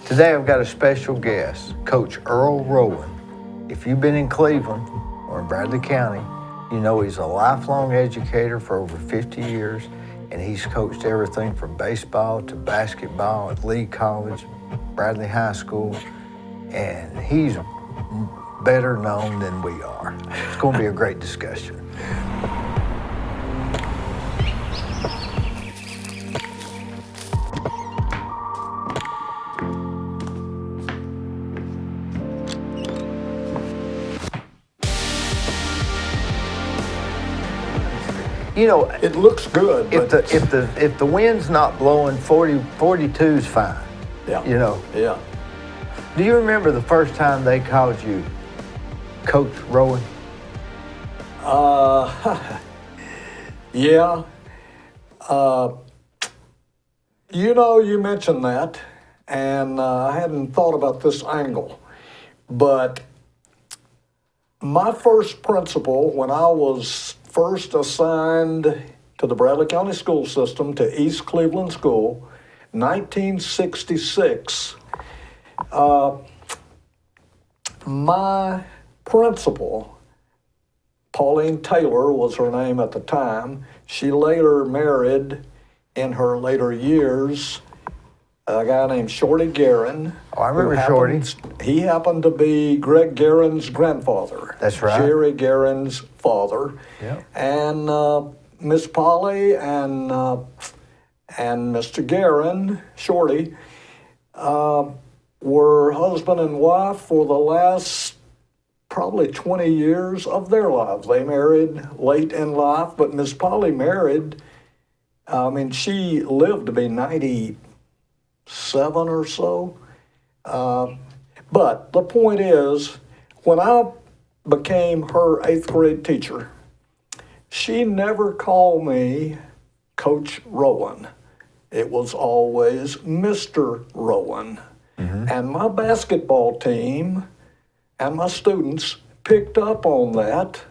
Today I've got a special guest, Coach Earl Rowan. If you've been in Cleveland or in Bradley County, you know he's a lifelong educator for over 50 years, and he's coached everything from baseball to basketball at Lee College, Bradley High School, and he's better known than we are. It's going to be a great discussion. You know, it looks good. If the wind's not blowing, 42 is fine. Yeah. You know. Yeah. Do you remember the first time they called you Coach Rowan? Yeah. You mentioned that, and I hadn't thought about this angle, but my first principal, when I was first assigned to the Bradley County school system, to East Cleveland School, 1966, my principal, Pauline Taylor was her name at the time. She later married, in her later years, a guy named Shorty Guerin. Oh, I remember Shorty. He happened to be Greg Guerin's grandfather. That's right. Jerry Guerin's father. Yeah. And Miss Polly and Mr. Guerin, Shorty, were husband and wife for the last probably 20 years of their lives. They married late in life, but Miss Polly married, she lived to be 97 or so. But the point is, when I became her 8th grade teacher, she never called me Coach Rowan. It was always Mr. Rowan. Mm-hmm. And my basketball team and my students picked up on that,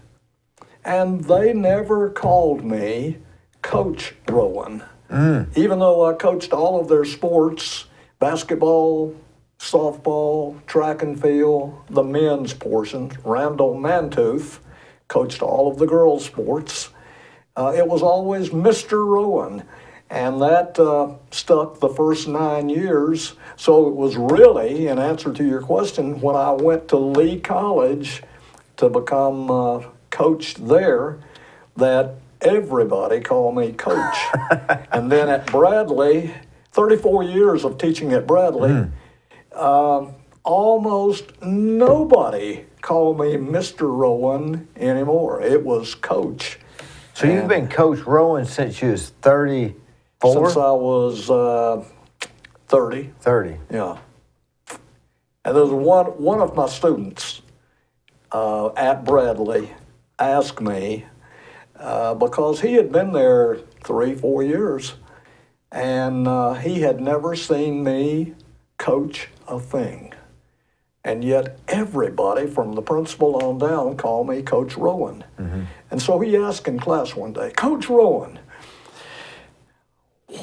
and they never called me Coach Rowan. Even though I coached all of their sports, basketball, softball, track and field, the men's portion. Randall Mantooth coached all of the girls' sports. It was always Mr. Rowan, and that stuck the first 9 years. So it was really, in answer to your question, when I went to Lee College to become coach there, that everybody called me Coach. And then at Bradley, 34 years of teaching at Bradley, almost nobody called me Mr. Rowan anymore. It was Coach. So you've been Coach Rowan since you was 34? Since I was 30. 30. Yeah. And there was one of my students at Bradley asked me, because he had been there 3-4 years, and he had never seen me coach a thing. And yet everybody from the principal on down called me Coach Rowan. Mm-hmm. And so he asked in class one day, Coach Rowan,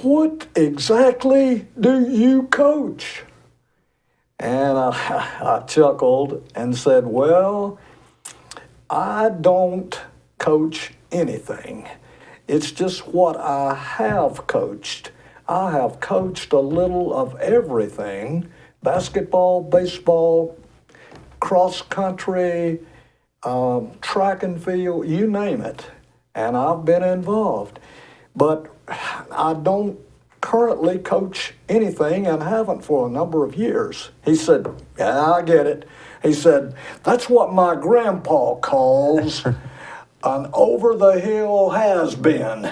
what exactly do you coach? And I chuckled and said, well, I don't coach anything. It's just what I have coached. I have coached a little of everything: basketball, baseball, cross country, track and field, you name it. And I've been involved. But I don't currently coach anything and haven't for a number of years. He said, yeah, I get it. He said, that's what my grandpa calls an over-the-hill has-been.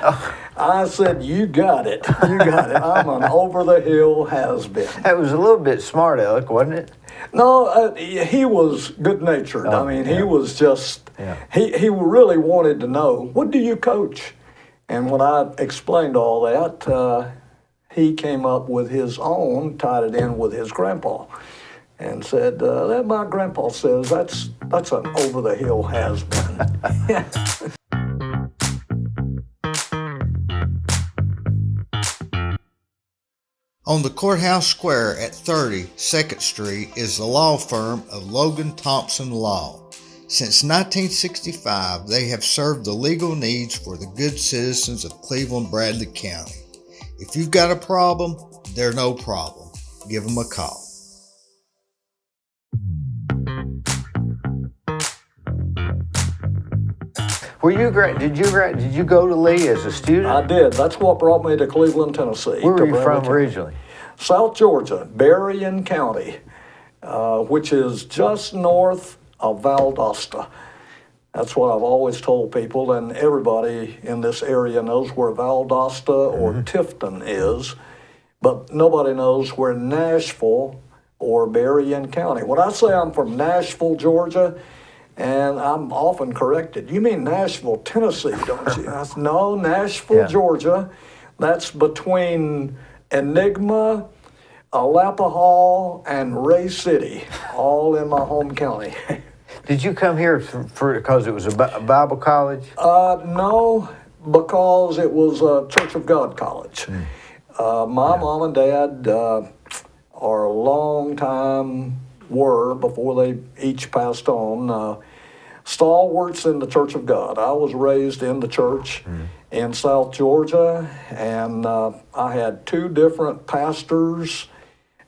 I said, you got it. You got it. I'm an over-the-hill has-been. That was a little bit smart aleck, wasn't it? No, he was good-natured. Oh, he was just, he really wanted to know, what do you coach? And when I explained all that, he came up with his own, tied it in with his grandpa, and said, that my grandpa says that's an over-the-hill has-been. On the courthouse square at 30 2nd Street is the law firm of Logan Thompson Law. Since 1965, they have served the legal needs for the good citizens of Cleveland-Bradley County. If you've got a problem, they're no problem. Give them a call. Did you go to Lee as a student? I did. That's what brought me to Cleveland, Tennessee. Where were you from originally? South Georgia, Berrien County, which is just north of Valdosta. That's what I've always told people, and everybody in this area knows where Valdosta or Tifton is, but nobody knows where Nashville or Berrien County. When I say I'm from Nashville, Georgia, and I'm often corrected, you mean Nashville, Tennessee, don't you? I said, no, Nashville, Georgia. That's between Enigma, Alapahaw, and Ray City, all in my home county. Did you come here because it was a Bible college? No, because it was a Church of God college. My mom and dad are a long time, were before they each passed on, stalwarts in the Church of God. I was raised in the church in South Georgia, and I had two different pastors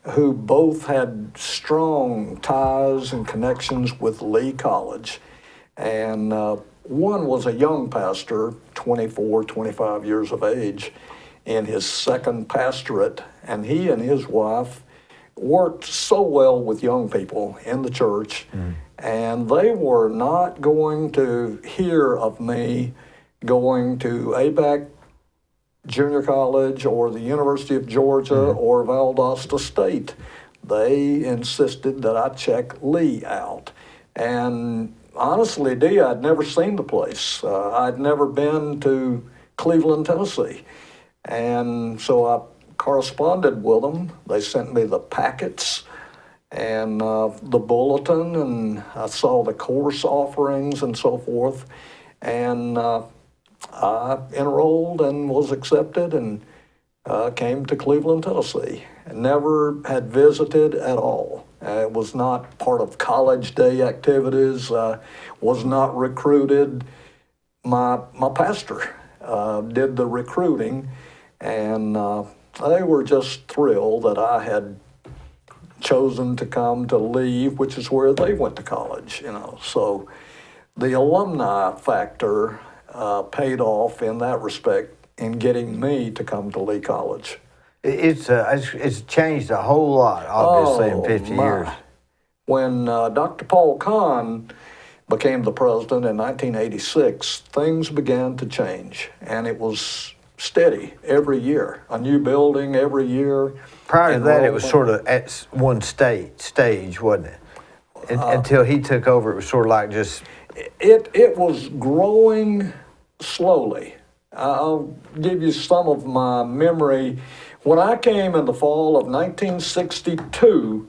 who both had strong ties and connections with Lee College. And one was a young pastor, 24, 25 years of age, in his second pastorate, and he and his wife worked so well with young people in the church, and they were not going to hear of me going to ABAC Junior College or the University of Georgia or Valdosta State. They insisted that I check Lee out. And honestly, Dee, I'd never seen the place. I'd never been to Cleveland, Tennessee. And so I corresponded with them. They sent me the packets and the bulletin, and I saw the course offerings and so forth. And I enrolled and was accepted and came to Cleveland, Tennessee. Never had visited at all. It was not part of college day activities, was not recruited. My pastor did the recruiting, and they were just thrilled that I had chosen to come to Lee, which is where they went to college, you know. So the alumni factor paid off in that respect in getting me to come to Lee College. It's changed a whole lot, obviously, in 50 years. When Dr. Paul Kahn became the president in 1986, things began to change, and it was steady every year, a new building every year. Prior to that, it was sort of at one stage, wasn't it? Until he took over, it was sort of like just... It was growing slowly. I'll give you some of my memory. When I came in the fall of 1962,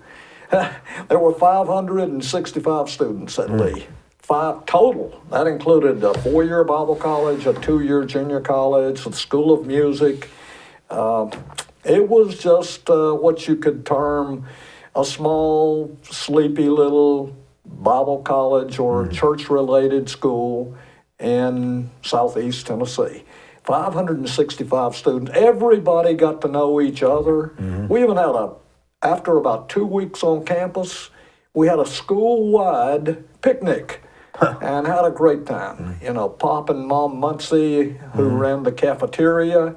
there were 565 students at Lee. 5 total. That included a 4-year Bible college, a 2-year junior college, a school of music. It was just what you could term a small, sleepy little Bible college or church-related school in southeast Tennessee. 565 students. Everybody got to know each other. We even had after about 2 weeks on campus, we had a school-wide picnic and had a great time. You know, Pop and Mom Muncie, who ran the cafeteria,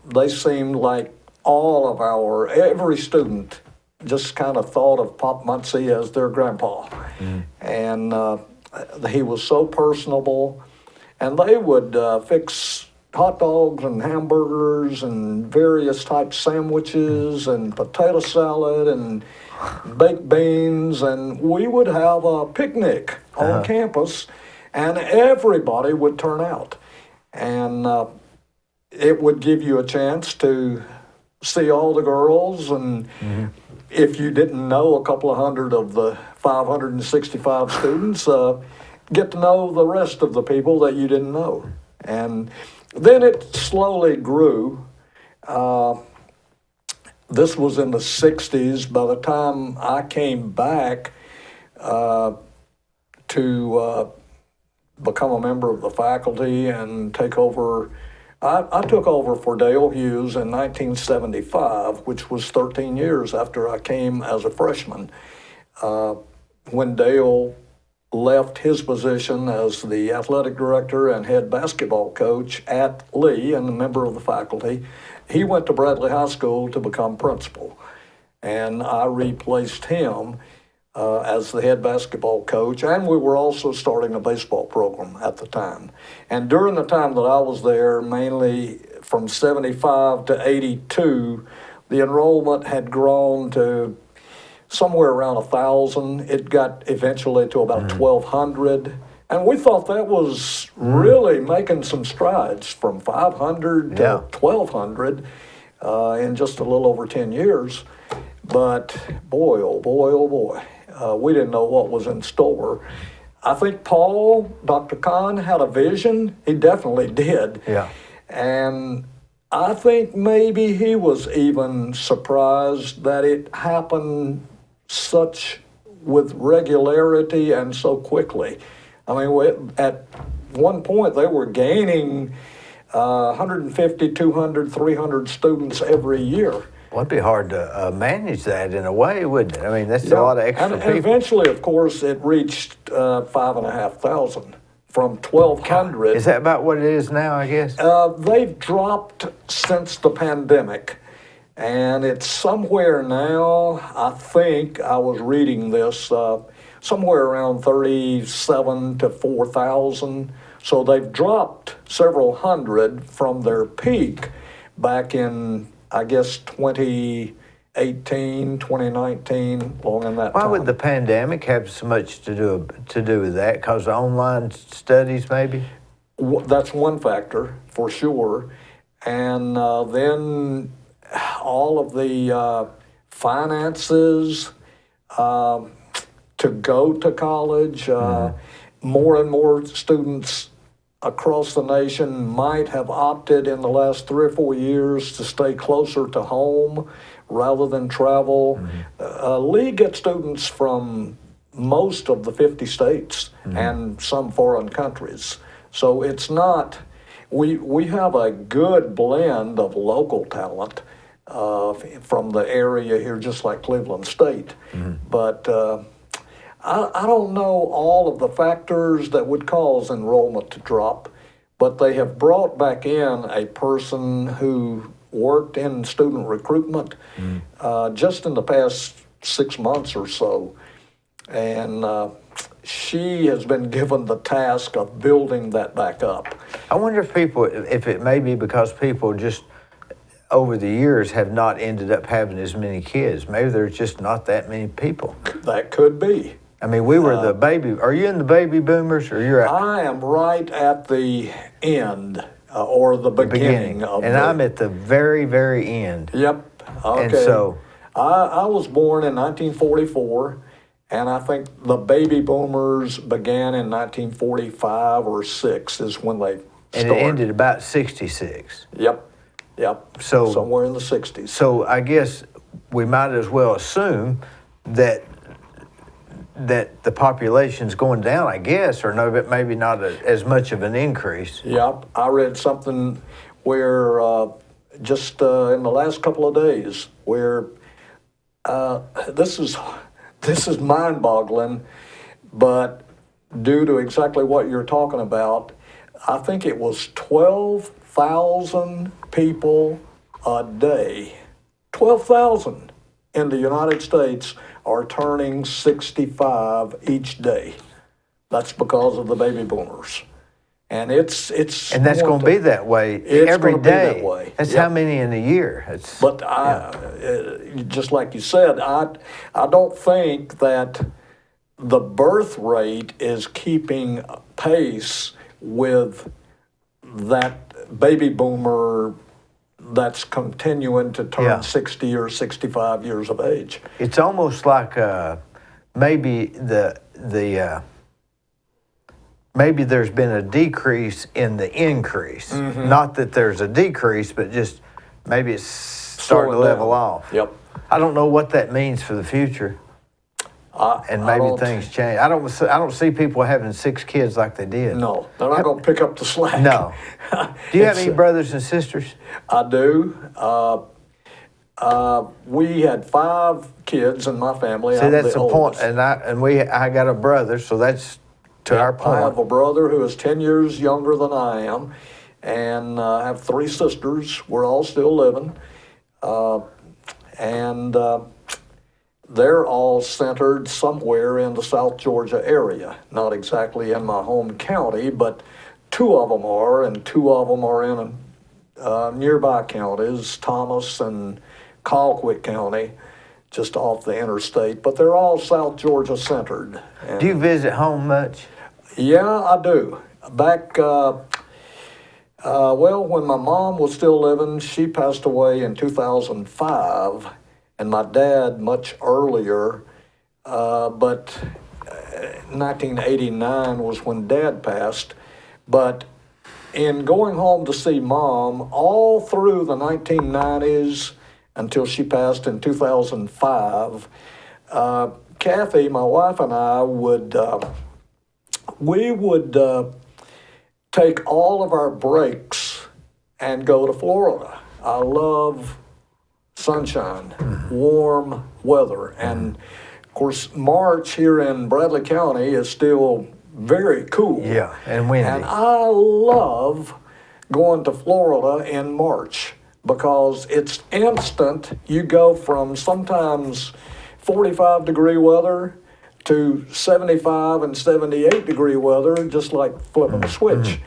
they seemed like every student just kind of thought of Pop Muncie as their grandpa. And he was so personable. And they would fix hot dogs and hamburgers and various types of sandwiches and potato salad and baked beans. And we would have a picnic on campus, and everybody would turn out. And it would give you a chance to see all the girls, and if you didn't know a couple of hundred of the 565 students, get to know the rest of the people that you didn't know. And then it slowly grew. this was in the 60s. By the time I came back to become a member of the faculty and take over, I took over for Dale Hughes in 1975, which was 13 years after I came as a freshman. When Dale left his position as the athletic director and head basketball coach at Lee and a member of the faculty, he went to Bradley High School to become principal. And I replaced him as the head basketball coach, and we were also starting a baseball program at the time. And during the time that I was there, mainly from 75 to 82, the enrollment had grown to somewhere around 1,000. It got eventually to about 1,200. And we thought that was really making some strides from 500 to 1,200 in just a little over 10 years. But boy, oh boy, oh boy, we didn't know what was in store. I think Dr. Kahn had a vision. He definitely did. Yeah. And I think maybe he was even surprised that it happened with regularity and so quickly. I mean, at one point they were gaining 150, 200, 300 students every year. Well, it'd be hard to manage that in a way, wouldn't it? I mean, that's a lot of extra people. And eventually, of course, it reached 5,500 from 1,200. Is that about what it is now, I guess? They've dropped since the pandemic. And it's somewhere now, I think, I was reading this, somewhere around 37 to 4,000. So they've dropped several hundred from their peak back in, I guess, 2018, 2019, along in that time. Why would the pandemic have so much to do with that? Because online studies, maybe? That's one factor, for sure. And then all of the finances to go to college. More and more students across the nation might have opted in the last 3 or 4 years to stay closer to home rather than travel. Lee gets students from most of the 50 states and some foreign countries. So it's not, we have a good blend of local talent from the area here, just like Cleveland State. But I don't know all of the factors that would cause enrollment to drop, but they have brought back in a person who worked in student recruitment just in the past 6 months or so. And she has been given the task of building that back up. I wonder if it may be because people just over the years have not ended up having as many kids. Maybe there's just not that many people. That could be. I mean, we were the baby. Are you in the baby boomers, or you're? I am right at the end or the beginning of. And I'm at the very, very end. Yep. Okay. And so I was born in 1944, and I think the baby boomers began in 1945 or 6 is when they started. And it ended about 66. Yep. So somewhere in the 60s. So I guess we might as well assume that the population's going down, I guess, or no, but maybe not as much of an increase. Yep. I read something where just in the last couple of days where this is mind-boggling, but due to exactly what you're talking about, I think it was 12,000 people a day. 12,000 in the United States are turning 65 each day. That's because of the baby boomers. And it's and that's going to be that way every day. That way. That's how many in a year. But just like you said, I don't think that the birth rate is keeping pace with that baby boomer that's continuing to turn 60 or 65 years of age. It's almost like maybe maybe there's been a decrease in the increase. Not that there's a decrease, but just maybe it's starting to slowing level down. off. Yep. I don't know what that means for the future, and I maybe don't- things change. I don't see people having 6 kids like they did. No, they're not going to pick up the slack. No. Do you have It's, any brothers and sisters? I do. We had 5 kids in my family. See, I'm that's the point. oldest. And I got a brother, so that's to our I have a point. brother who is 10 years younger than I am, and I have 3 sisters. We're all still living. And they're all centered somewhere in the South Georgia area. Not exactly in my home county, but 2 of them are, and 2 of them are in nearby counties, Thomas and Colquitt County, just off the interstate. But they're all South Georgia centered. And Do you visit home much? yeah, I do. Back, well, when my mom was still living, she passed away in 2005, and my dad much earlier, but 1989 was when Dad passed. But in going home to see Mom all through the 1990s until she passed in 2005, Kathy, my wife, and I we would take all of our breaks and go to Florida. I love sunshine, warm weather, and of course March here in Bradley County is still very cool. Yeah, and windy. And I love going to Florida in March because it's instant. You go from sometimes 45-degree weather to 75 and 78-degree weather, just like flipping a switch.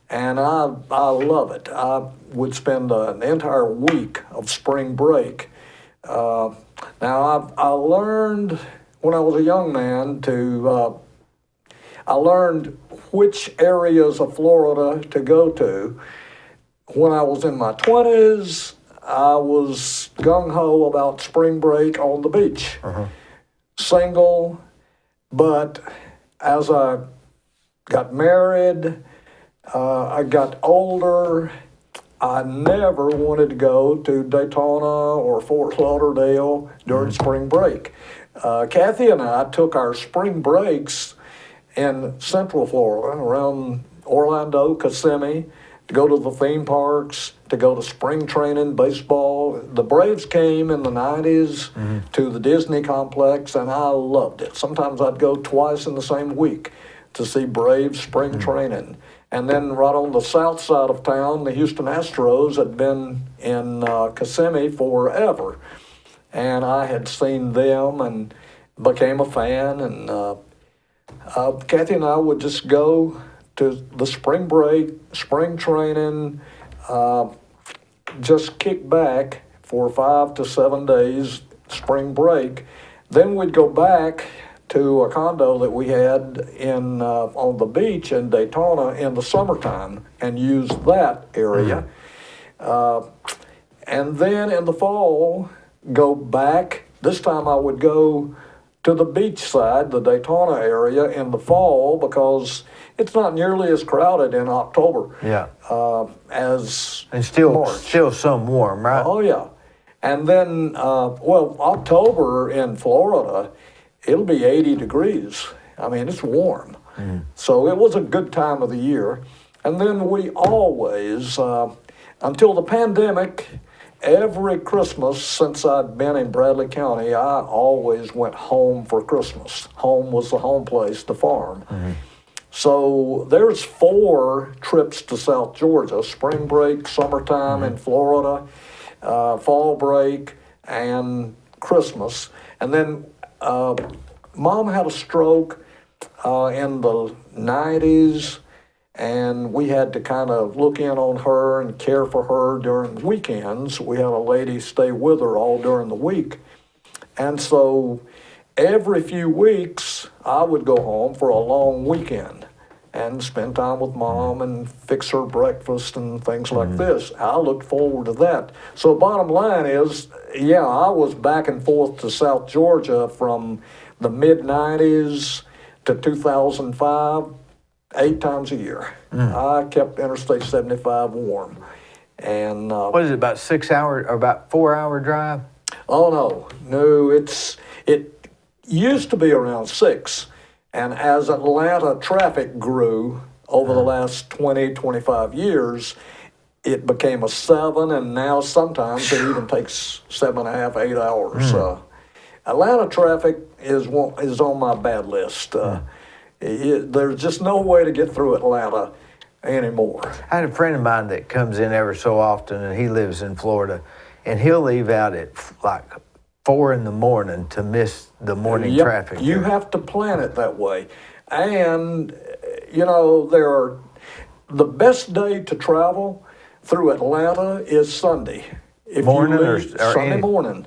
And I love it. I would spend an entire week of spring break. Now, I learned when I was a young man I learned which areas of Florida to go to. When I was in my 20s, I was gung-ho about spring break on the beach. Single, but as I got married, I got older, I never wanted to go to Daytona or Fort Lauderdale during spring break. Kathy and I took our spring breaks in Central Florida, around Orlando, Kissimmee, to go to the theme parks, to go to spring training, baseball. The Braves came in the 90s to the Disney complex, and I loved it. Sometimes I'd go twice in the same week to see Braves spring training. And then right on the south side of town, the Houston Astros had been in Kissimmee forever. And I had seen them and became a fan, and Kathy and I would just go to the spring break, spring training, just kick back for 5 to 7 days, spring break. Then we'd go back to a condo that we had in on the beach in Daytona in the summertime and use that area. And then in the fall, go back. This time I would go to the beach side, the Daytona area, in the fall because it's not nearly as crowded in October as And still March. some warm, right? Oh, yeah. And then, well, October in Florida, it'll be 80 degrees. I mean, it's warm. So it was a good time of the year. And then we always, until the pandemic, every Christmas since I'd been in Bradley County, I always went home for Christmas. Home was the home place, the farm. So there's 4 trips to South Georgia: spring break, summertime in Florida, fall break, and Christmas. And then Mom had a stroke in the 90s, and we had to kind of look in on her and care for her during weekends. We had a lady stay with her all during the week. And so every few weeks, I would go home for a long weekend and spend time with Mom and fix her breakfast and things like this. I looked forward to that. So bottom line is, yeah, I was back and forth to South Georgia from the mid-90s to 2005, 8 times a year. I kept Interstate 75 warm. And What is it, about 6 hour or about 4 hour drive? oh no, it used to be around 6, and as Atlanta traffic grew over the last 20, 25 years, it became a 7, and now sometimes it even takes 7.5, 8 hours. Atlanta traffic is on my bad list. There's just no way to get through Atlanta anymore. I had a friend of mine that comes in ever so often, and he lives in Florida, and he'll leave out at like 4 in the morning to miss the morning Yep, traffic. you have to plan it that way. And, the best day to travel through Atlanta is Sunday. If Morning you or leave Sunday any- morning.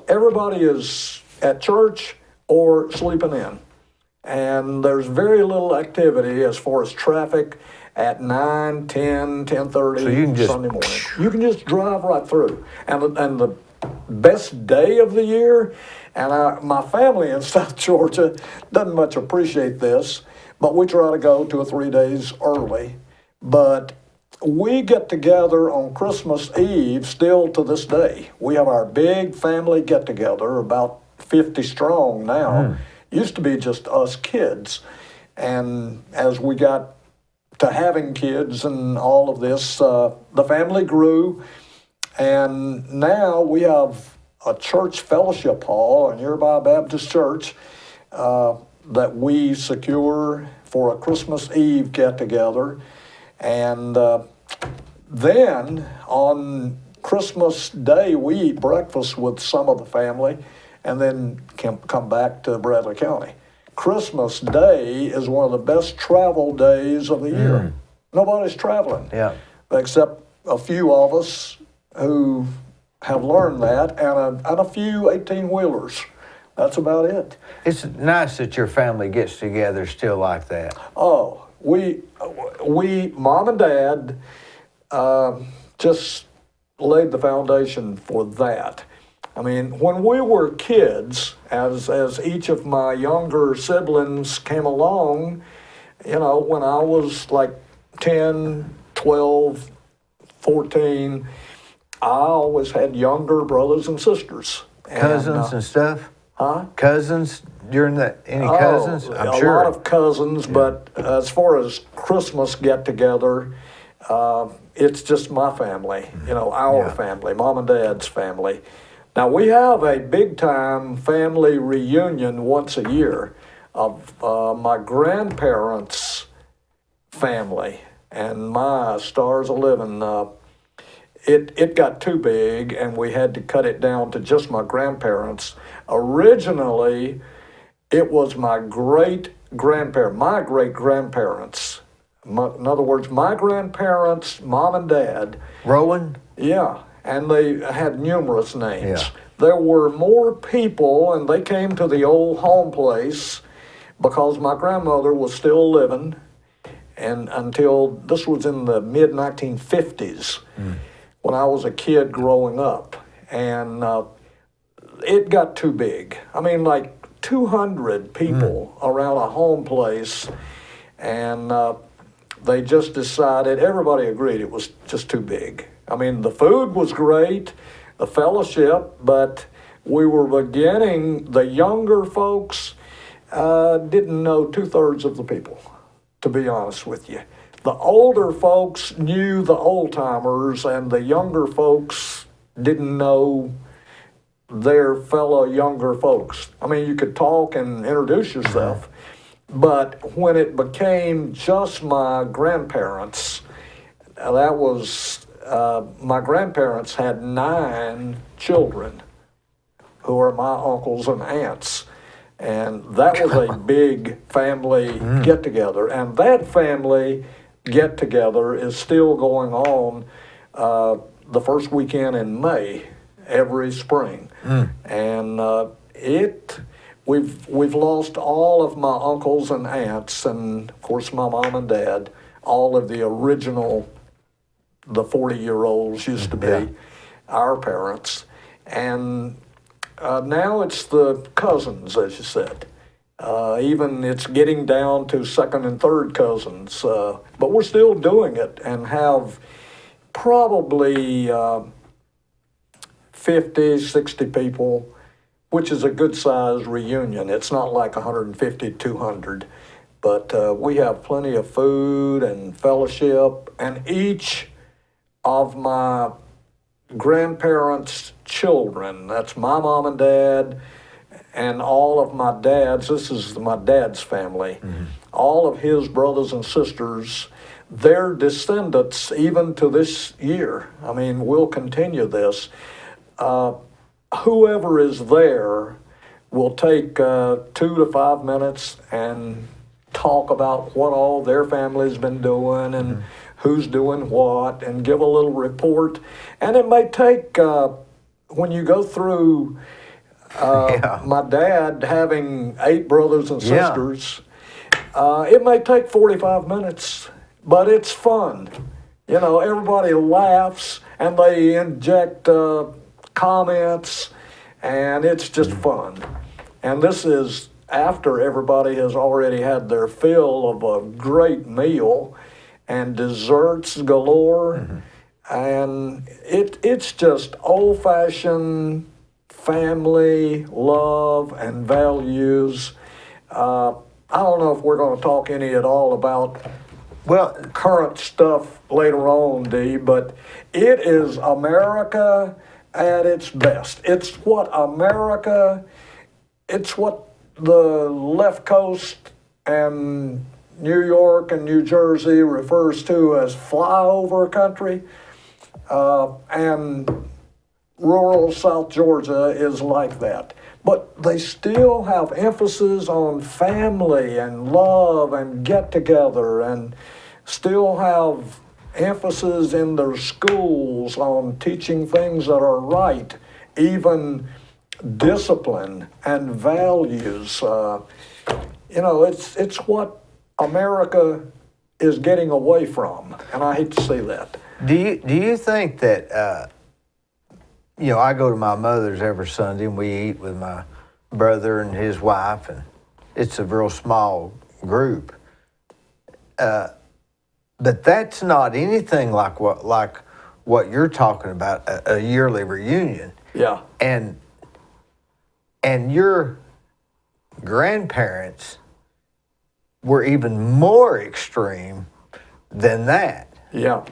Everybody is at church or sleeping in. And there's very little activity as far as traffic at 9, 10, 10:30 So you can just- Sunday morning. You can just drive right through. And the best day of the year, and my family in South Georgia doesn't much appreciate this, but we try to go 2 or 3 days early. But we get together on Christmas Eve still to this day. We have our big family get together, about 50 strong now. Used to be just us kids. And as we got to having kids and all of this, the family grew. And now we have a church fellowship hall, a nearby Baptist church, that we secure for a Christmas Eve get together. And then on Christmas Day, we eat breakfast with some of the family and then can come back to Bradley County. Christmas Day is one of the best travel days of the year. Nobody's traveling. Yeah. Except a few of us who have learned that, and a few 18-wheelers. That's about it. It's nice that your family gets together still like that. Oh, we Mom and Dad, just laid the foundation for that. I mean, when we were kids, as each of my younger siblings came along, when I was like 10, 12, 14, I always had younger brothers and sisters. Cousins and stuff? Huh? Cousins during that? Any cousins? I'm a sure. lot of cousins, but as far as Christmas get-together, it's just my family, our family, Mom and Dad's family. Now, we have a big-time family reunion once a year of my grandparents' family, and my stars a-living. It got too big, and we had to cut it down to just my grandparents. Originally, it was my great-grandparents. In other words, my grandparents, Mom and Dad. Rowan? Yeah, and they had numerous names. Yeah. There were more people, and they came to the old home place because my grandmother was still living, and until this was in the mid-1950s when I was a kid growing up. And it got too big. I mean, like 200 people around a home place, and they just decided, everybody agreed it was just too big. I mean, the food was great, the fellowship, but we were beginning, the younger folks didn't know 2/3 of the people, to be honest with you. The older folks knew the old timers, and the younger folks didn't know their fellow younger folks. I mean, you could talk and introduce yourself, but when it became just my grandparents, that was, my grandparents had 9 children who are my uncles and aunts. And that was a big family get-together. And that family get-together is still going on the first weekend in May every spring. And we've lost all of my uncles and aunts, and of course my mom and dad, all of the original, the 40-year-olds used to be our parents. And now it's the cousins, as you said. Even it's getting down to second and third cousins. But we're still doing it and have probably 50, 60 people, which is a good size reunion. It's not like 150, 200, but we have plenty of food and fellowship, and each of my grandparents' children, that's my mom and dad, and all of my dad's, this is my dad's family, all of his brothers and sisters, their descendants, even to this year. I mean, we'll continue this. Whoever is there will take 2 to 5 minutes and talk about what all their family's been doing and who's doing what, and give a little report. And it may take, when you go through my dad having 8 brothers and sisters, it may take 45 minutes, but it's fun. You know, everybody laughs and they inject comments, and it's just fun. And this is after everybody has already had their fill of a great meal and desserts galore. And it's just old-fashioned family love and values. I don't know if we're going to talk any at all about current stuff later on, Dee, but it is America at its best. It's what the left coast and New York and New Jersey refers to as flyover country, and rural South Georgia is like that. But they still have emphasis on family and love and get together, and still have emphasis in their schools on teaching things that are right, even discipline and values. You know, it's what America is getting away from, and I hate to see that. Do you think that, you know, I go to my mother's every Sunday and we eat with my brother and his wife, and it's a real small group. But that's not anything like what you're talking about, a yearly reunion. Yeah. And your grandparents were even more extreme than that. Yeah.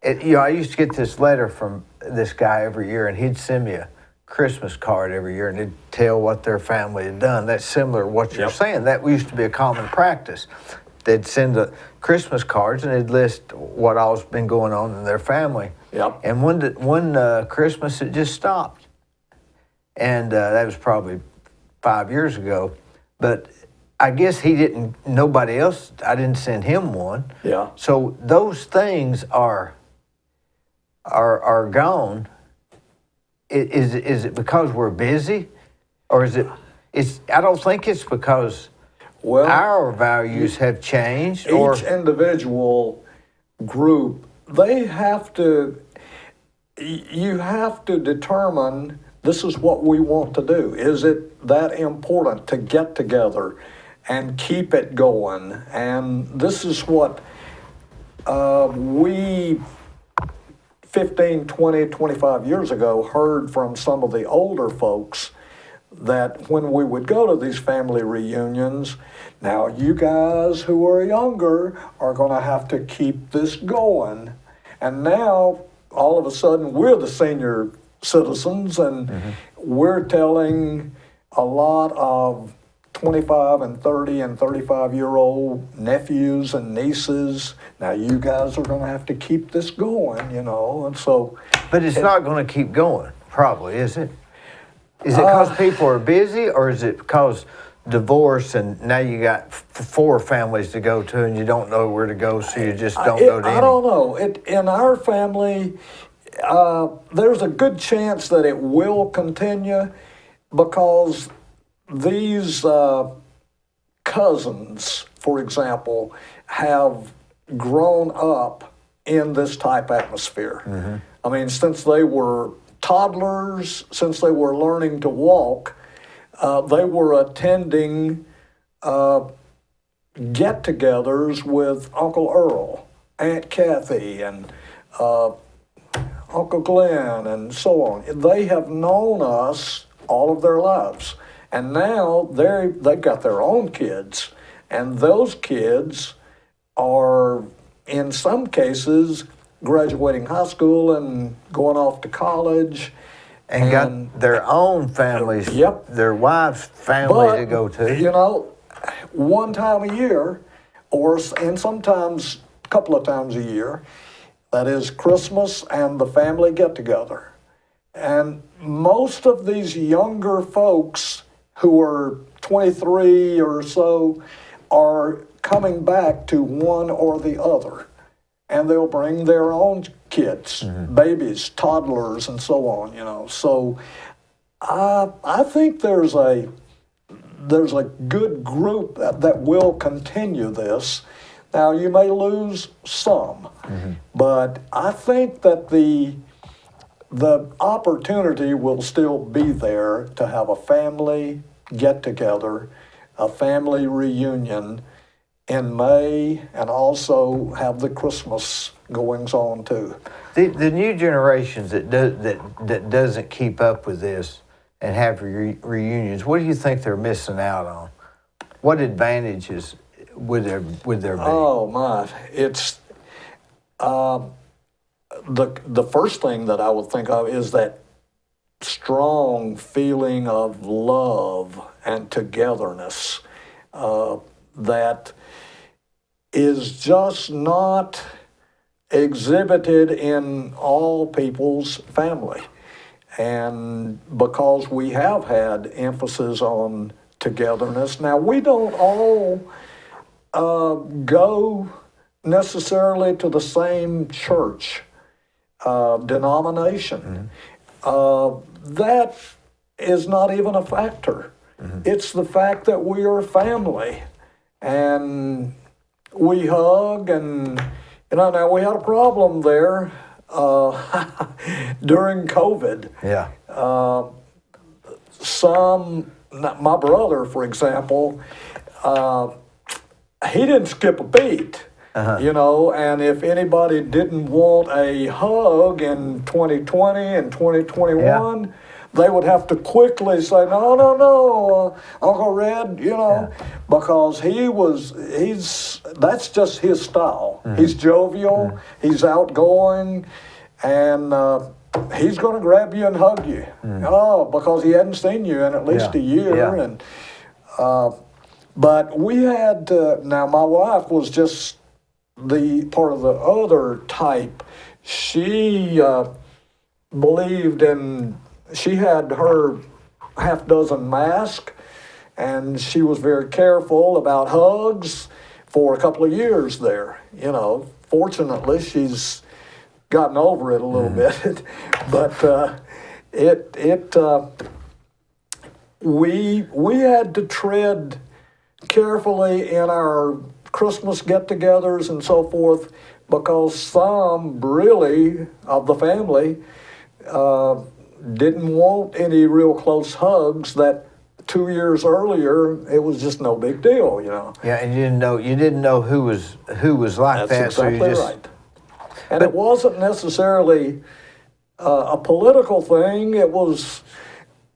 You know, I used to get this letter from this guy every year, and he'd send me a Christmas card every year, and he'd tell what their family had done. That's similar to what you're saying. That used to be a common practice. They'd send the Christmas cards, and they'd list what all's been going on in their family. Yep. And one Christmas, it just stopped. And that was probably 5 years ago. But I guess nobody else, I didn't send him one. Yeah. So those things are gone. Is it because we're busy? Or I don't think it's because our values have changed. Each individual group, you have to determine, this is what we want to do. Is it that important to get together and keep it going? And this is what we 15, 20, 25 years ago heard from some of the older folks, that when we would go to these family reunions, now you guys who are younger are going to have to keep this going. And now, all of a sudden, we're the senior citizens, and we're telling a lot of 25 and 30 and 35-year-old nephews and nieces, now you guys are going to have to keep this going, you know, and so... But it's not going to keep going, probably, is it? Is it because people are busy, or is it because divorce and now you got 4 families to go to and you don't know where to go, so you just don't go to any? I don't know. In our family, there's a good chance that it will continue, because these cousins, for example, have grown up in this type atmosphere. I mean, since they were toddlers, since they were learning to walk, they were attending get-togethers with Uncle Earl, Aunt Kathy, and Uncle Glenn, and so on. They have known us all of their lives, and now they've got their own kids, and those kids are, in some cases, graduating high school and going off to college. And got their own families, Yep. their wife's family to go to. You know, one time a year, and sometimes a couple of times a year, that is Christmas and the family get together. And most of these younger folks who are 23 or so are coming back to one or the other. And they'll bring their own kids, babies, toddlers, and so on, you know. So I think there's a good group that will continue this. Now, you may lose some, but I think that the opportunity will still be there to have a family get-together, a family reunion in May, and also have the Christmas goings on too. The new generations that doesn't keep up with this and have reunions, what do you think they're missing out on? What advantages would there be? Oh my! It's the first thing that I would think of is that strong feeling of love and togetherness that is just not exhibited in all people's family. And because we have had emphasis on togetherness, now we don't all go necessarily to the same church denomination. That is not even a factor. It's the fact that we are family, and we hug, and now we had a problem there during COVID. Yeah. My brother, for example, he didn't skip a beat. And if anybody didn't want a hug in 2020 and 2021, they would have to quickly say, no, Uncle Red, because that's just his style. He's jovial, he's outgoing, and he's going to grab you and hug you. Because he hadn't seen you in at least a year. Yeah. And but we had, now my wife was just the part of the other type. She believed in, she had her half dozen masks, and she was very careful about hugs for a couple of years there. Fortunately, she's gotten over it a little bit, but we had to tread carefully in our Christmas get-togethers and so forth, because some really of the family didn't want any real close hugs. That 2 years earlier, it was just no big deal, Yeah, and you didn't know who was like that. That's exactly so you just, right. And it wasn't necessarily a political thing. It was,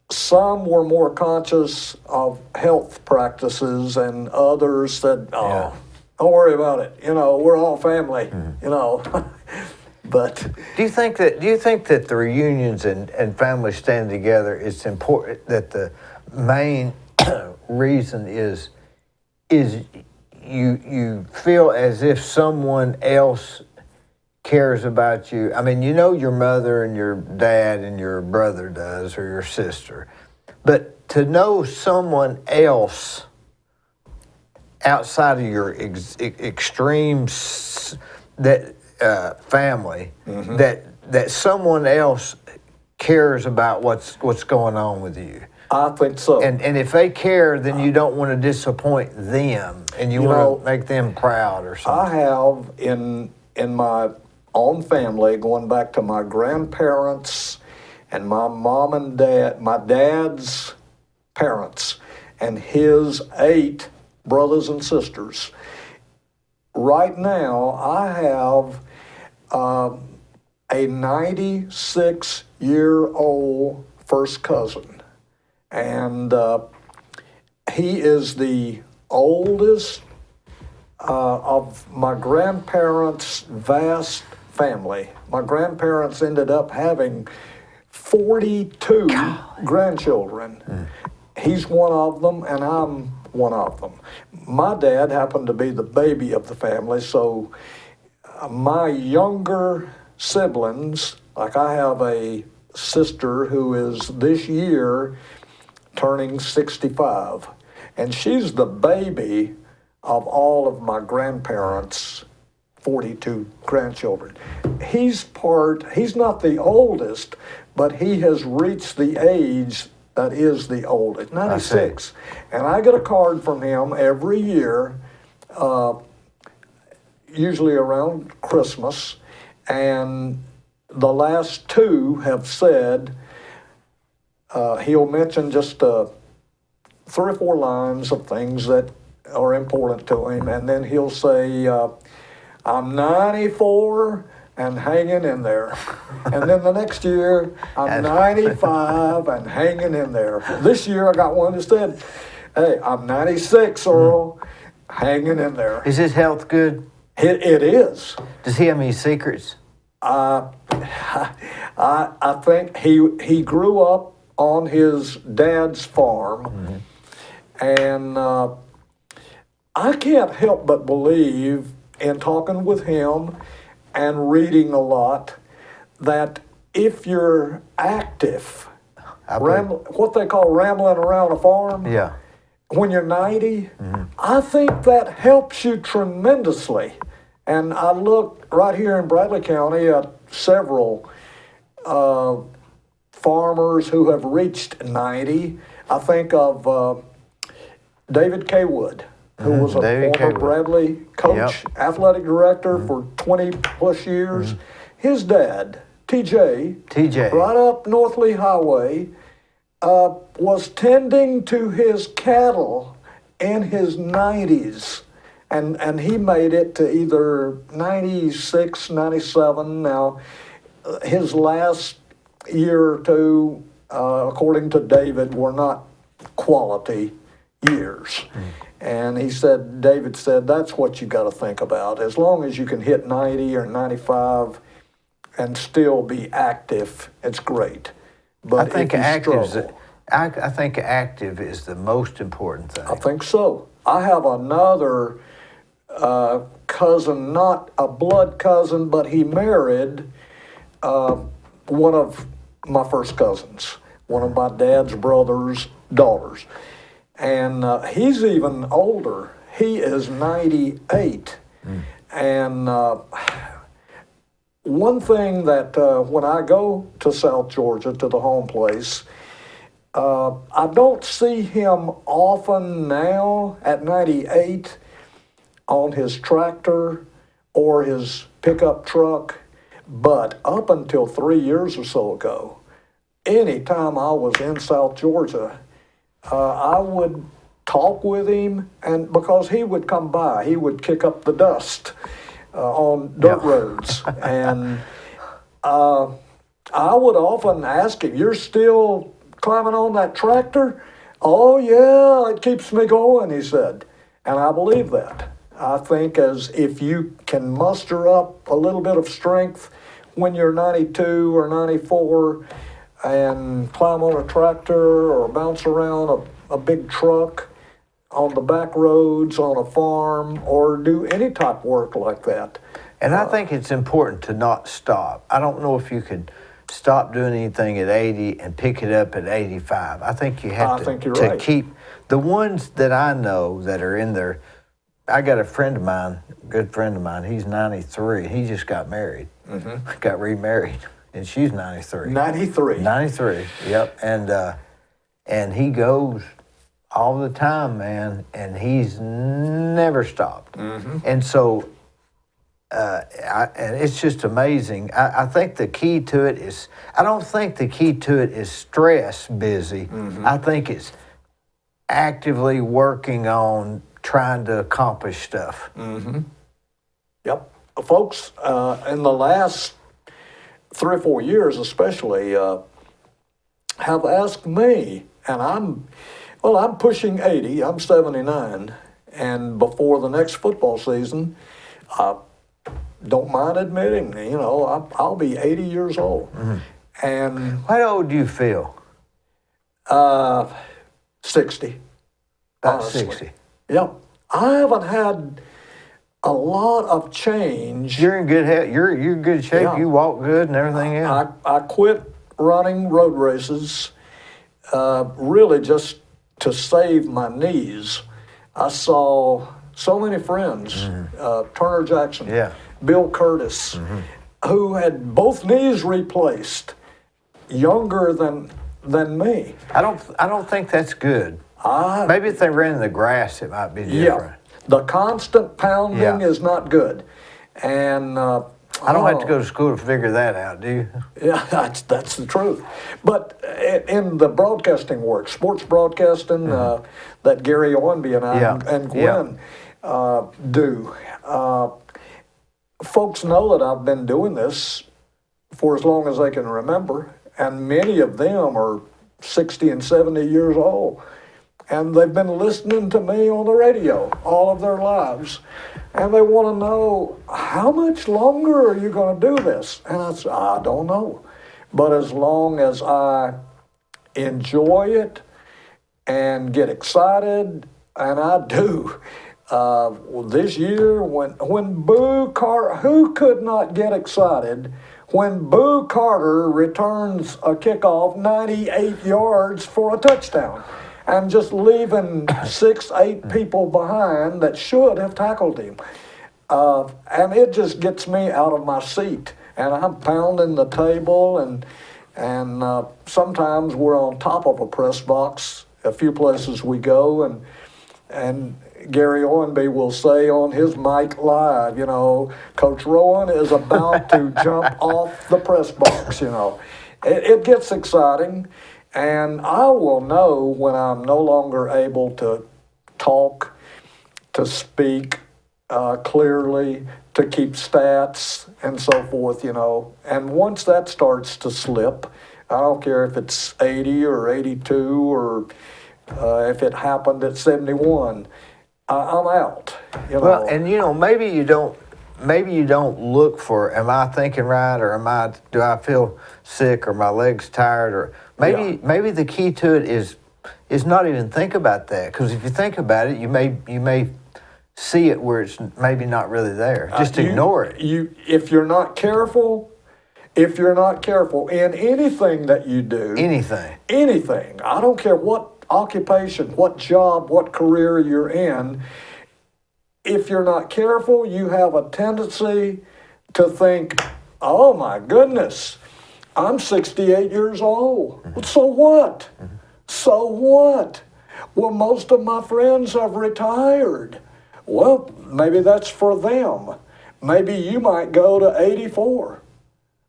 some were more conscious of health practices, and others said, don't worry about it. We're all family, But do you think that the reunions and families staying together, it's important, that the main reason is you feel as if someone else cares about you? I mean, your mother and your dad and your brother does, or your sister, but to know someone else outside of your extreme family, that someone else cares about what's going on with you. I think so. And if they care, then you don't want to disappoint them, and you want to make them proud or something. I have in my own family, going back to my grandparents and my mom and dad, my dad's parents, and his 8 brothers and sisters. Right now, I have a 96-year-old first cousin, and he is the oldest of my grandparents' vast family. My grandparents ended up having 42 grandchildren. He's one of them, and I'm one of them. My dad happened to be the baby of the family, so my younger siblings, like I have a sister who is this year turning 65, and she's the baby of all of my grandparents' 42 grandchildren. He's not the oldest, but he has reached the age that is the oldest, 96. And I get a card from him every year, usually around Christmas, and the last two have said, he'll mention just 3 or 4 lines of things that are important to him, and then he'll say, I'm 94 and hanging in there. And then the next year, I'm 95 and hanging in there. This year, I got one that said, hey, I'm 96, Earl, hanging in there. Is his health good? It is. Does he have any secrets? I think he grew up on his dad's farm, and I can't help but believe, in talking with him and reading a lot, that if you're active, what they call rambling around a farm, Yeah. when you're 90, I think that helps you tremendously. And I look right here in Bradley County at several farmers who have reached 90. I think of David Kaywood, who was a former Bradley coach, athletic director for 20 plus years. His dad, TJ, right up North Lee Highway, was tending to his cattle in his 90s. And he made it to either 96, 97. Now, his last year or two, according to David, were not quality years. And David said, that's what you got to think about. As long as you can hit 90 or 95 and still be active, it's great. But I think active is the most important thing. I think so. I have another cousin, not a blood cousin, but he married one of my first cousins, one of my dad's brother's daughters. And he's even older. He is 98. And one thing that when I go to South Georgia, to the home place, I don't see him often now at 98 on his tractor or his pickup truck, but up until 3 years or so ago, anytime I was in South Georgia, I would talk with him, and because he would come by, he would kick up the dust on dirt roads, and I would often ask him, "You're still climbing on that tractor?" "Oh yeah, it keeps me going," he said, and I believe that. I think as if you can muster up a little bit of strength when you're 92 or 94 and climb on a tractor or bounce around a big truck on the back roads on a farm or do any type of work like that. And I think it's important to not stop. I don't know if you could stop doing anything at 80 and pick it up at 85. I think you have to keep the ones that I know that are in there. I got a friend of mine, good friend of mine, he's 93. He just got married, got remarried, and she's 93. 93, yep. And he goes all the time, man, and he's never stopped. And so, and it's just amazing. I think the key to it is, I don't think the key to it is stress busy. I think it's actively working on trying to accomplish stuff. Yep. Folks, in the last 3 or 4 years especially, have asked me, and I'm pushing 80, I'm 79, and before the next football season, I don't mind admitting, I'll be 80 years old. And How old do you feel? 60. About honestly. 60. Yep. I haven't had a lot of change. You're in good health. You're in good shape. Yeah. You walk good and everything else. I quit running road races really just to save my knees. I saw so many friends, Turner Jackson, Yeah. Bill Curtis, who had both knees replaced, younger than me. I don't think that's good. Maybe if they ran in the grass, it might be different. Yeah, the constant pounding Yeah. is not good, and I don't have to go to school to figure that out, do you? Yeah, that's the truth. But in the broadcasting work, sports broadcasting, that Gary Owenby and I Yeah. and Gwen do, folks know that I've been doing this for as long as they can remember, and many of them are 60 and 70 years old. And they've been listening to me on the radio all of their lives. And they want to know, how much longer are you going to do this? And I said, I don't know. But as long as I enjoy it and get excited, and I do. This year, when Boo Carter, who could not get excited when Boo Carter returns a kickoff 98 yards for a touchdown? And just leaving 6, 8 people behind that should have tackled him. And it just gets me out of my seat. And I'm pounding the table, and sometimes we're on top of a press box, a few places we go, and Gary Owenby will say on his mic live, Coach Rowan is about to jump off the press box, It gets exciting. And I will know when I'm no longer able to talk, to speak clearly, to keep stats and so forth, And once that starts to slip, I don't care if it's 80 or 82 or if it happened at 71, I'm out. Well, and maybe you don't look for, am I thinking right, or do I feel sick, or my legs tired, or maybe the key to it is not even think about that, because if you think about it, you may see it where it's maybe not really there. Just ignore it. If you're not careful in anything that you do, anything, I don't care what occupation, what job, what career you're in, if you're not careful, you have a tendency to think, oh my goodness, I'm 68 years old. So what? So what? Well, most of my friends have retired. Well, maybe that's for them. Maybe you might go to 84.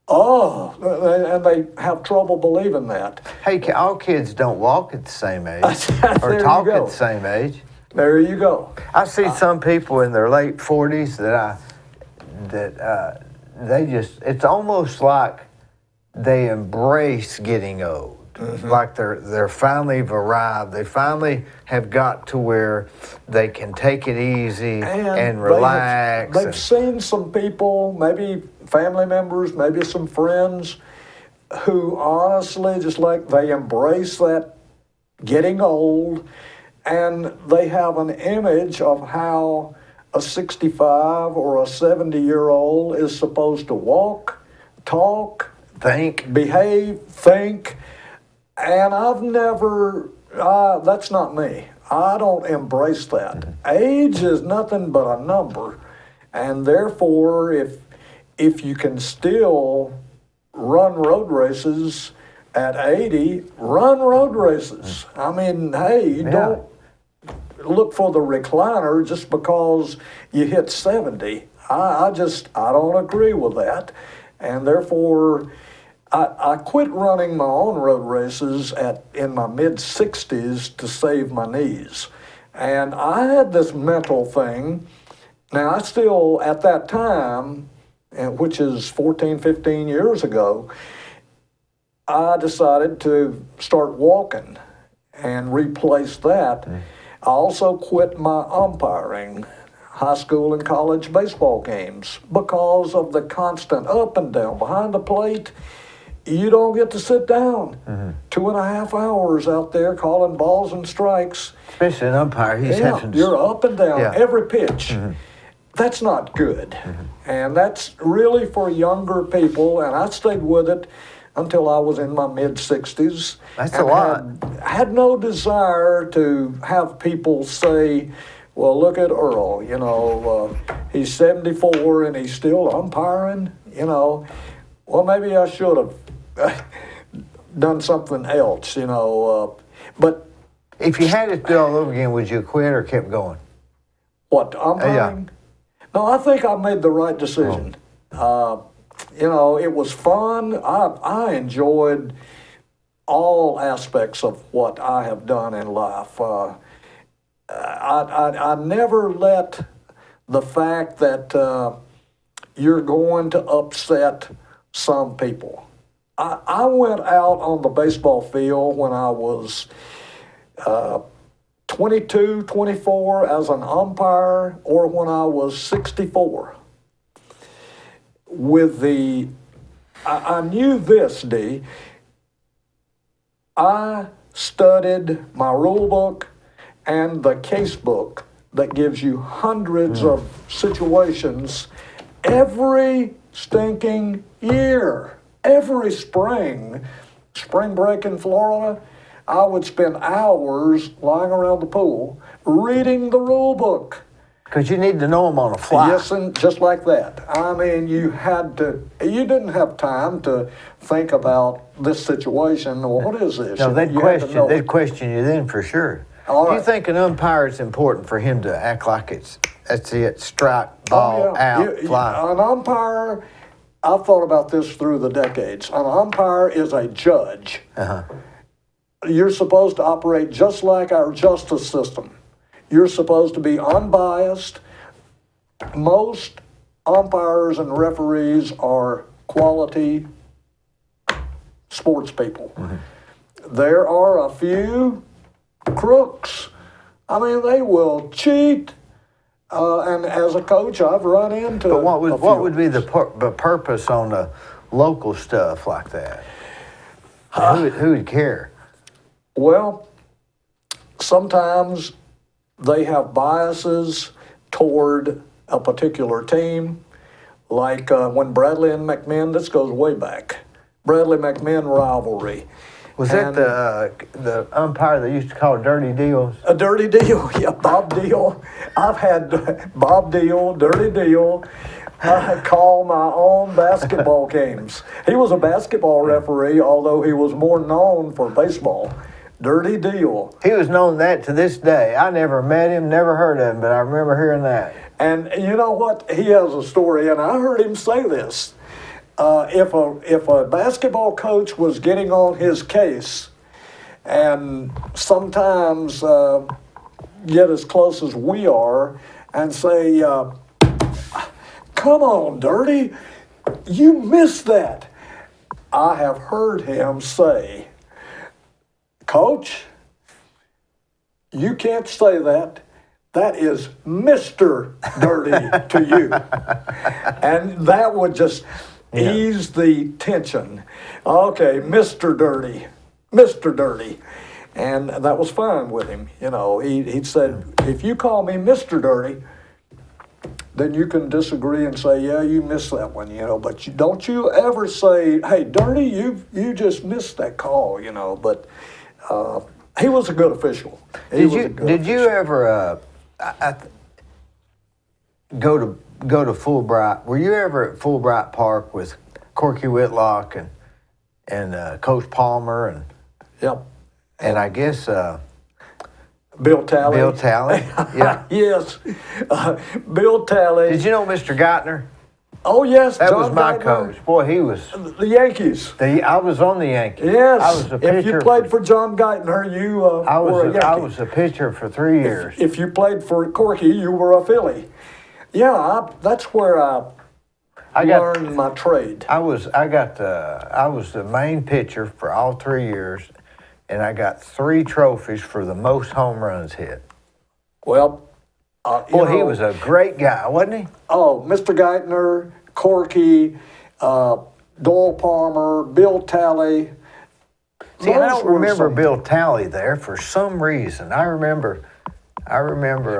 Oh, and they have trouble believing that. Hey, all kids don't walk at the same age or There you talk go. at the same age. There you go. I see some people in their late 40s they just, it's almost like they embrace getting old. Like they're finally arrived. They finally have got to where they can take it easy and relax. They've seen some people, maybe family members, maybe some friends, who honestly just like they embrace that getting old, and they have an image of how a 65 or a 70-year-old is supposed to walk, talk, behave, think. And I've never, that's not me. I don't embrace that. Age is nothing but a number. And therefore, if you can still run road races at 80, run road races. I mean, hey, you don't look for the recliner just because you hit 70. I don't agree with that. And therefore, I quit running my own road races in my mid-60s to save my knees. And I had this mental thing. Now, I still, at that time, which is 14, 15 years ago, I decided to start walking and replace that. I also quit my umpiring high school and college baseball games because of the constant up and down behind the plate. You don't get to sit down 2.5 hours out there calling balls and strikes. Especially an umpire, he's having to... You're up and down Yeah. every pitch. That's not good. And that's really for younger people, and I stayed with it until I was in my mid-60s. That's a lot. Had no desire to have people say, well, look at Earl, he's 74 and he's still umpiring, Well, maybe I should have done something else, but... If you had it to do all over again, would you quit or kept going? What, umpiring? No, I think I made the right decision. It was fun. I enjoyed all aspects of what I have done in life. I never let the fact that you're going to upset some people. I went out on the baseball field when I was 22, 24 as an umpire, or when I was 64. I knew this, Dee. I studied my rule book and the case book that gives you hundreds of situations every stinking year. Every spring break in Florida, I would spend hours lying around the pool reading the rule book. Because you need to know them on the fly. Yes, and just like that. I mean, you didn't have time to think about this situation. Well, what is this? No, they'd question you then for sure. All Do right. you think an umpire is important for him to act like that's it, strike, ball, out, fly? An umpire, I've thought about this through the decades. An umpire is a judge. You're supposed to operate just like our justice system. You're supposed to be unbiased. Most umpires and referees are quality sports people. There are a few crooks. I mean, they will cheat. And as a coach, I've run into. But what would be the purpose on the local stuff like that? Who would care? Well, sometimes they have biases toward a particular team, like when Bradley and McMinn, this goes way back, Bradley-McMinn rivalry. Was that the umpire they used to call Dirty Deals? A Dirty Deal, yeah, Bob Deal. I've had Bob Deal, Dirty Deal. I call my own basketball games. He was a basketball referee, although he was more known for baseball. Dirty Deal. He was known that to this day. I never met him, never heard of him, but I remember hearing that. And you know what? He has a story, and I heard him say this. If a basketball coach was getting on his case, and sometimes get as close as we are, and say, "Come on, Dirty, you missed that." I have heard him say, "Coach, you can't say that. That is Mr. Dirty to you." And that would just ease the tension. Okay, Mr. Dirty, Mr. Dirty. And that was fine with him. He said, if you call me Mr. Dirty, then you can disagree and say, yeah, you missed that one, but don't you ever say, hey, Dirty, you just missed that call, but he was a good official. Did you ever go to Fulbright? Were you ever at Fulbright Park with Corky Whitlock and Coach Palmer Yep. and I guess Bill Talley. Bill Talley? Yeah. Yes. Bill Talley. Did you know Mr. Geithner? Oh, yes, That John was my Geithner, coach. Boy, he was. the Yankees. I was on the Yankees. Yes. I was a pitcher. If you played for John Geithner, you were a Yankee. I was a pitcher for 3 years. If you played for Corky, you were a Philly. Yeah, that's where I learned my trade. I was the main pitcher for all 3 years, and I got 3 trophies for the most home runs hit. Well, he was a great guy, wasn't he? Oh, Mr. Geithner, Corky, Doyle Palmer, Bill Talley. See, I don't remember Bill Talley there for some reason. I remember.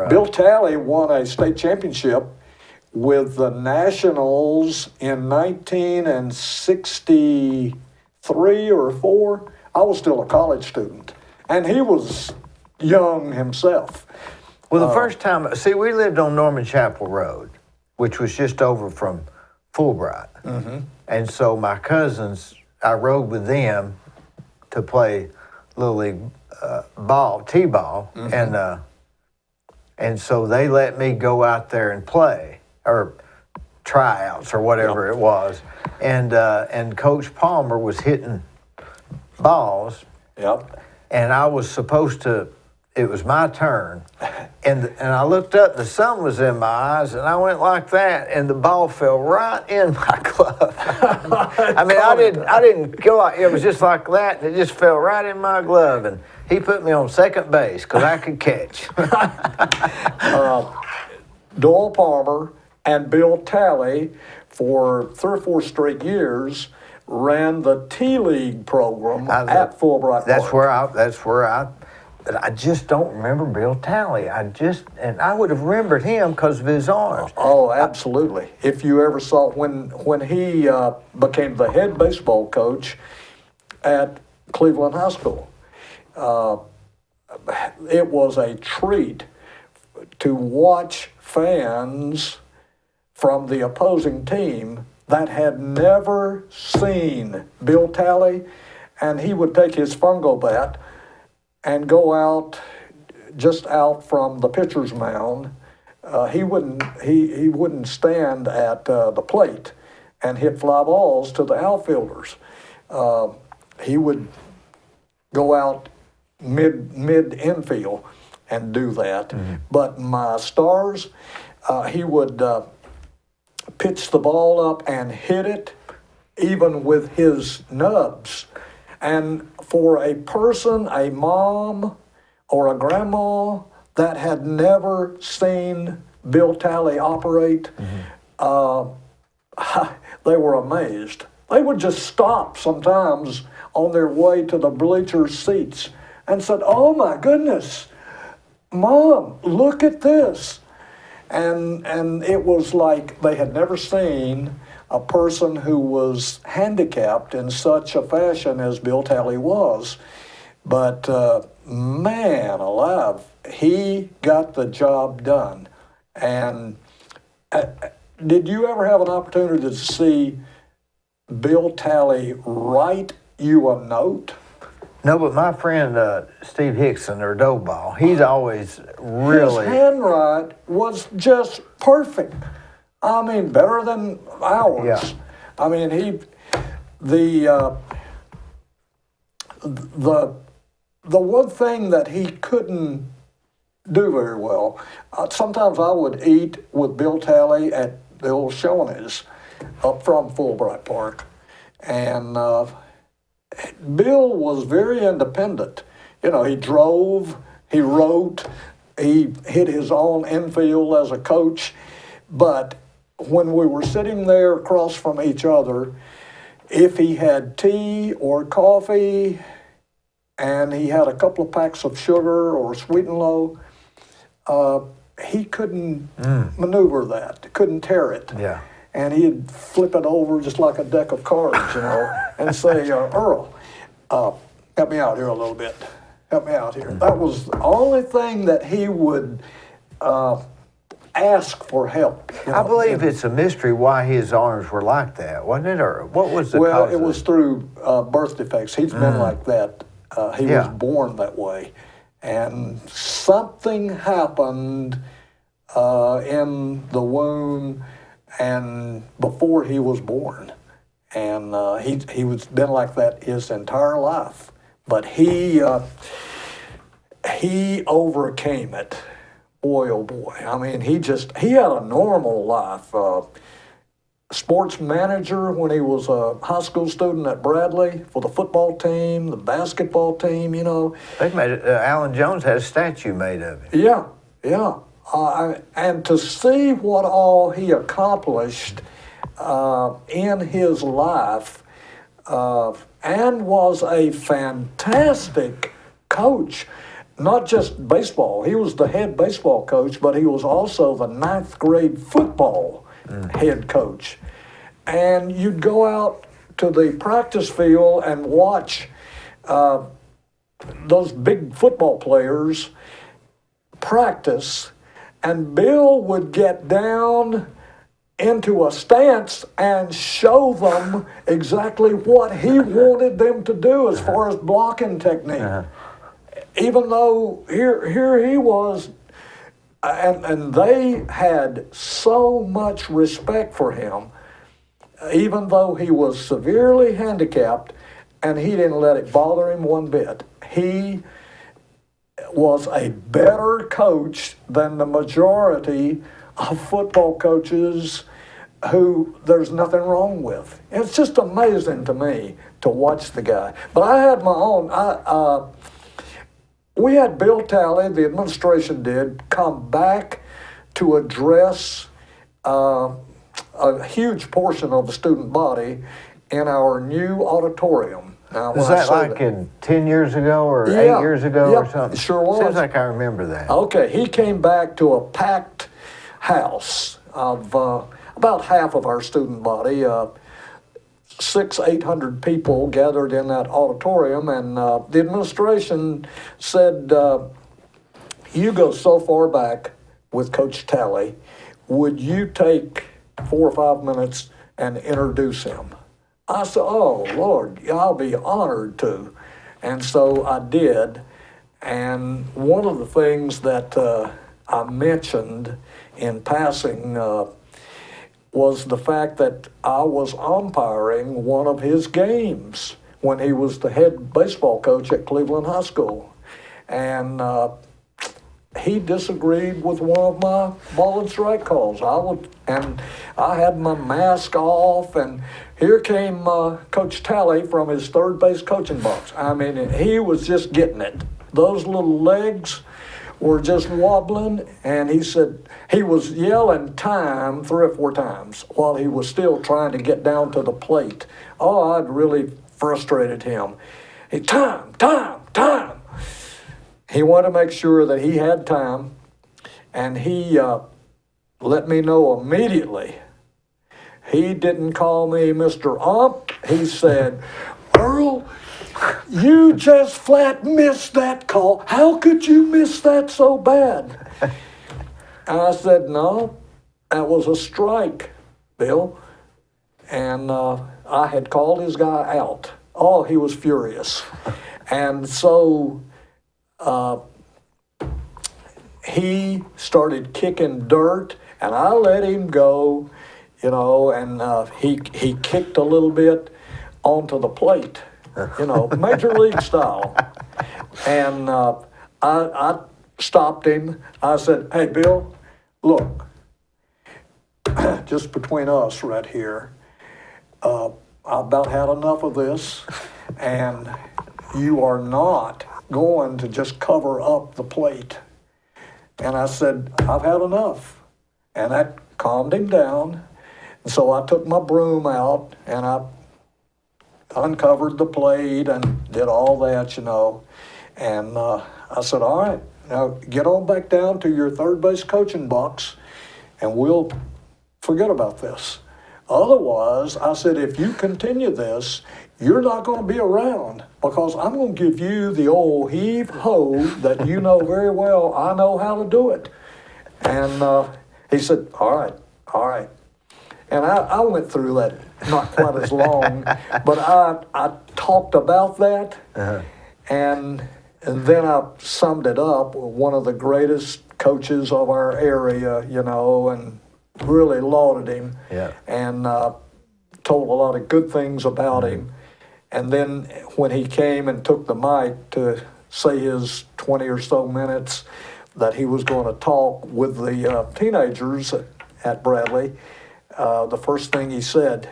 Bill Talley won a state championship with the Nationals in 1963 or 4. I was still a college student, and he was young himself. Well, the first time, we lived on Norman Chapel Road, which was just over from Fulbright. Mm-hmm. And so my cousins, I rode with them to play Little League T-ball, mm-hmm. And so they let me go out there and play, or tryouts, or whatever it was. And Coach Palmer was hitting balls. Yep. And I was supposed to. It was my turn, and I looked up. The sun was in my eyes, and I went like that, and the ball fell right in my glove. I mean, I didn't go like it was just like that. And it just fell right in my glove, and he put me on second base because I could catch. Doyle Palmer and Bill Talley, for 3 or 4 straight years, ran the T-League program at Fulbright Park. That's where but I just don't remember Bill Talley. And I would have remembered him because of his arms. Oh, absolutely. If you ever saw, when he became the head baseball coach at Cleveland High School, it was a treat to watch fans from the opposing team that had never seen Bill Talley, and he would take his fungo bat and go out from the pitcher's mound. He wouldn't stand at the plate and hit fly balls to the outfielders. He would go out mid infield and do that. Mm-hmm. But my stars, he would pitch the ball up and hit it, even with his nubs. And for a person, a mom or a grandma that had never seen Bill Talley operate, they were amazed. They would just stop sometimes on their way to the bleacher seats and said, "Oh my goodness, Mom, look at this." And it was like they had never seen a person who was handicapped in such a fashion as Bill Talley was. But man alive, he got the job done. And did you ever have an opportunity to see Bill Talley write you a note? No, but my friend Steve Hickson, or Dough Ball, he's always really... His handwriting was just perfect. I mean, better than ours. Yeah. I mean, the one thing that he couldn't do very well, sometimes I would eat with Bill Talley at the old Shoney's up from Fulbright Park. And Bill was very independent. You know, he drove, he wrote, he hit his own infield as a coach. But when we were sitting there across from each other, if he had tea or coffee and he had a couple of packs of sugar or sweet and low, he couldn't maneuver that, couldn't tear it. Yeah. And he'd flip it over just like a deck of cards, you know, and say, "Earl, help me out here a little bit. Help me out here." That was the only thing that he would ask for help. You know? I believe it's a mystery why his arms were like that, wasn't it? Or what was the cause? Well, it was through birth defects. He's been like that. He was born that way. And something happened in the womb, and before he was born. And he was been like that his entire life. But he overcame it. Boy, oh boy. I mean, he had a normal life. Sports manager when he was a high school student at Bradley for the football team, the basketball team, you know. They made it. Alan Jones had a statue made of him. Yeah, yeah. And to see what all he accomplished in his life, and was a fantastic coach. Not just baseball. He was the head baseball coach, but he was also the 9th grade football head coach. And you'd go out to the practice field and watch those big football players practice, and Bill would get down into a stance and show them exactly what he wanted them to do as far as blocking technique. Even though here he was, and they had so much respect for him, even though he was severely handicapped, and he didn't let it bother him one bit. He was a better coach than the majority of football coaches who there's nothing wrong with. It's just amazing to me to watch the guy. But I had my own. We had Bill Talley, the administration did, come back to address a huge portion of the student body in our new auditorium. Now, Was that like in 10 years ago or 8 years ago or something? It sure was. Seems like I remember that. Okay, he came back to a packed house of about half of our student body, 600-800 people gathered in that auditorium, and the administration said, you go so far back with Coach Talley, would you take 4 or 5 minutes and introduce him? I said, oh, Lord, I'll be honored to. And so I did. And one of the things that I mentioned in passing was the fact that I was umpiring one of his games when he was the head baseball coach at Cleveland High School. And he disagreed with one of my ball and strike calls. I had my mask off, and here came Coach Talley from his third base coaching box. I mean, he was just getting it. Those little legs were just wobbling, and he said he was yelling time 3 or 4 times while he was still trying to get down to the plate. Oh, I'd really frustrated him. Time. He wanted to make sure that he had time, and he let me know immediately. He didn't call me Mr. Ump. He said, Earl, you just flat missed that call. How could you miss that so bad? And I said, no, that was a strike, Bill. And I had called his guy out. Oh, he was furious. And so he started kicking dirt, and I let him go, you know, and he kicked a little bit onto the plate, you know, major league style. And I stopped him. I said, hey, Bill, look, just between us right here, I've about had enough of this, and you are not going to just cover up the plate. And I said, I've had enough. And that calmed him down. And so I took my broom out, and I uncovered the plate and did all that, you know. And I said, all right, now get on back down to your third base coaching box, and we'll forget about this. Otherwise, I said, if you continue this, you're not going to be around, because I'm going to give you the old heave-ho that you know very well. I know how to do it. And he said, all right. And I went through that, not quite as long, but I talked about that, and then I summed it up with one of the greatest coaches of our area, you know, and really lauded him Yeah. and told a lot of good things about him. And then when he came and took the mic to say his 20 or so minutes that he was going to talk with the teenagers at Bradley, the first thing he said,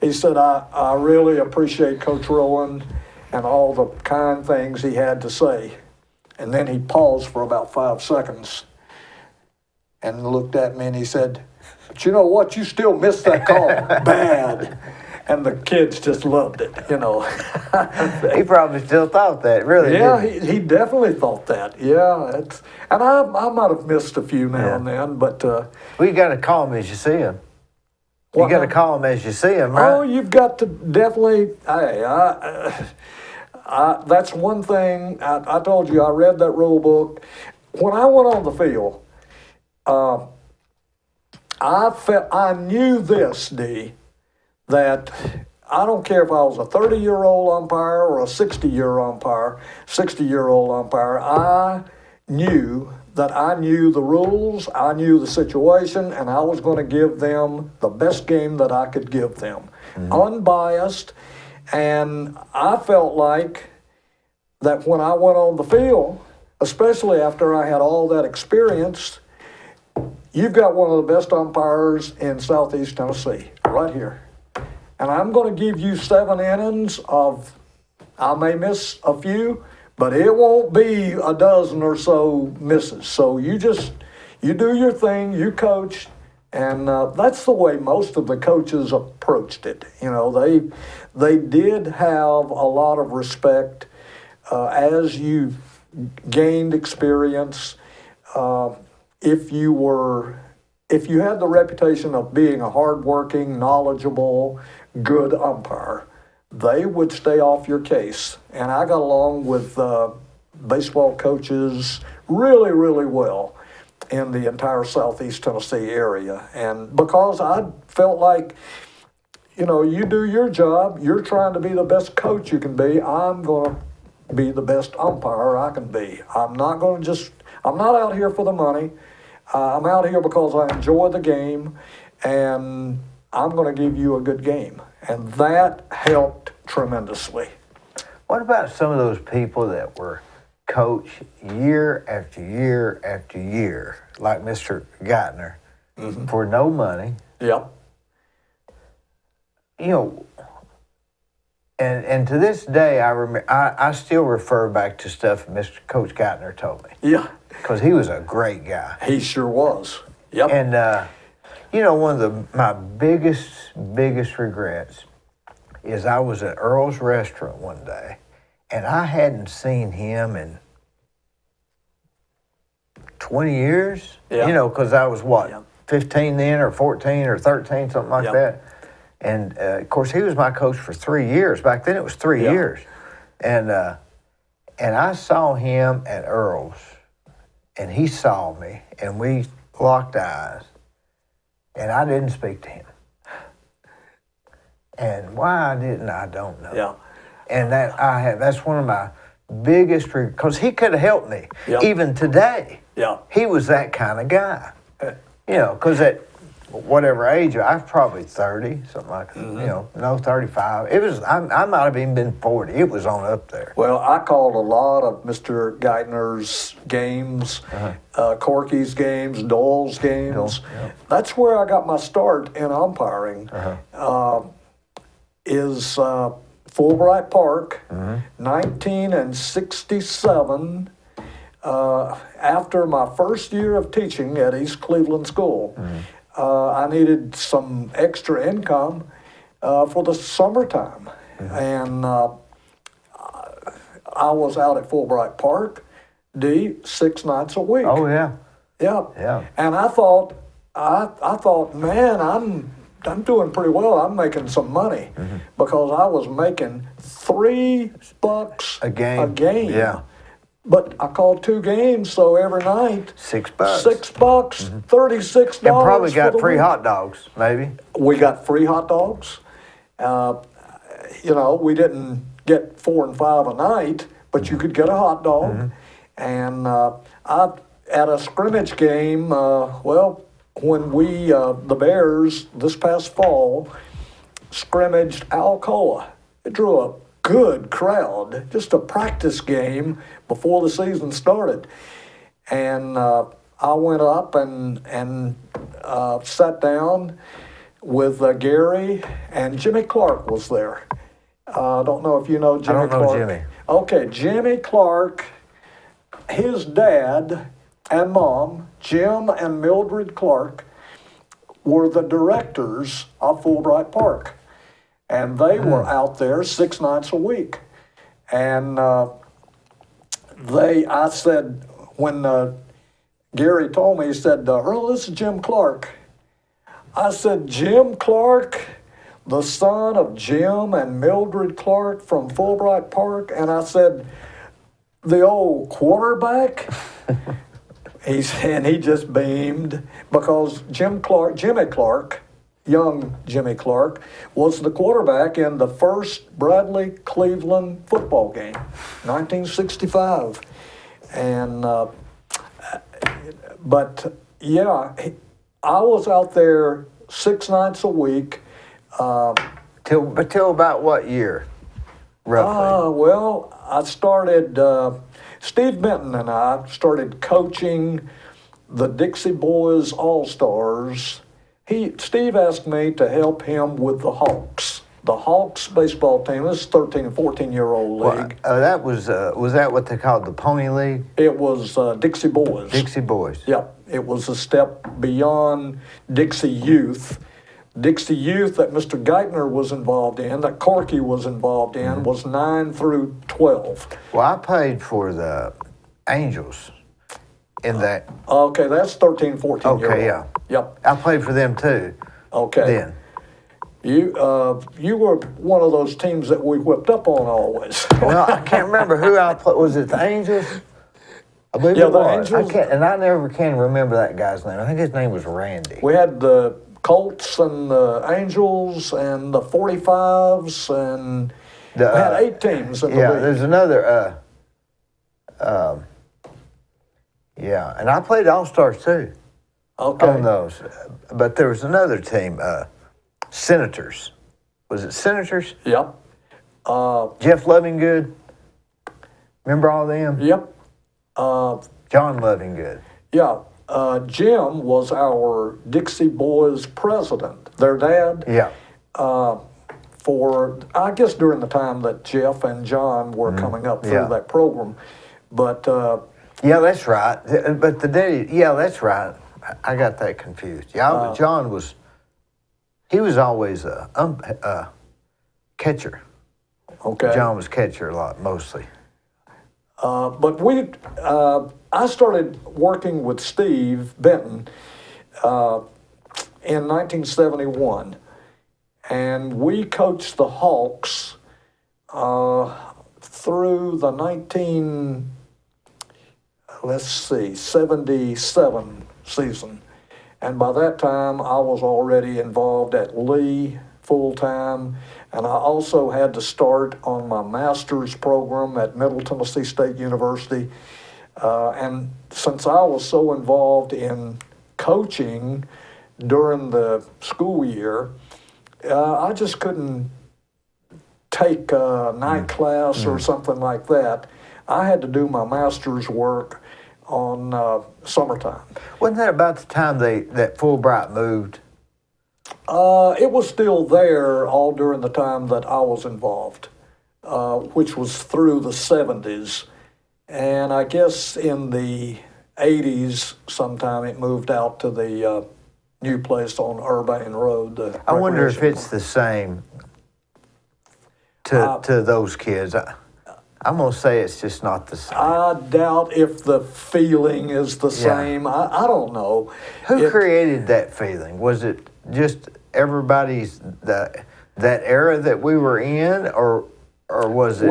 I really appreciate Coach Rowan and all the kind things he had to say. And then he paused for about 5 seconds and looked at me and he said, but you know what, you still missed that call, bad. And the kids just loved it, you know. He probably still thought that, really. Yeah, didn't he definitely thought that. Yeah, and I might have missed a few now and then, but Well, you got to call him as you see him. You what got to now? call him as you see him, right? Oh, you've got to definitely. Hey, that's one thing. I told you I read that rule book. When I went on the field, I knew this, Dee, that I don't care if I was a 30-year-old umpire or a 60-year-old umpire. I knew that I knew the rules, I knew the situation, and I was going to give them the best game that I could give them, unbiased. And I felt like that when I went on the field, especially after I had all that experience, you've got one of the best umpires in Southeast Tennessee, right here. And I'm going to give you 7 innings of, I may miss a few, but it won't be a dozen or so misses. So you do your thing, you coach, and that's the way most of the coaches approached it. You know, they did have a lot of respect as you gained experience. If you had the reputation of being a hardworking, knowledgeable, good umpire, they would stay off your case. And I got along with baseball coaches really, really well in the entire Southeast Tennessee area. And because I felt like, you know, you do your job, you're trying to be the best coach you can be, I'm going to be the best umpire I can be. I'm not out here for the money. I'm out here because I enjoy the game, and I'm going to give you a good game. And that helped tremendously. What about some of those people that were coach year after year after year, like Mr. Geithner, for no money? Yep. You know, and to this day, I still refer back to stuff Mr. Coach Geithner told me, Yeah, because he was a great guy. he sure was. Yep. And you know, one of my biggest regrets is I was at Earl's restaurant one day, and I hadn't seen him in 20 years. Yeah. You know, because I was what, Yeah. 15 then, or 14 or 13, something like Yeah. that. And of course, he was my coach for 3 years. Back then, it was 3 Yeah. years. And I saw him at Earl's, and he saw me, and we locked eyes, and I didn't speak to him. And why I didn't, I don't know. Yeah. And that's one of my biggest, because he could have helped me. Yeah. Even today, Yeah. he was that kind of guy. You know, because at whatever age, I was probably 30, something like that. You know, no, 35. It was, I might have even been 40. It was on up there. Well, I called a lot of Mr. Geithner's games, Corky's games, Dole's games. Dole, yeah. That's where I got my start in umpiring. Is Fulbright Park, 1967. After my first year of teaching at East Cleveland School, I needed some extra income for the summertime. And I was out at Fulbright Park, 6 nights a week. Oh, yeah. Yeah. Yeah. And I thought, man, I'm doing pretty well. I'm making some money because I was making $3 A game. A game. Yeah. But I called 2 games, so every night, $6. $6, $36. And probably for got the free week. hot dogs, maybe. We got free hot dogs. You know, we didn't get 4 and 5 a night, but you could get a hot dog. And at a scrimmage game, well, when we, the Bears, this past fall, scrimmaged Alcoa. It drew a good crowd, just a practice game before the season started. And I went up and sat down with Gary, and Jimmy Clark was there. I don't know if you know Jimmy I don't know Clark. Jimmy. Okay, Jimmy Clark, his dad and mom, Jim and Mildred Clark, were the directors of Fulbright Park. And they were out there 6 nights a week. And I said, when Gary told me, he said, Earl, this is Jim Clark. I said, Jim Clark, the son of Jim and Mildred Clark from Fulbright Park? And I said, the old quarterback? He just beamed, because Jimmy Clark, young Jimmy Clark, was the quarterback in the first Bradley-Cleveland football game, 1965. And, but yeah, I was out there 6 nights a week. Till about what year, roughly? Well, I started, Steve Benton and I started coaching the Dixie Boys All-Stars. Steve asked me to help him with the Hawks. The Hawks baseball team, this is 13 and 14-year-old league. That was that what they called the Pony League? It was Dixie Boys. Dixie Boys. Yep, it was a step beyond Dixie Youth. Dixie Youth that Mr. Geithner was involved in, that Corky was involved in, was 9 through 12. Well, I played for the Angels in that. Okay, that's 13, 14-year-old. Okay, yeah. Yep. I played for them too. Okay. Then. You were one of those teams that we whipped up on always. Well, I can't remember who I played. Was it the Angels? I believe Yeah, it the was. Angels. I never can remember that guy's name. I think his name was Randy. We had the Colts and the Angels and the 45s, and we had 8 teams in the Yeah, league. there's another. Yeah, and I played All-Stars too Okay. on those. But there was another team, Senators. Was it Senators? Yep. Jeff Lovingood. Remember all them? Yep. John Lovingood. Yeah. Jim was our Dixie Boys president, their dad. Yeah. For, I guess, during the time that Jeff and John were coming up through Yeah. that program. But Yeah, that's right. But the day, yeah, that's right. I got that confused. Yeah, John was. He was always a catcher. okay. John was catcher a lot, mostly. But I started working with Steve Benton in 1971, and we coached the Hawks through the 77 season. And by that time, I was already involved at Lee full-time, and I also had to start on my master's program at Middle Tennessee State University. And since I was so involved in coaching during the school year, I just couldn't take a night class or something like that. I had to do my master's work on summertime. Wasn't that about the time that Fulbright moved? It was still there all during the time that I was involved, which was through the 70s. And I guess in the 80s sometime it moved out to the new place on Urbane Road. I wonder if recreation it's the same to those kids. I'm going to say it's just not the same. I doubt if the feeling is the same. I don't know. Who created that feeling? Was it just everybody's that era that we were in, or was it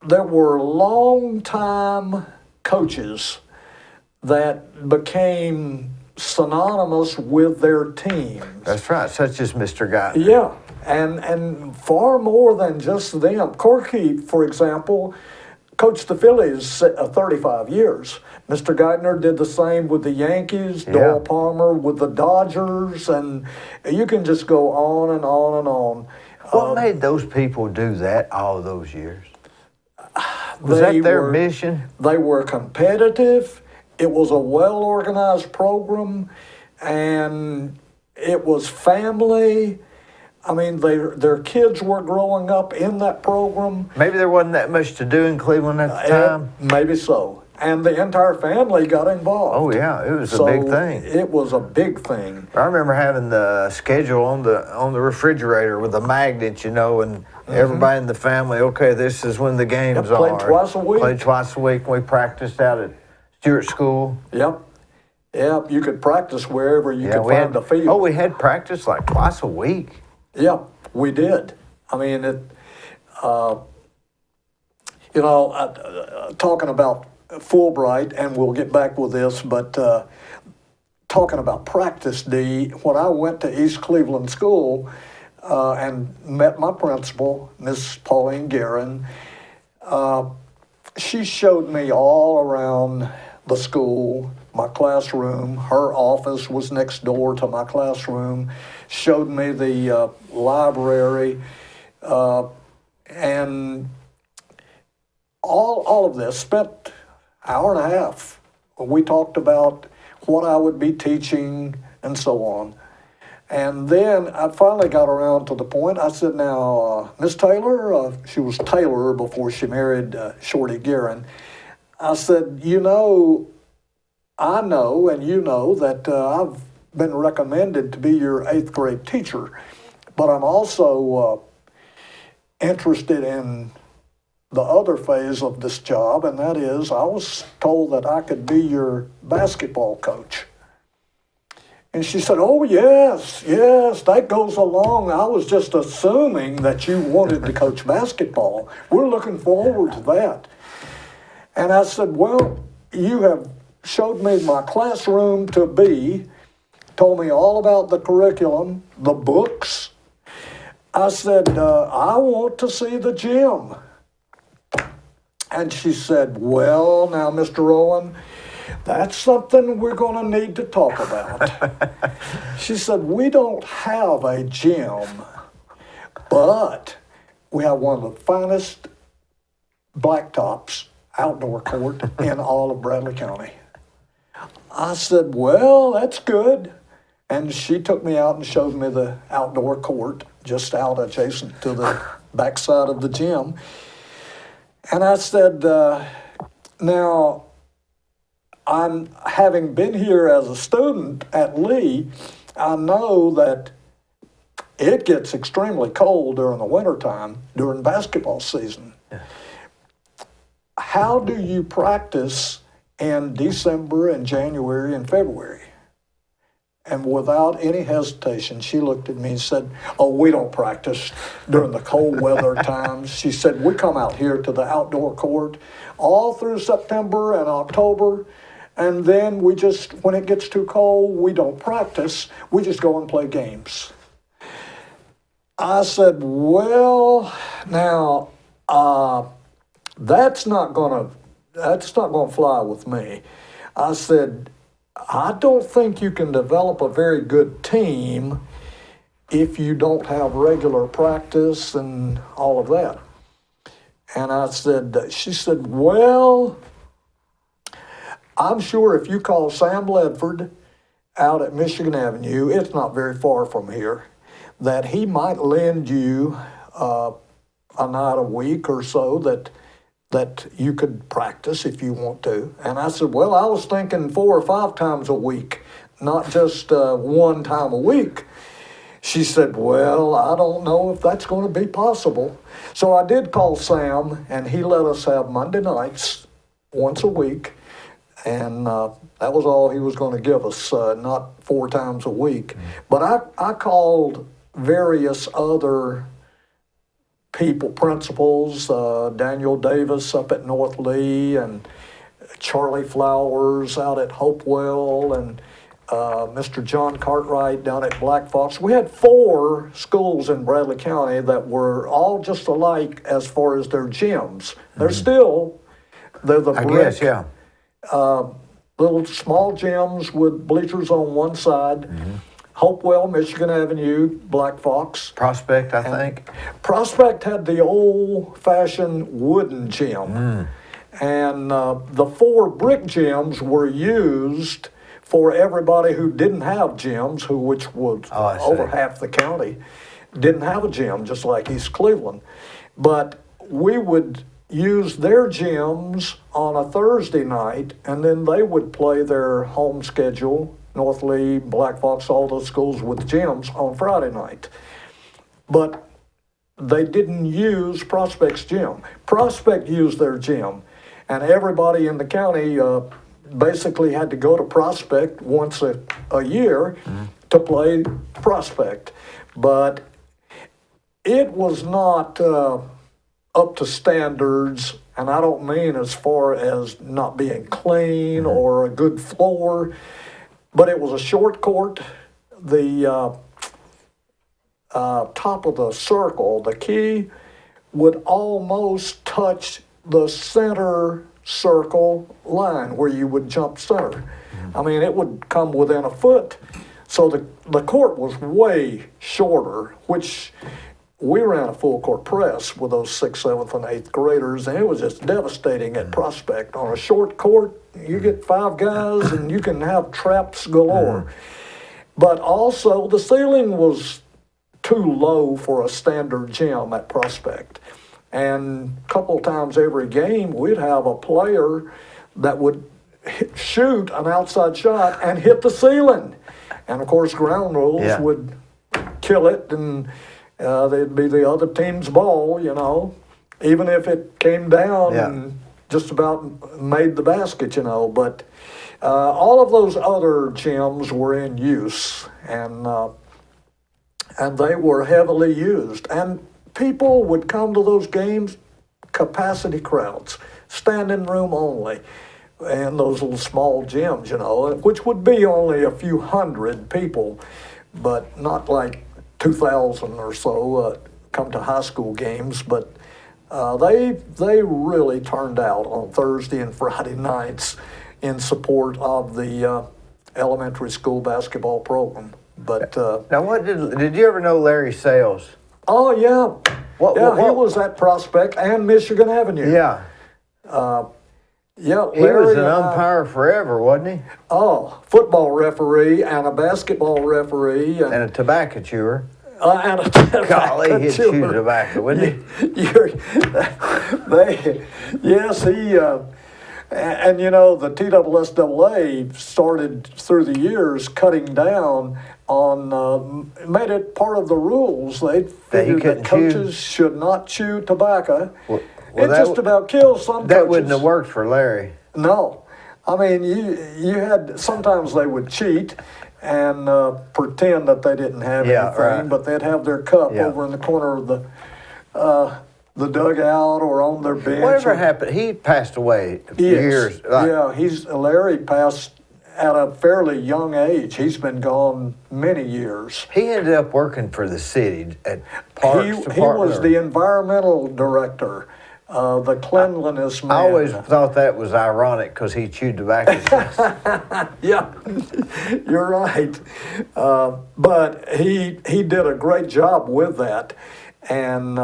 there were long-time coaches that became synonymous with their teams. That's right, such as Mr. Guy. Yeah, and far more than just them. Corky, for example, coached the Phillies 35 years. Mr. Geithner did the same with the Yankees, Yeah. Doyle Palmer with the Dodgers, and you can just go on and on and on. What made those people do that all those years? Was They that their were- mission? They were competitive. It was a well-organized program, and it was family. I mean, their kids were growing up in that program. Maybe there wasn't that much to do in Cleveland at the time. Maybe so. And the entire family got involved. Oh yeah, it was So a big thing. It was a big thing. I remember having the schedule on the refrigerator with the magnets, and everybody in the family. Okay, this is when the games Yep, played are. twice a week. Played twice a week. We practiced out at Stewart School. Yep. You could practice wherever you could we find had the field. Oh, we had practice like twice a week. Yeah, we did. I mean, talking about Fulbright, and we'll get back with this, but talking about practice, Dee, when I went to East Cleveland School and met my principal, Miss Pauline Guerin, she showed me all around the school, my classroom. Her office was next door to my classroom. Showed me the library, and all of this. Spent an hour and a half. We talked about what I would be teaching and so on. And then I finally got around to the point. I said, "Now, Miss Taylor," she was Taylor before she married Shorty Guerin. I said, I know and you know that I've been recommended to be your 8th grade teacher, but I'm also interested in the other phase of this job, and that is I was told that I could be your basketball coach." And she said, "Oh, yes, that goes along. I was just assuming that you wanted to coach basketball. We're looking forward to that." And I said, "Well, you have showed me my classroom to be, told me all about the curriculum, the books." I said, "I want to see the gym." And she said, "Well, now, Mr. Rowan, that's something we're going to need to talk about." She said, "We don't have a gym, but we have one of the finest blacktops outdoor court in all of Bradley County." I said, "Well, that's good." And she took me out and showed me the outdoor court just out adjacent to the backside of the gym. And I said, "Now, I'm having been here as a student at Lee, I know that it gets extremely cold during the wintertime, during basketball season. How do you practice in December and January and February?" And without any hesitation, she looked at me and said, "Oh, we don't practice during the cold weather times." She said, "We come out here to the outdoor court all through September and October, and then we just, when it gets too cold, we don't practice. We just go and play games." I said, "Well, now, that's not gonna fly with me." I said, "I don't think you can develop a very good team if you don't have regular practice and all of that." And she said, "Well, I'm sure if you call Sam Ledford out at Michigan Avenue, it's not very far from here, that he might lend you a night a week or so that you could practice if you want to." And I said, "Well, I was thinking 4 or 5 times a week, not just 1 time a week." She said, "Well, I don't know if that's going to be possible." So I did call Sam, and he let us have Monday nights once a week. And that was all he was going to give us, not 4 times a week. But I called various other people, principals, Daniel Davis up at North Lee, and Charlie Flowers out at Hopewell, and Mr. John Cartwright down at Black Fox. We had 4 schools in Bradley County that were all just alike as far as their gyms. They're still They're the I brick, guess, yeah. little small gyms with bleachers on one side. Hopewell, Michigan Avenue, Black Fox. Prospect, I think. Prospect had the old-fashioned wooden gym. And the 4 brick gyms were used for everybody who didn't have gyms, which was I see. over half the county, didn't have a gym, just like East Cleveland. But we would use their gyms on a Thursday night, and then they would play their home schedule, North Lee, Black Fox, all those schools with gyms on Friday night. But they didn't use Prospect's gym. Prospect used their gym, and everybody in the county basically had to go to Prospect once a year to play Prospect. But it was not up to standards, and I don't mean as far as not being clean or a good floor, but it was a short court. The top of the circle, the key, would almost touch the center circle line where you would jump center. I mean, it would come within a foot. So the court was way shorter, which we ran a full court press with those 6th, 7th, and 8th graders, and it was just devastating at Prospect. On a short court, you get 5 guys and you can have traps galore. But also, the ceiling was too low for a standard gym at Prospect. And a couple of times every game, we'd have a player that would shoot an outside shot and hit the ceiling. And of course, ground rules would kill it, and they'd be the other team's ball, you know, even if it came down and just about made the basket, you know. But all of those other gyms were in use, and they were heavily used. And people would come to those games, capacity crowds, standing room only, and those little small gyms, you know, which would be only a few hundred people, but not like 2,000 or so come to high school games. But they really turned out on Thursday and Friday nights in support of the elementary school basketball program. But now, what did you ever know Larry Sales? Oh yeah, What- he was at Prospect and Michigan Avenue. Yeah, Yeah, he was Larry an and I- umpire forever, wasn't he? Oh, football referee and a basketball referee And a tobacco chewer. and a tobacco Golly, he'd chew chewer. tobacco, wouldn't he? Yes, he, and you know, the TSSAA started through the years cutting down on, made it part of the rules. They figured that couldn't chew. coaches should not chew tobacco. Well, It that just w- about kills some That coaches. wouldn't have worked for Larry. No, I mean you had sometimes they would cheat and pretend that they didn't have Yeah, anything, right. but they'd have their cup Yeah. over in the corner of the dugout or on their bench. Whatever or- happened, he passed away Yes. years. Larry passed at a fairly young age. He's been gone many years. He ended up working for the city at Parks He Department. was the environmental director, the cleanliness man. I always thought that was ironic because he chewed tobacco. Yeah, you're right. But he did a great job with that, and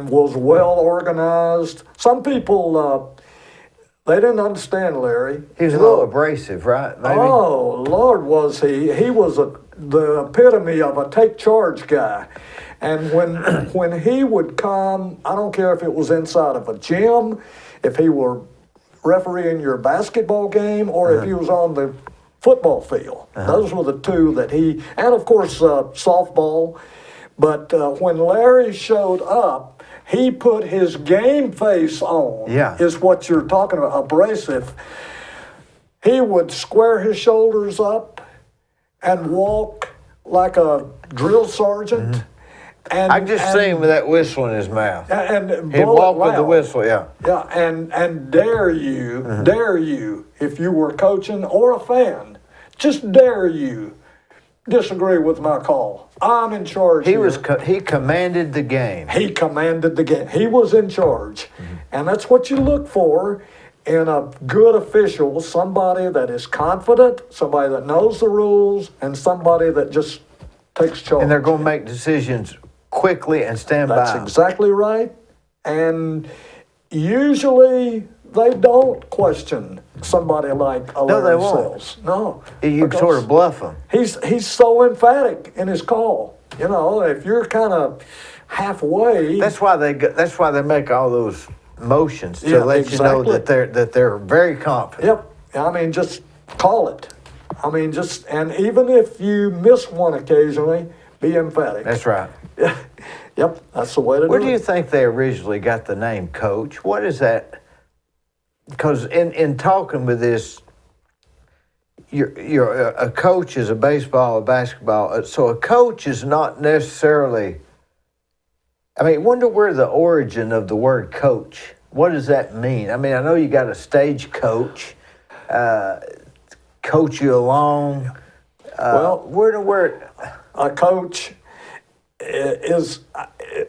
was well organized. Some people they didn't understand Larry. He was a little abrasive, right? Maybe? Oh Lord, was he? He was the epitome of a take charge guy. And when he would come, I don't care if it was inside of a gym, if he were refereeing your basketball game, or if he was on the football field. Those were the two that he, and of course softball. But when Larry showed up, he put his game face on, Yeah. is what you're talking about, abrasive. He would square his shoulders up and walk like a drill sergeant. And, I just see him with that whistle in his mouth. and He'd blow it walk with the loud. whistle, yeah. Yeah, and dare you, if you were coaching or a fan, just dare you disagree with my call. I'm in charge He here. he commanded the game. He commanded the game. He was in charge. And that's what you look for in a good official, somebody that is confident, somebody that knows the rules, and somebody that just takes charge. And they're going to make decisions quickly and stand by. That's exactly right. And usually they don't question somebody like Larry Sells. No, You can sort of bluff them. He's so emphatic in his call. You know, if you're kind of halfway, That's why they make all those motions to Yeah, let you know exactly. that they're very confident. Yep. I mean, just call it. I mean, and even if you miss one occasionally, be emphatic. That's right. Yep, that's the way to Where do do you it. think they originally got the name coach? What is that? Because in talking with this, you're a coach is a baseball, a basketball. So a coach is not necessarily. I mean, wonder where the origin of the word coach. What does that mean? I mean, I know you got a stage coach, coach you along. Well, where a coach is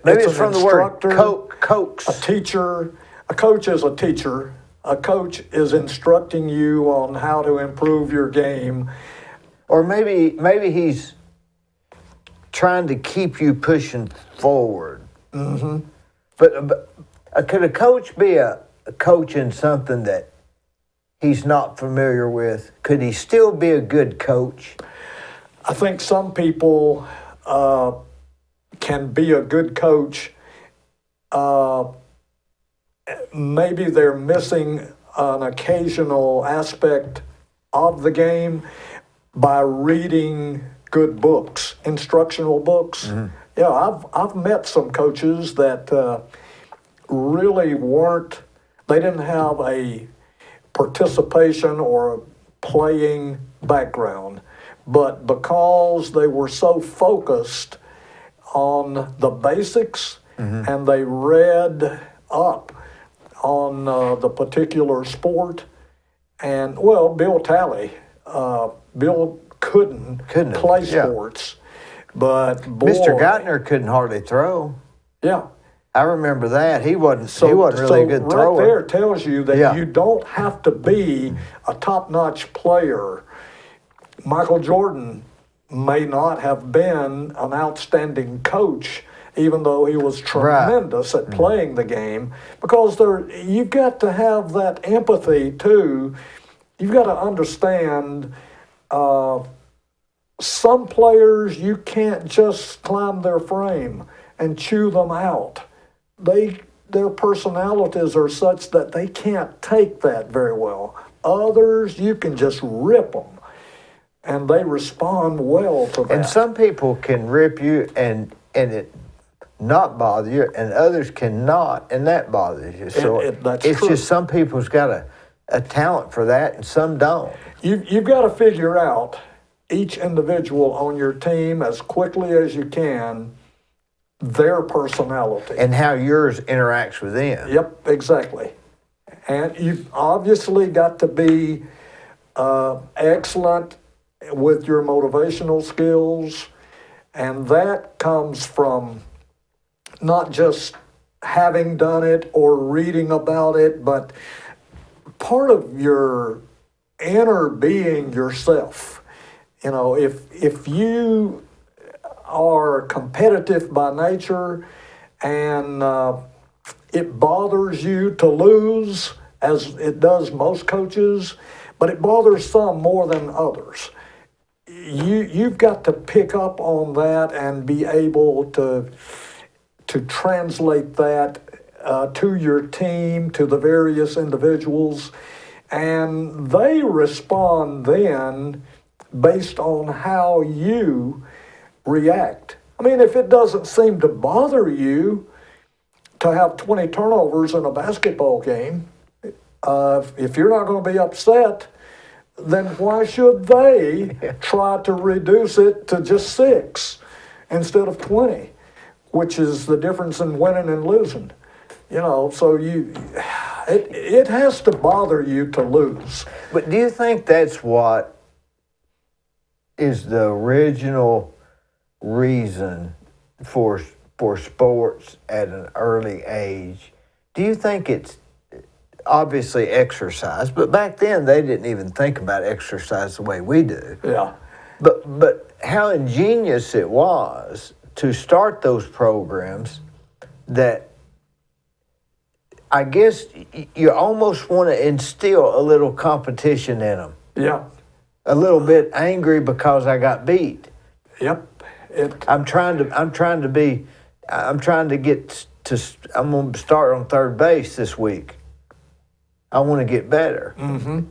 maybe it's an from the word instructor, coax. a teacher. A coach is a teacher. A coach is instructing you on how to improve your game. Or maybe he's trying to keep you pushing forward. Mm-hmm. But could a coach be a coach in something that he's not familiar with? Could he still be a good coach? I think some people can be a good coach. Maybe they're missing an occasional aspect of the game by reading good books, instructional books. Mm-hmm. Yeah, I've met some coaches that really weren't. They didn't have a participation or a playing background, but because they were so focused on the basics and they read up on the particular sport. And, well, Bill Talley, Bill couldn't play sports, but boy, Mr. Geithner couldn't hardly throw. Yeah. I remember that. He wasn't really a good thrower. Right there tells you that you don't have to be a top-notch player. Michael Jordan may not have been an outstanding coach, even though he was tremendous at playing the game, because you've got to have that empathy too. You've got to understand some players, you can't just climb their frame and chew them out. Their personalities are such that they can't take that very well. Others, you can just rip them, and they respond well to that. And some people can rip you and it not bother you, and others cannot, and that bothers you. So that's it's true. just some people's got a talent for that, and some don't. You've got to figure out each individual on your team as quickly as you can, their personality. And how yours interacts with them. Yep, exactly. And you've obviously got to be excellent with your motivational skills, and that comes from not just having done it or reading about it, but part of your inner being yourself. You know, if you are competitive by nature and it bothers you to lose, as it does most coaches, but it bothers some more than others. You've got to pick up on that and be able to translate that to your team, to the various individuals, and they respond then based on how you react. I mean, if it doesn't seem to bother you to have 20 turnovers in a basketball game, if you're not going to be upset, then why should they try to reduce it to just 6 instead of 20, which is the difference in winning and losing? You know, so it has to bother you to lose. But do you think that's what is the original reason for sports at an early age, do you think it's obviously exercise? But back then they didn't even think about exercise the way we do. Yeah. But how ingenious it was to start those programs that I guess you almost want to instill a little competition in them. Yeah. A little bit angry because I got beat. Yep. I'm trying to get to. I'm going to start on third base this week. I want to get better. Mm-hmm.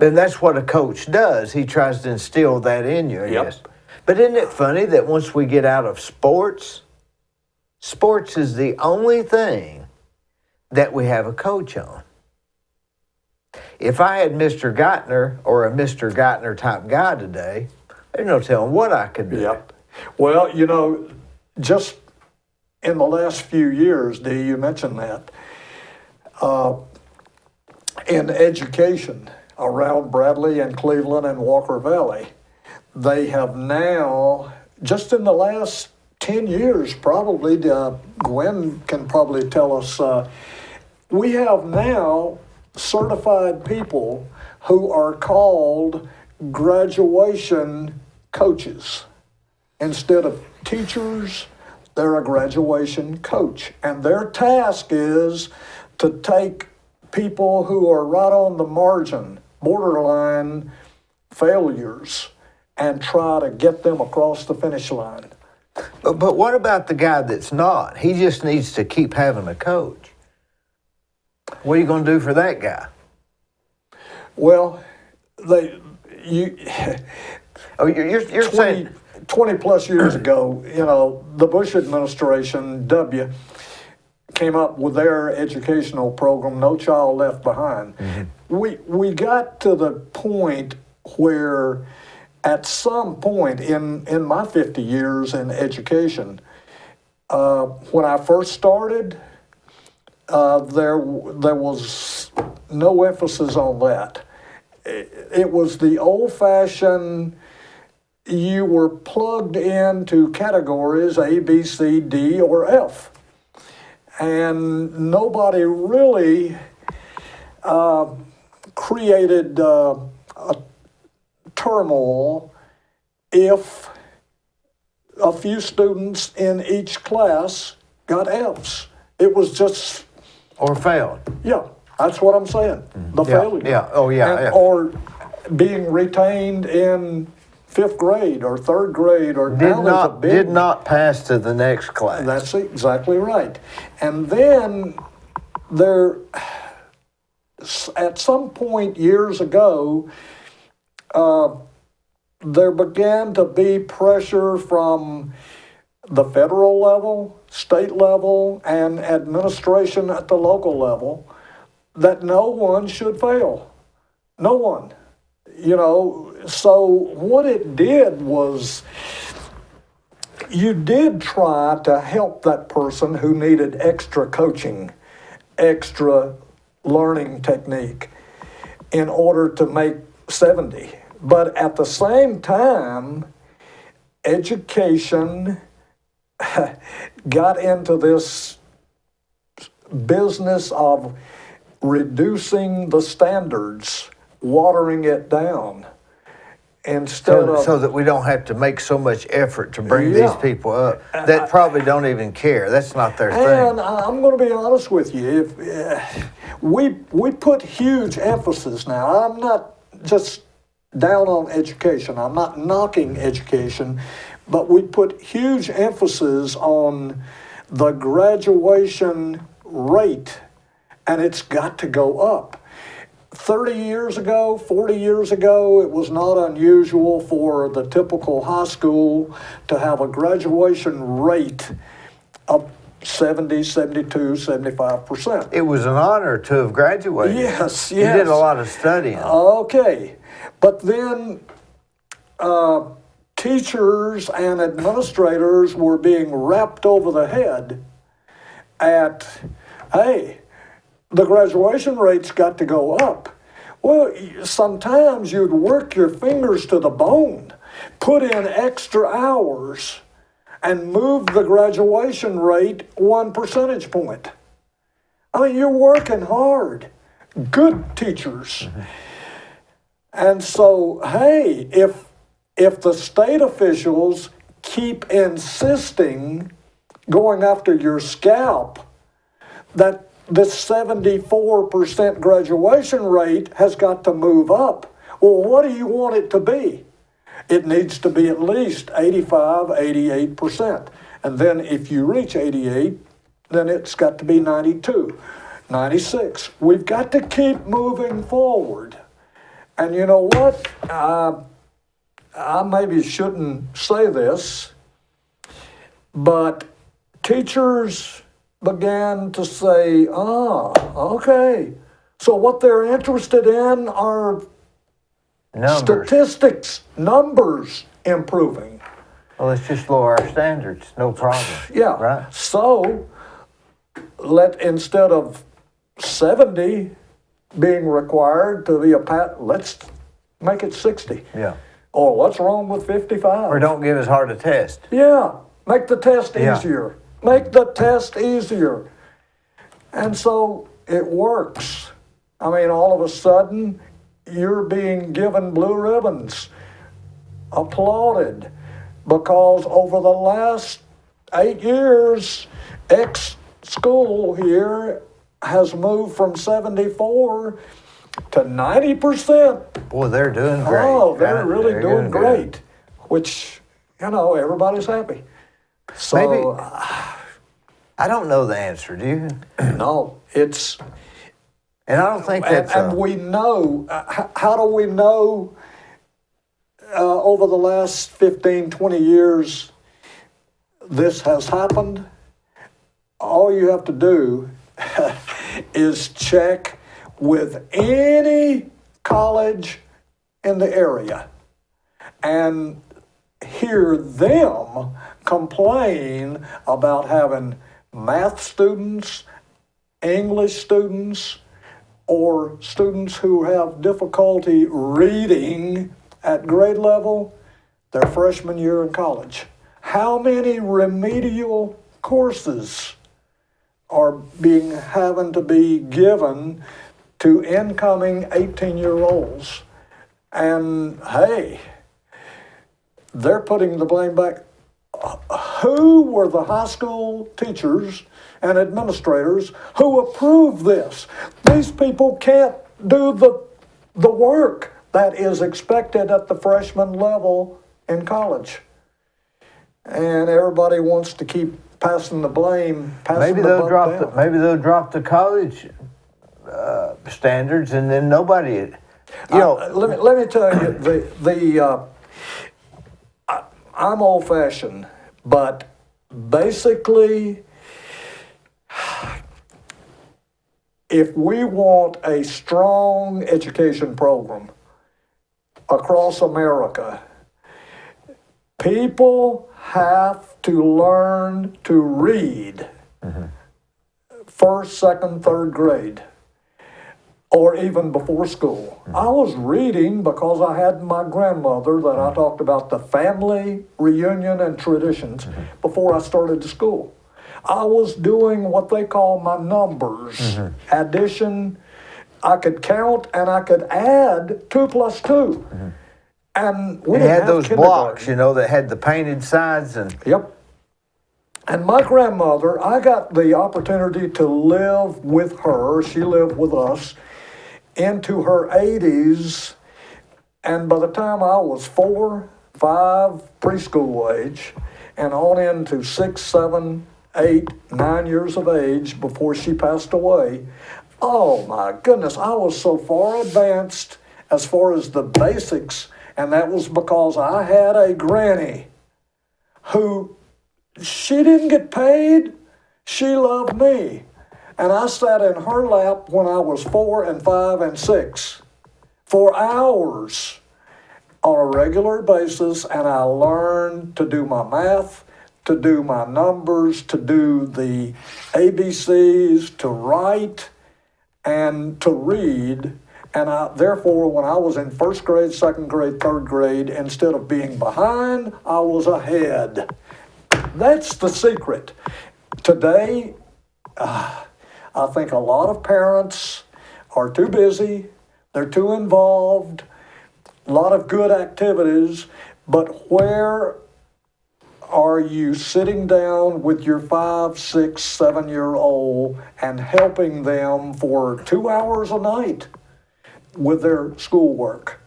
And that's what a coach does. He tries to instill that in you, I guess. But isn't it funny that once we get out of sports, sports is the only thing that we have a coach on. If I had Mr. Geithner or a Mr. Geithner type guy today, there's no telling what I could do. Yep. Well, you know, just in the last few years, Dee, you mentioned that, in education around Bradley and Cleveland and Walker Valley, they have now, just in the last 10 years probably, Gwen can probably tell us, we have now certified people who are called graduation coaches. Instead of teachers, they're a graduation coach. And their task is to take people who are right on the margin, borderline failures, and try to get them across the finish line. But what about the guy that's not? He just needs to keep having a coach. What are you going to do for that guy? Well, you're 20, saying 20 plus years ago, you know, the Bush administration, came up with their educational program, No Child Left Behind. Mm-hmm. We got to the point where at some point in my 50 years in education, when I first started, there was no emphasis on that. It was the old-fashioned, you were plugged into categories A, B, C, D, or F. And nobody really created a turmoil if a few students in each class got Fs. It was just... Or failed. Yeah, that's what I'm saying. The failure. Yeah, oh yeah, yeah. Or being retained in 5th grade or 3rd grade or did not pass to the next class. That's exactly right. And then there, at some point years ago, there began to be pressure from the federal level, state level, and administration at the local level that no one should fail. No one. You know, so what it did was you did try to help that person who needed extra coaching, extra learning technique in order to make 70. But at the same time, education got into this business of reducing the standards, watering it down, instead of... So that we don't have to make so much effort to bring these people up that probably don't even care. That's not their thing. And I'm going to be honest with you. If we put huge emphasis now. I'm not just down on education. I'm not knocking education, but we put huge emphasis on the graduation rate, and it's got to go up. 30 years ago, 40 years ago, it was not unusual for the typical high school to have a graduation rate of 70, 72, 75%. It was an honor to have graduated. Yes, You did a lot of studying. Okay. But then teachers and administrators were being wrapped over the head at, hey, the graduation rate's got to go up. Well, sometimes you'd work your fingers to the bone, put in extra hours, and move the graduation rate 1 percentage point. I mean, you're working hard. Good teachers. And so, hey, if the state officials keep insisting, going after your scalp, that this 74% graduation rate has got to move up. Well, what do you want it to be? It needs to be at least 85, 88%. And then if you reach 88, then it's got to be 92, 96. We've got to keep moving forward. And you know what? I maybe shouldn't say this, but teachers began to say, okay, so what they're interested in are Numbers. statistics, numbers improving. Well, let's just lower our standards. No problem. Yeah. Right. So instead of 70 being required to be let's make it 60. Yeah. Or what's wrong with 55? Or don't give as hard a test. Yeah, make the test Yeah. easier. Make the test easier. And so it works. I mean, all of a sudden, you're being given blue ribbons, applauded, because over the last 8 years, X school here has moved from 74 to 90%. Boy, they're doing great. Oh, they're right? really They're doing good. great, which, everybody's happy. So, Maybe, I don't know the answer, do you? no, it's, And I don't think that's and we know, how do we know over the last 15, 20 years this has happened? All you have to do is check with any college in the area and hear them complain about having math students, English students, or students who have difficulty reading at grade level their freshman year in college. How many remedial courses are having to be given to incoming 18-year-olds? And hey, they're putting the blame back. Who were the high school teachers and administrators who approved this? These people can't do the work that is expected at the freshman level in college. And everybody wants to keep passing the blame, maybe they'll drop the college standards, and then nobody. Let me tell you, I'm old-fashioned, but basically, if we want a strong education program across America, people have to learn to read first, second, third grade, or even before school. I was reading because I had my grandmother that I talked about, the family reunion and traditions, before I started to school. I was doing what they call my numbers, addition. I could count and I could add 2 plus 2. And we They didn't had have those blocks, kindergarten. that had the painted sides and. Yep. And my grandmother, I got the opportunity to live with her. She lived with us into her 80s. And by the time I was 4, 5, preschool age, and on into 6, 7, 8, 9 years of age before she passed away, oh my goodness, I was so far advanced as far as the basics. And that was because I had a granny who, she didn't get paid. She loved me. And I sat in her lap when I was 4 and 5 and 6 for hours on a regular basis. And I learned to do my math, to do my numbers, to do the ABCs, to write and to read. And therefore, when I was in first grade, second grade, third grade, instead of being behind, I was ahead. That's the secret. Today, I think a lot of parents are too busy, they're too involved, a lot of good activities, but where are you sitting down with your 5, 6, 7-year-old and helping them for 2 hours a night with their schoolwork?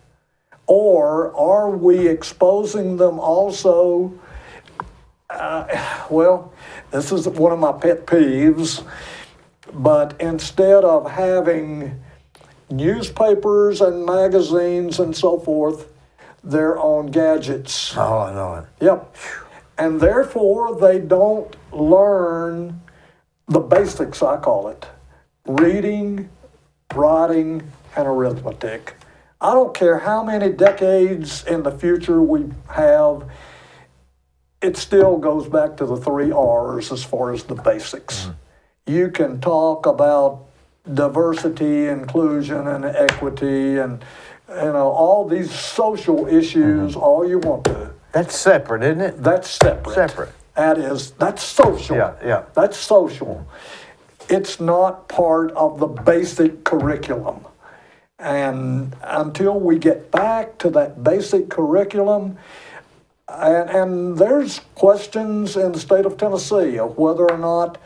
Or are we exposing them also? Well, this is one of my pet peeves, but instead of having newspapers and magazines and so forth, they're on gadgets. Oh, I know it. Yep. And therefore, they don't learn the basics, I call it: reading, writing, and arithmetic. I don't care how many decades in the future we have, it still goes back to the 3 R's as far as the basics. Mm-hmm. You can talk about diversity, inclusion, and equity, and all these social issues all you want to. That's separate, isn't it? That's separate. Separate. That's social. Yeah. That's social. It's not part of the basic curriculum. And until we get back to that basic curriculum, and there's questions in the state of Tennessee of whether or not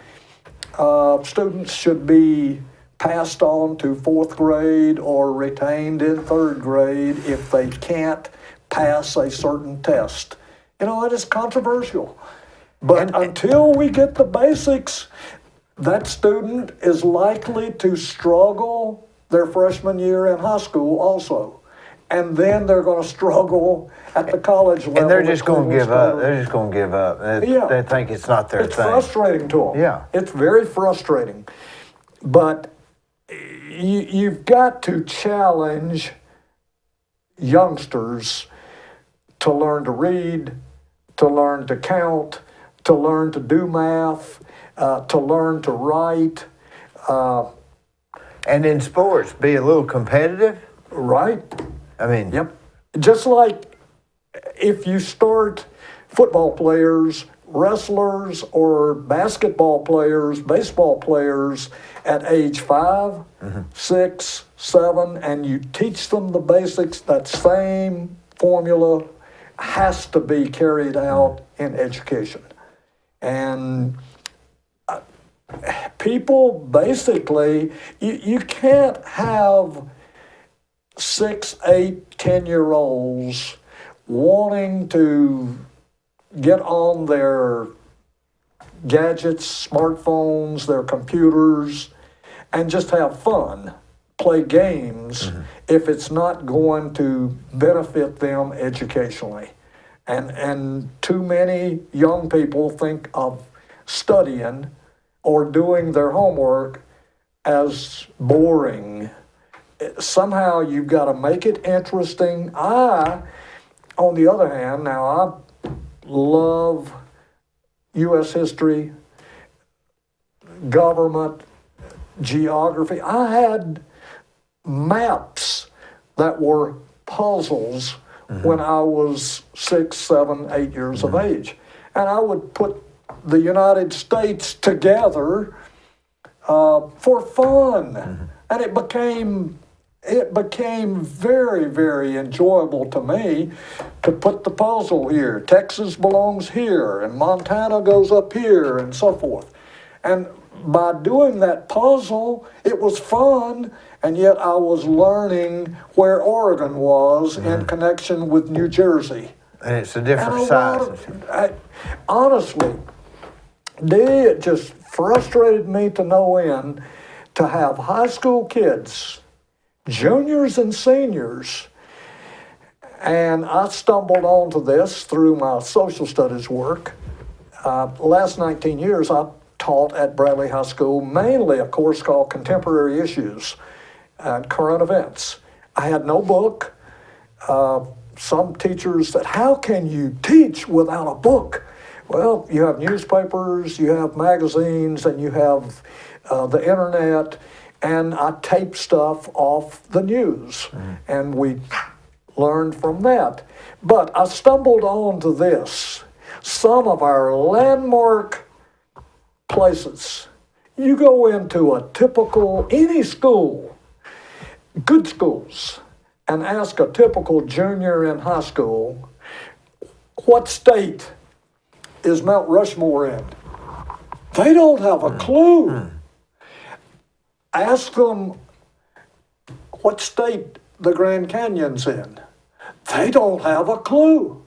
students should be passed on to 4th grade or retained in 3rd grade if they can't pass a certain test. It is controversial. But until we get the basics, that student is likely to struggle their freshman year in high school also. And then they're going to struggle at the college level. And they're just going to give up. They're just going to give up. They think it's not their thing. It's frustrating to them. Yeah. It's very frustrating. But you've got to challenge youngsters to learn to read, to learn to count, to learn to do math, to learn to write. And in sports, be a little competitive. Right. I mean, Yep. Just like if you start football players, wrestlers, or basketball players, baseball players at age 5, 6, 7, and you teach them the basics, that same formula has to be carried out in education. And people basically, you can't have 6, 8, 10-year-olds wanting to get on their gadgets, smartphones, their computers, and just have fun, play games, if it's not going to benefit them educationally. And too many young people think of studying or doing their homework as boring. Somehow you've got to make it interesting. On the other hand, now I love U.S. history, government, geography. I had maps that were puzzles when I was 6, 7, 8 years of age. And I would put the United States together for fun. And it became very, very enjoyable to me to put the puzzle here. Texas belongs here, and Montana goes up here, and so forth. And by doing that puzzle, it was fun, and yet I was learning where Oregon was in connection with New Jersey. And it's a different size. Honestly, it just frustrated me to no end to have high school kids, juniors and seniors, and I stumbled onto this through my social studies work. Last 19 years, I taught at Bradley High School, mainly a course called Contemporary Issues and Current Events. I had no book. Some teachers said, "How can you teach without a book?" Well, you have newspapers, you have magazines, and you have the internet, and I taped stuff off the news, and we learned from that. But I stumbled onto this. Some of our landmark places. You go into a typical, any school, good schools, and ask a typical junior in high school, what state is Mount Rushmore in? They don't have a clue. Ask them what state the Grand Canyon's in. They don't have a clue.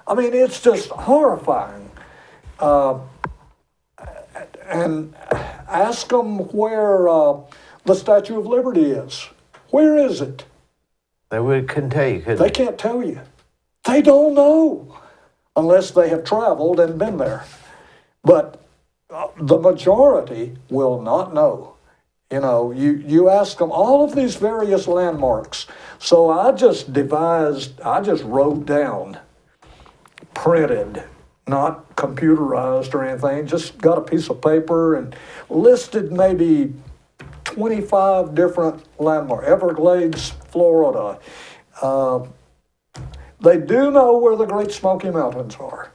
I mean, it's just horrifying. And ask them where the Statue of Liberty is. Where is it? They couldn't tell you, could They can't tell you. They don't know unless they have traveled and been there. But the majority will not know. You know, you ask them all of these various landmarks. So I just wrote down, printed, not computerized or anything, just got a piece of paper and listed maybe 25 different landmarks. Everglades, Florida. They do know where the Great Smoky Mountains are.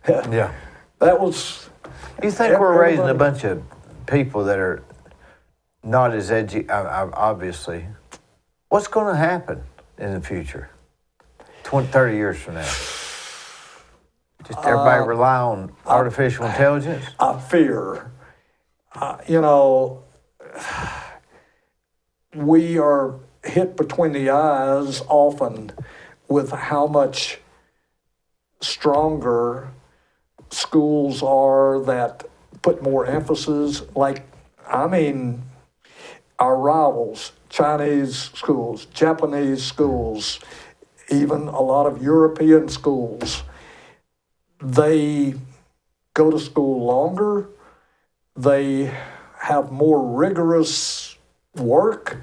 Yeah. That was... You think we're raising a bunch of people that are not as obviously. What's going to happen in the future? 20, 30 years from now? Just everybody rely on artificial intelligence? I fear. You know, we are hit between the eyes often with how much stronger schools are that put more emphasis. Like, I mean, our rivals, Chinese schools, Japanese schools, even a lot of European schools, they go to school longer, they have more rigorous work.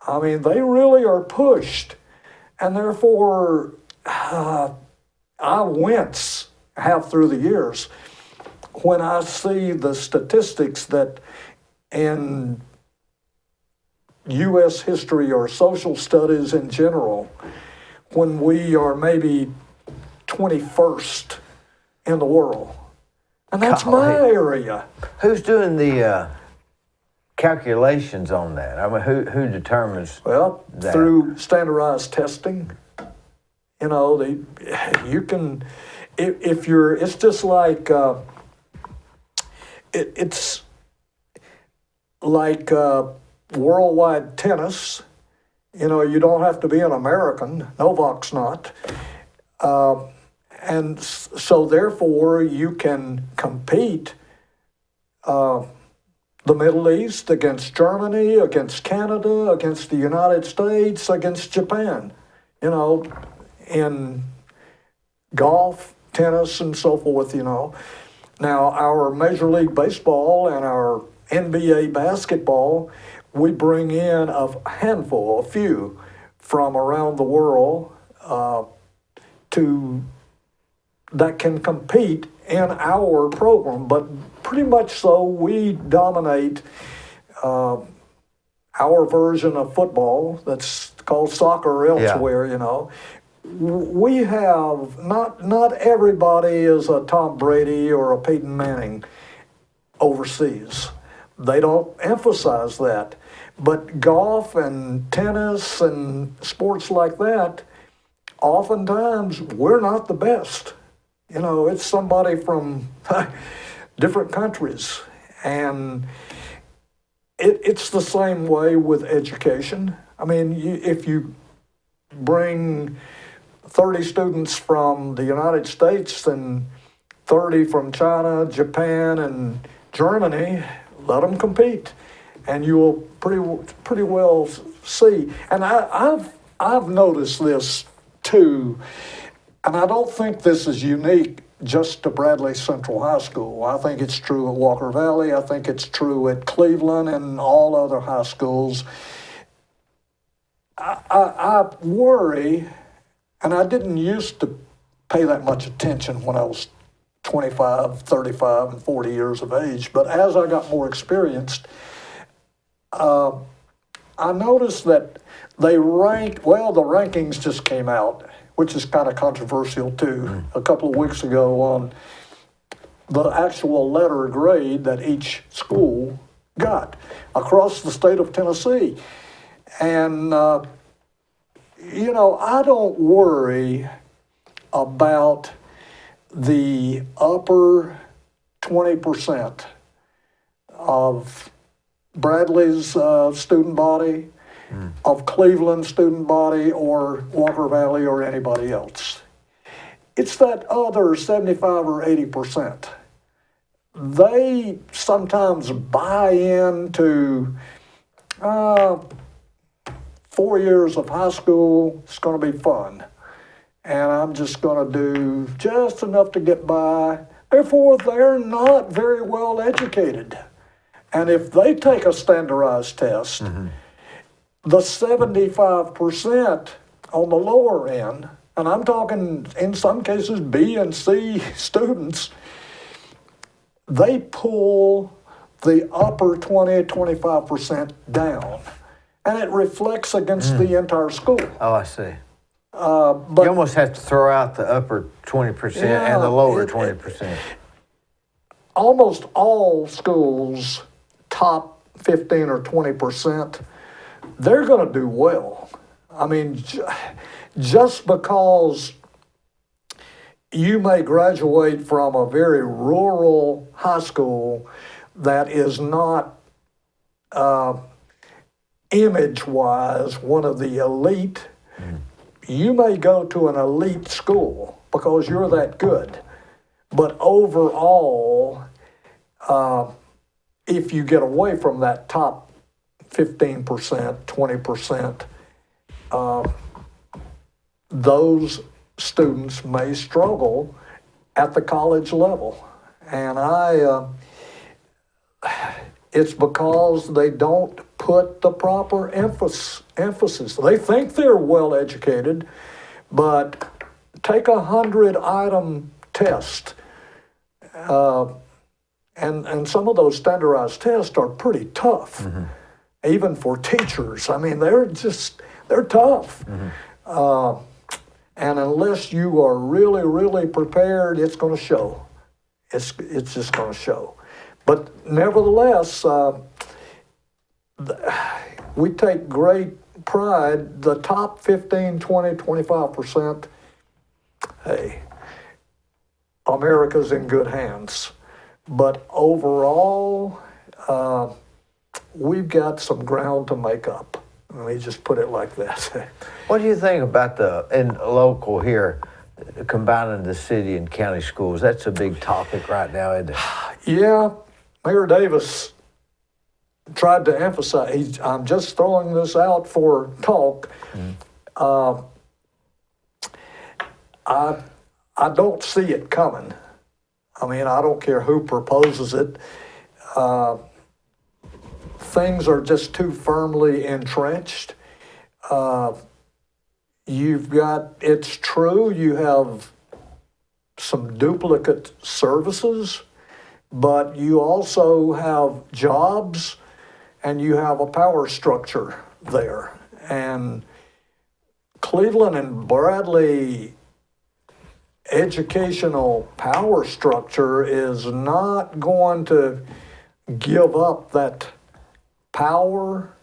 I mean, they really are pushed. And therefore, I wince half through the years when I see the statistics that in U.S. history or social studies in general, when we are maybe 21st in the world. And that's my area. Who's doing the calculations on that? I mean, who determines Well, that? through standardized testing. You know, you can, if you're, it's just like, it's like worldwide tennis. You know, you don't have to be an American. Novak's not. And so therefore you can compete the Middle East against Germany, against Canada, against the United States, against Japan, you know, in golf, tennis, and so forth, you know. Now, our Major League Baseball and our NBA basketball, we bring in a handful, a few, from around the world that can compete in our program, but pretty much so we dominate our version of football that's called soccer elsewhere, you know. We have, not everybody is a Tom Brady or a Peyton Manning overseas. They don't emphasize that. But golf and tennis and sports like that, oftentimes we're not the best. You know, it's somebody from different countries. And it's the same way with education. I mean, if you bring 30 students from the United States and 30 from China, Japan, and Germany, let them compete. And you will pretty well see. And I've noticed this too. And I don't think this is unique just to Bradley Central High School. I think it's true at Walker Valley. I think it's true at Cleveland and all other high schools. I worry, and I didn't used to pay that much attention when I was 25, 35, and 40 years of age. But as I got more experienced, I noticed that they ranked, well, the rankings just came out, which is kind of controversial too, a couple of weeks ago on the actual letter grade that each school got across the state of Tennessee. And, I don't worry about the upper 20% of Bradley's student body, of Cleveland student body, or Walker Valley, or anybody else. It's that other 75 or 80%. They sometimes buy into 4 years of high school, it's going to be fun. And I'm just going to do just enough to get by. Therefore, they're not very well educated. And if they take a standardized test, the 75% on the lower end, and I'm talking in some cases B and C students, they pull the upper 20, 25% down. And it reflects against the entire school. Oh, I see. But You almost have to throw out the upper 20% and the lower 20%. almost all schools, top 15 or 20%, they're going to do well. I mean, just because you may graduate from a very rural high school that is not image-wise one of the elite, you may go to an elite school because you're that good. But overall, if you get away from that top 15%, 20%, those students may struggle at the college level. And it's because they don't put the proper emphasis. They think they're well educated, but take 100-item test, and some of those standardized tests are pretty tough, even for teachers. I mean, they're tough. And unless you are really, really prepared, it's going to show. It's just going to show. But nevertheless, we take great pride. The top 15, 20, 25%, hey, America's in good hands. But overall, we've got some ground to make up. Let me just put it like that. What do you think about in local here, combining the city and county schools? That's a big topic right now, isn't it? Yeah, Mayor Davis tried to emphasize, I'm just throwing this out for talk. I don't see it coming. I mean, I don't care who proposes it. Things are just too firmly entrenched. It's true, you have some duplicate services, but you also have jobs and you have a power structure there. And Cleveland and Bradley educational power structure is not going to give up that power,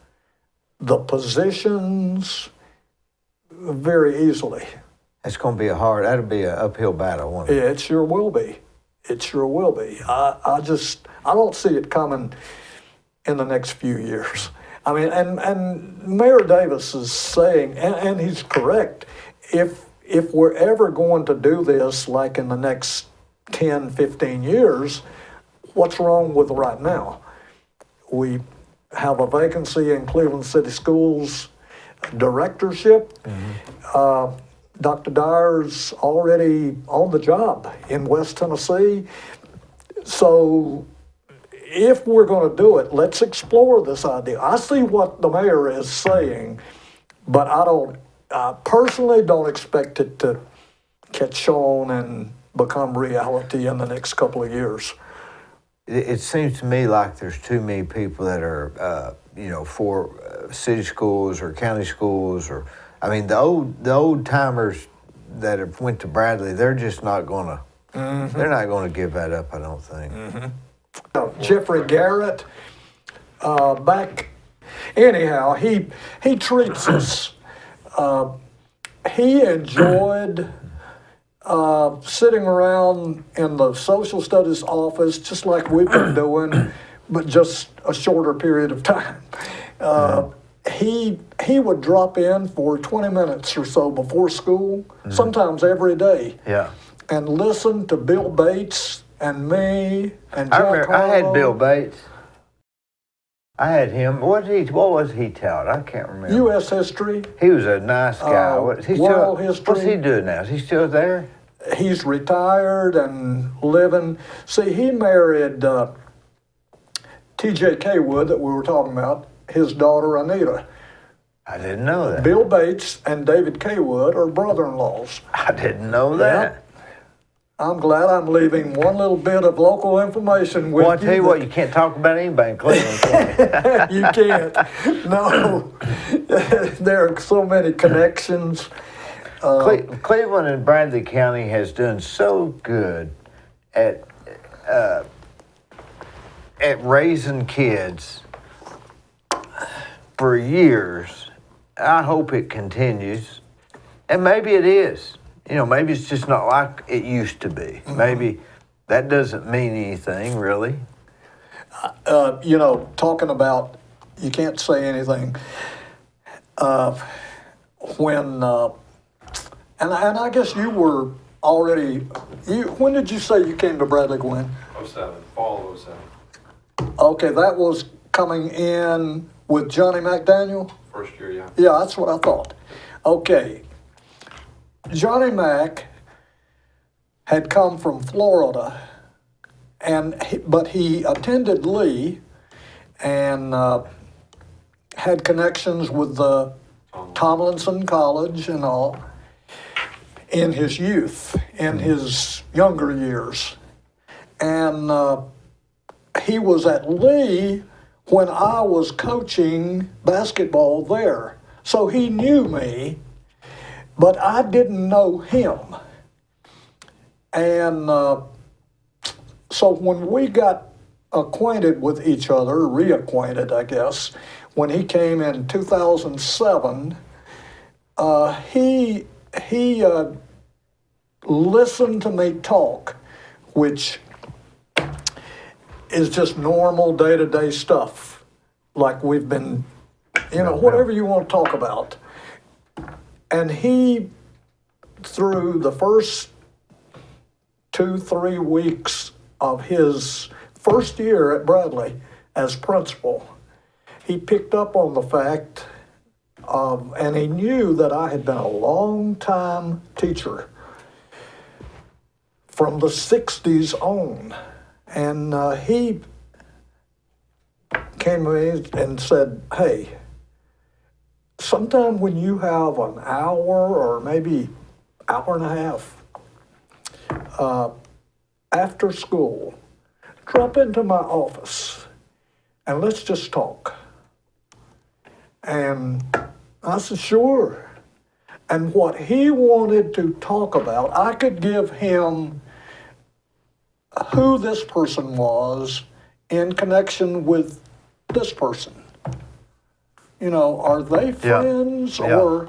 the positions, very easily. It's going to be that'll be an uphill battle, won't it? It sure will be. It sure will be. I don't see it coming in the next few years. I mean, and Mayor Davis is saying, and he's correct, if we're ever going to do this like in the next 10, 15 years, what's wrong with right now? We have a vacancy in Cleveland City Schools directorship. Dr. Dyer's already on the job in West Tennessee. So if we're going to do it, let's explore this idea. I see what the mayor is saying, but I personally don't expect it to catch on and become reality in the next couple of years. it seems to me like there's too many people that are, for city schools or county schools, or I mean the old timers that have went to Bradley. They're just not gonna. They're not gonna give that up. I don't think. Jeffrey Garrett, back, anyhow, he treats us. He enjoyed sitting around in the social studies office, just like we've been doing, but just a shorter period of time. He would drop in for 20 minutes or so before school, sometimes every day, and listen to Bill Bates and me and Jack I had Harlow. Bill Bates. I had him. What was he taught? I can't remember. U.S. history. He was a nice guy. World history. What's he doing now? Is he still there? He's retired and living. See, he married T.J. Kaywood that we were talking about, his daughter Anita. I didn't know that. Bill Bates and David Kaywood are brother-in-laws. I didn't know that. I'm glad I'm leaving one little bit of local information with you. Well, I tell you what, you can't talk about anybody in Cleveland, can you? You can't. No. There are so many connections. Cleveland and Bradley County has done so good at raising kids for years. I hope it continues, and maybe it is. Maybe it's just not like it used to be. Maybe that doesn't mean anything, really. Talking about, you can't say anything. When I guess you were already. When did you say you came to Bradley, Gwen? 07, fall of 07. Okay, that was coming in with Johnny McDaniel? First year, yeah. Yeah, that's what I thought. Okay. Johnny Mac had come from Florida, but he attended Lee and had connections with the Tomlinson College and all in his youth, in his younger years. And he was at Lee when I was coaching basketball there. So he knew me, but I didn't know him. And so when we got acquainted with each other, reacquainted, I guess, when he came in 2007, he listened to me talk, which is just normal day-to-day stuff, like we've been, whatever you want to talk about. And he, through the first 2-3 weeks of his first year at Bradley as principal, he picked up on the fact of, and he knew that I had been a long-time teacher from the 60s on. And he came to me and said, hey, sometime when you have an hour or maybe hour and a half after school, drop into my office and let's just talk. And I said, sure. And what he wanted to talk about, I could give him who this person was in connection with this person. Are they friends or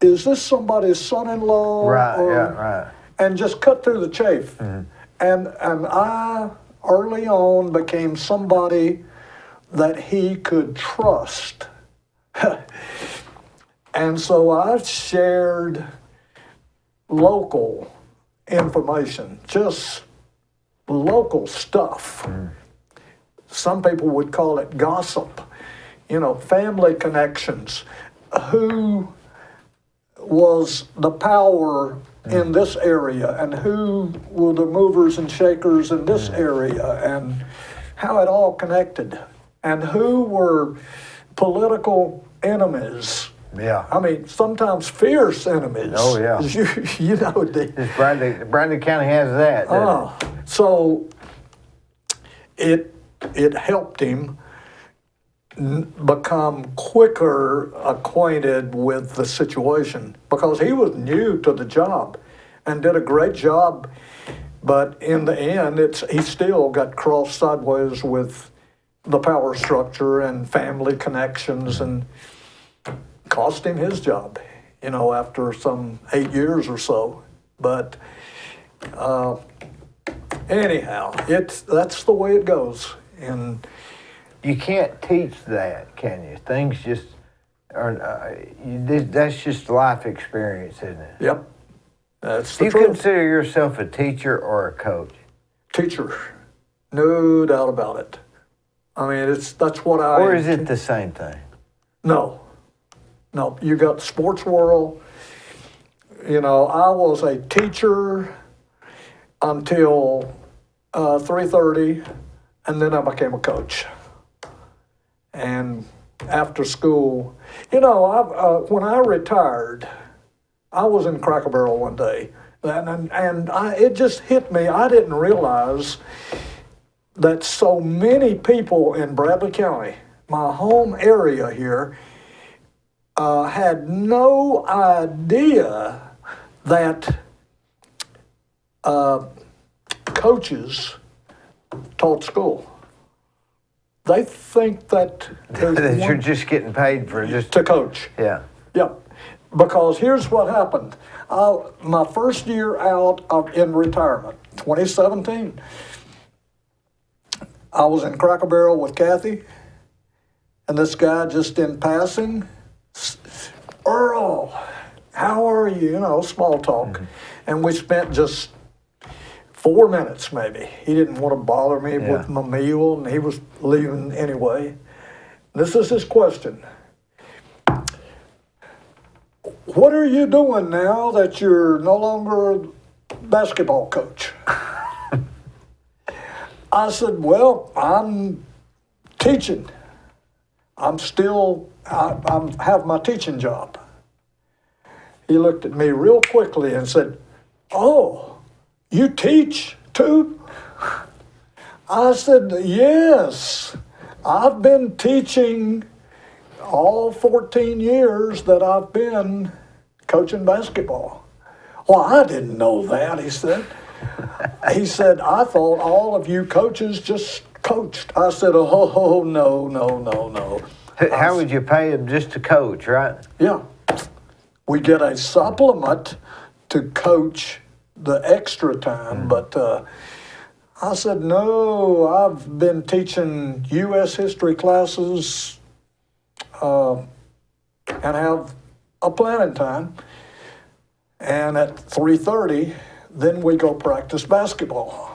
is this somebody's son-in-law? Right. And just cut through the chafe. Mm-hmm. And I early on became somebody that he could trust. And so I shared local information, just local stuff. Some people would call it gossip, family connections. Who was the power in this area, and who were the movers and shakers in this area, and how it all connected, and who were political enemies. Yeah. I mean, sometimes fierce enemies. Oh, yeah. You know, Bradley County has that, doesn't it? So it helped him become quicker acquainted with the situation because he was new to the job and did a great job. But in the end, he still got crossed sideways with the power structure and family connections, and cost him his job, after some 8 years or so. But anyhow, that's the way it goes. And you can't teach that, can you? Things just are. That's just life experience, isn't it? yep, that's Do the you truth. consider yourself a teacher or a coach? Teacher, no doubt about it. I mean, that's what I. Or is it the same thing? No. You got the sports world. I was a teacher until 3:30, and then I became a coach. And after school, when I retired, I was in Cracker Barrel one day, and it just hit me. I didn't realize that so many people in Bradley County, my home area here, had no idea that coaches taught school. They think that That you're just getting paid for just. to coach. Yeah. Yep. Because here's what happened. My first year out in retirement, 2017, I was in Cracker Barrel with Kathy, and this guy just in passing, Earl, how are you? Small talk. Mm-hmm. And we spent just 4 minutes maybe. He didn't want to bother me with my meal, and he was leaving anyway. This is his question. What are you doing now that you're no longer a basketball coach? I said, well, I'm teaching. I have my teaching job. He looked at me real quickly and said, oh, you teach too? I said, yes, I've been teaching all 14 years that I've been coaching basketball. Well, I didn't know that, he said. He said, I thought all of you coaches just coached. I said, oh, no. How would you pay him just to coach, right? Yeah. We get a supplement to coach the extra time, but I said, no, I've been teaching U.S. history classes and have a planning time. And at 3:30, then we go practice basketball,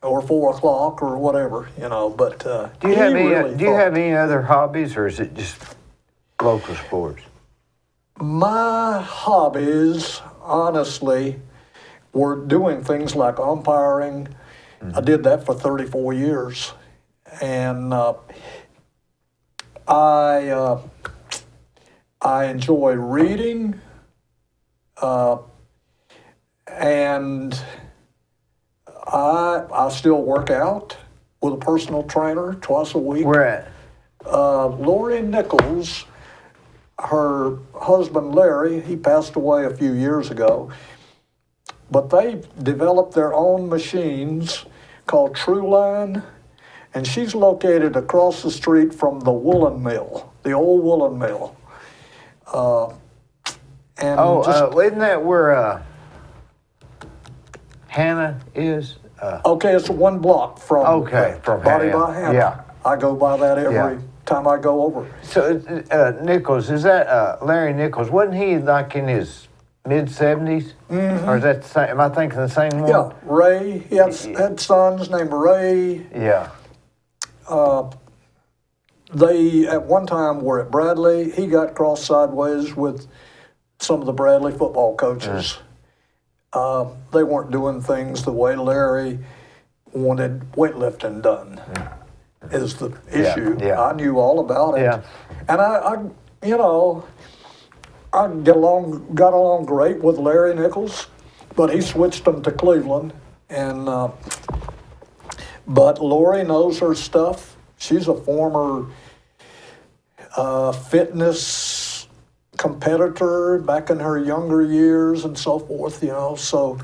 or 4 o'clock, or whatever, But Do you have any other hobbies, or is it just local sports? My hobbies, honestly, were doing things like umpiring. Mm-hmm. I did that for 34 years, and I enjoy reading. And I still work out with a personal trainer twice a week. Where at? Lori Nichols, her husband Larry, he passed away a few years ago, but they developed their own machines called True Line, and she's located across the street from the woolen mill, the old woolen mill. Isn't that where Hannah is? Okay, it's 1 block from from Body Hannah. by Hannah. Yeah. I go by that every time I go over. So Nichols, is that Larry Nichols? Wasn't he like in his mid-70s? Mm-hmm. Or is that the same? Am I thinking the same one? Yeah, Ray. He had sons named Ray. Yeah. They at one time were at Bradley. He got crossed sideways with some of the Bradley football coaches. They weren't doing things the way Larry wanted weightlifting done. Is the issue. Yeah. I knew all about it. Yeah. And I got along great with Larry Nichols, but he switched them to Cleveland, and But Lori knows her stuff. She's a former fitness competitor back in her younger years and so forth, So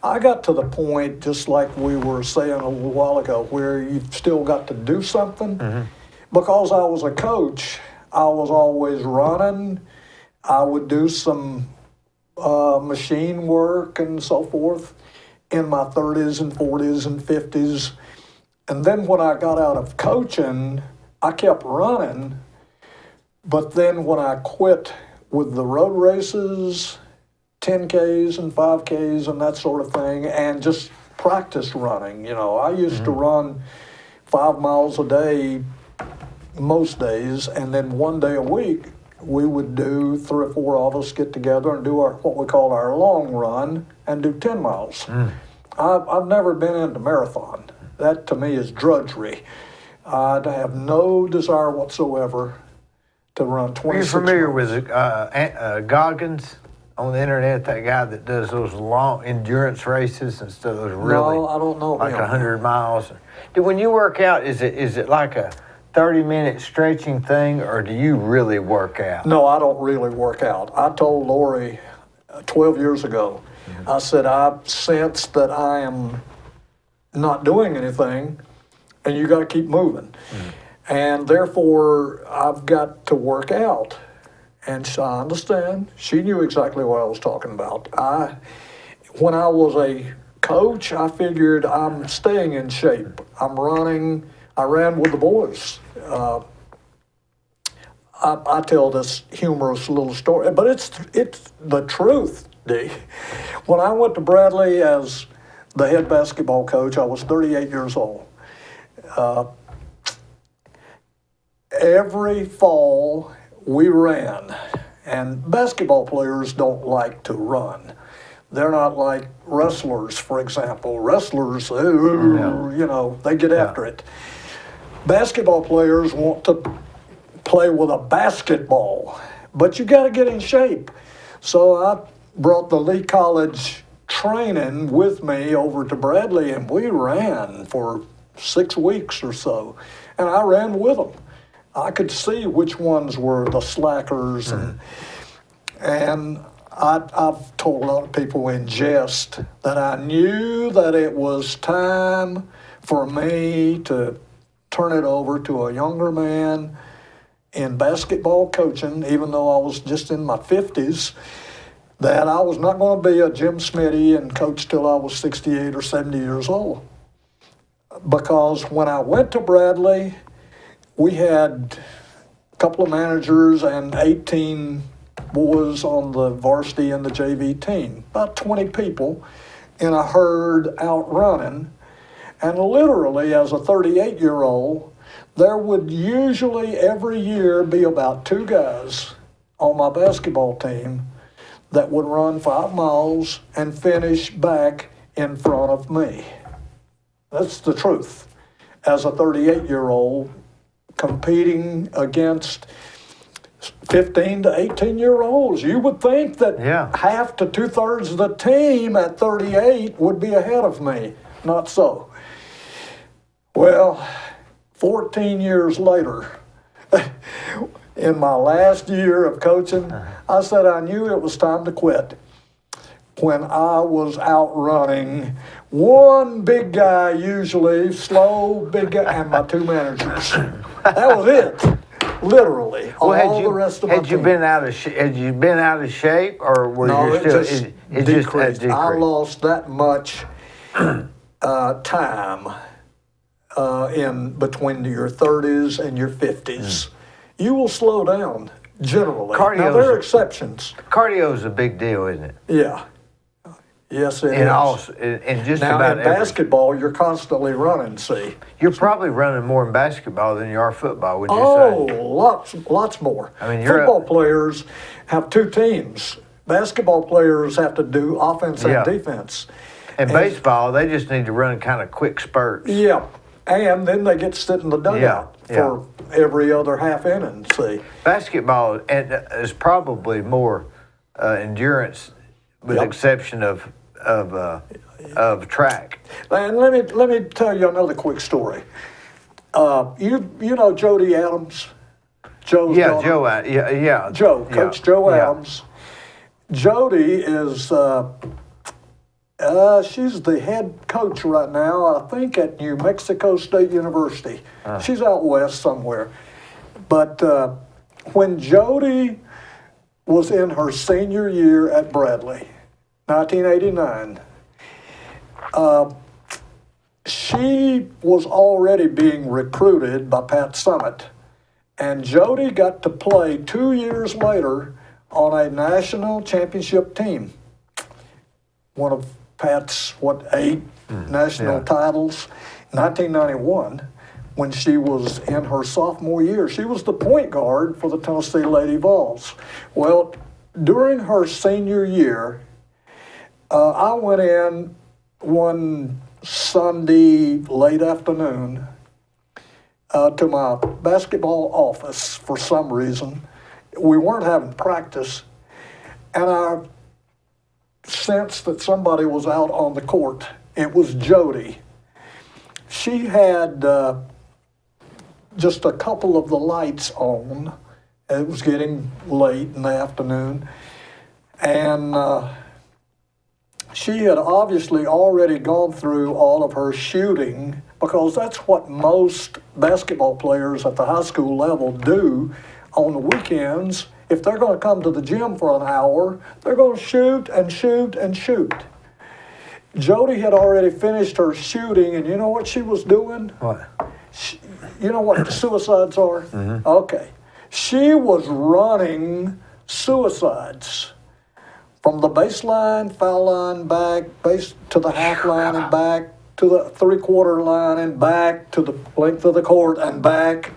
I got to the point, just like we were saying a little while ago, where you've still got to do something. Because I was a coach, I was always running. I would do some machine work and so forth in my 30s and 40s and 50s. And then when I got out of coaching, I kept running. But then when I quit with the road races, 10Ks and 5Ks and that sort of thing, and just practice running, I used to run 5 miles a day most days, and then one day a week we would do 3 or 4 of us get together and do what we call our long run and do 10 miles. I've never been into marathon. That to me is drudgery. I have no desire whatsoever to run 26 Are you familiar miles. with Goggins on the internet, that guy that does those long endurance races and stuff, those really, No, I don't know like him. 100 miles? When you work out, is it like a 30-minute stretching thing, or do you really work out? No, I don't really work out. I told Lori 12 years ago, I said, I sense that I am not doing anything, and you got to keep moving. And therefore, I've got to work out. And so I understand. She knew exactly what I was talking about. When I was a coach, I figured I'm staying in shape. I'm running. I ran with the boys. I tell this humorous little story, but it's the truth, Dee. When I went to Bradley as the head basketball coach, I was 38 years old. Every fall we ran, and basketball players don't like to run. They're not like wrestlers, for example. Wrestlers, they get after it. Basketball players want to play with a basketball, but you got to get in shape. So I brought the Lee College training with me over to Bradley, and we ran for 6 weeks or so, and I ran with them. I could see which ones were the slackers, and I've told a lot of people in jest that I knew that it was time for me to turn it over to a younger man in basketball coaching, even though I was just in my 50s, that I was not going to be a Jim Smitty and coach till I was 68 or 70 years old. Because when I went to Bradley, we had a couple of managers and 18 boys on the varsity and the JV team, about 20 people in a herd out running. And literally, as a 38-year-old, there would usually every year be about 2 guys on my basketball team that would run 5 miles and finish back in front of me. That's the truth. As a 38-year-old competing against 15 to 18-year-olds, you would think that half to 2/3 of the team at 38 would be ahead of me. Not so. Well, 14 years later, in my last year of coaching, I said I knew it was time to quit when I was outrunning one big guy, usually slow big guy, and my 2 managers. That was it, literally. All the rest of my Had you team. been out of shape, or were No, you still? it just It decreased. decreased. I lost that much time in between your 30s and your 50s. You will slow down generally. Now there are exceptions. Cardio is a big deal, isn't it? Yeah. Yes, it is. In just Now about in basketball, you're constantly running. See. You're probably running more in basketball than you are football, would you Oh, say? lots more. I mean, football players have 2 teams. Basketball players have to do offense and defense. In baseball, they just need to run kind of quick spurts. Yeah, and then they get to sit in the dugout for every other half inning. See, Basketball is probably more endurance, with the exception of of track. And let me tell you another quick story. You know Jody Adams? Joe's Yeah, daughter? Joe. Yeah. Joe, yeah, Coach Joe yeah. Adams. Jody is she's the head coach right now, I think, at New Mexico State University. She's out west somewhere. But when Jody was in her senior year at Bradley, 1989, she was already being recruited by Pat Summitt. And Jody got to play 2 years later on a national championship team. One of Pat's, eight national yeah. titles. 1991, when she was in her sophomore year. She was the point guard for the Tennessee Lady Vols. Well, during her senior year, I went in one Sunday late afternoon to my basketball office for some reason. We weren't having practice, and I sensed that somebody was out on the court. It was Jody. She had just a couple of the lights on. It was getting late in the afternoon, and she had obviously already gone through all of her shooting, because that's what most basketball players at the high school level do on the weekends. If they're going to come to the gym for an hour, they're going to shoot and shoot and shoot. Jody had already finished her shooting, and you know what she was doing? What? You know what suicides are? Mm-hmm. Okay. She was running suicides from the baseline, foul line, back, base to the half line and back, to the three-quarter line and back, to the length of the court and back.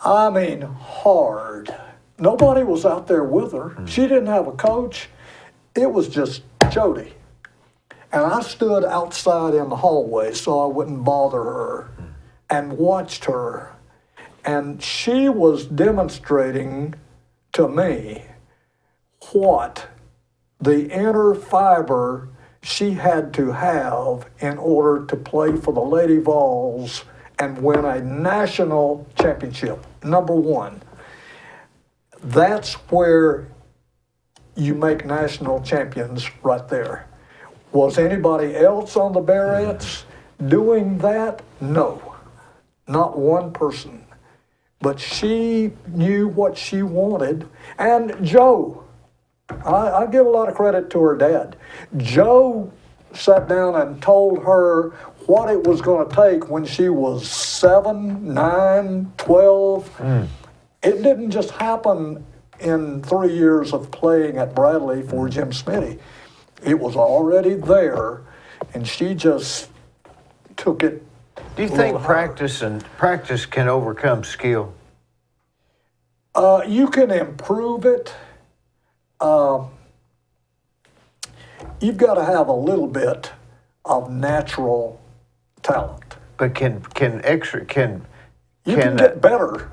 I mean, hard. Nobody was out there with her. She didn't have a coach. It was just Jody. And I stood outside in the hallway so I wouldn't bother her and watched her. And she was demonstrating to me what the inner fiber she had to have in order to play for the Lady Vols and win a national championship, number one. That's where you make national champions right there. Was anybody else on the Barretts doing that? No, not one person. But she knew what she wanted. And Joe, I give a lot of credit to her dad. Joe sat down and told her what it was going to take when she was 7, 9, 12. It didn't just happen in 3 years of playing at Bradley for Jim Smitty. It was already there, and she just took it. Do you think practice can overcome skill? You can improve it. You've got to have a little bit of natural talent. But can You can get better,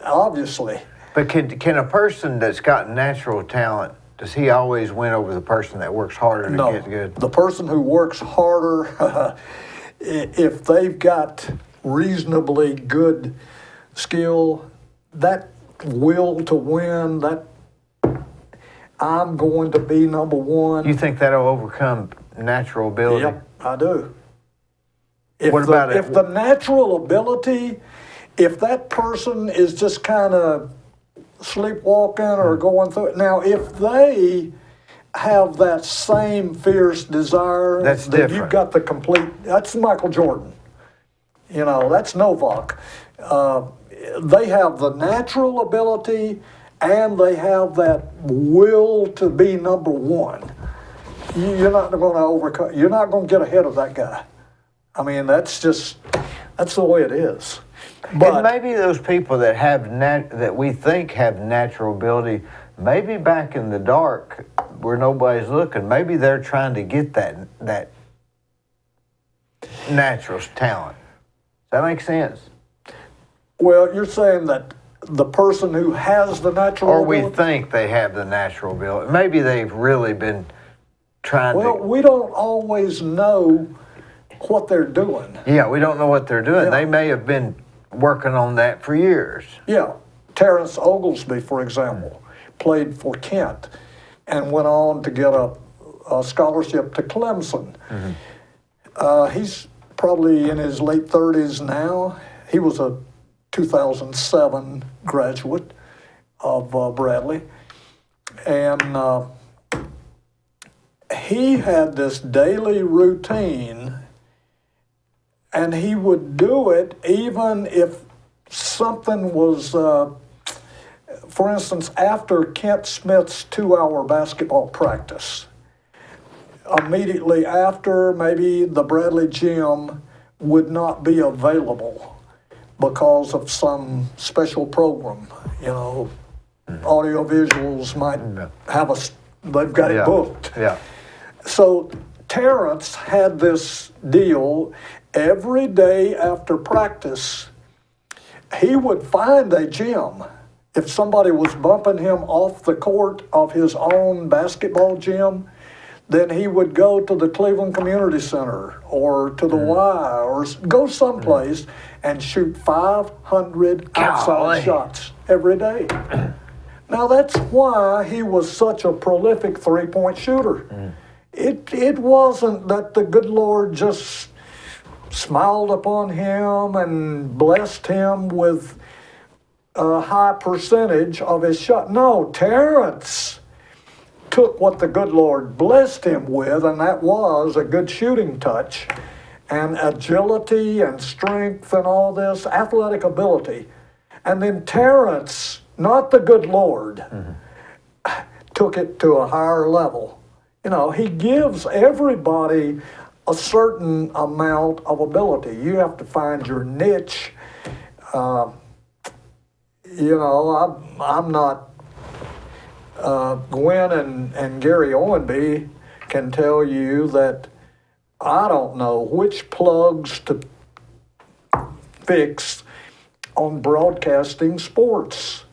obviously. But can a person that's got natural talent, does he always win over the person that works harder to get good? The person who works harder, if they've got reasonably good skill, that will to win, that I'm going to be number one. You think that'll overcome natural ability? Yep, I do. If What about if the natural ability, if that person is just kind of sleepwalking or going through it. Now, if they have that same fierce desire, That's then different. you've got the complete, that's Michael Jordan. You know, that's Novak. They have the natural ability and they have that will to be number one. You're not going to overcome, you're not going to get ahead of that guy. I mean, that's the way it is. But And maybe those people that that we think have natural ability, maybe back in the dark where nobody's looking, maybe they're trying to get that natural talent. Does that make sense? well, you're saying that the person who has the natural Or we ability, think they have the natural ability. Maybe they've really been trying Well, to. we don't always know what they're doing. Yeah, we don't know what they're doing. Yeah. They may have been working on that for years. Yeah, Terrence Oglesby, for example, played for Kent and went on to get a scholarship to Clemson. He's probably in his late 30s now. He was a 2007 graduate of Bradley. And he had this daily routine, and he would do it even if something was, for instance, after Kent Smith's 2-hour basketball practice. Immediately after, maybe the Bradley gym would not be available because of some special program. Audio visuals might have they've got it booked. Yeah. So Terrence had this deal every day after practice. He would find a gym. If somebody was bumping him off the court of his own basketball gym, then he would go to the Cleveland Community Center or to the Y or go someplace and shoot 500 outside Golly. shots every day. Now that's why he was such a prolific three-point shooter. It wasn't that the good Lord just smiled upon him and blessed him with a high percentage of his shot. No, Terrence took what the good Lord blessed him with, and that was a good shooting touch and agility and strength and all this, athletic ability. And then Terrence, not the good Lord, took it to a higher level. He gives everybody a certain amount of ability. You have to find your niche. I'm not Gwen and Gary Owenby can tell you that I don't know which plugs to fix on broadcasting sports.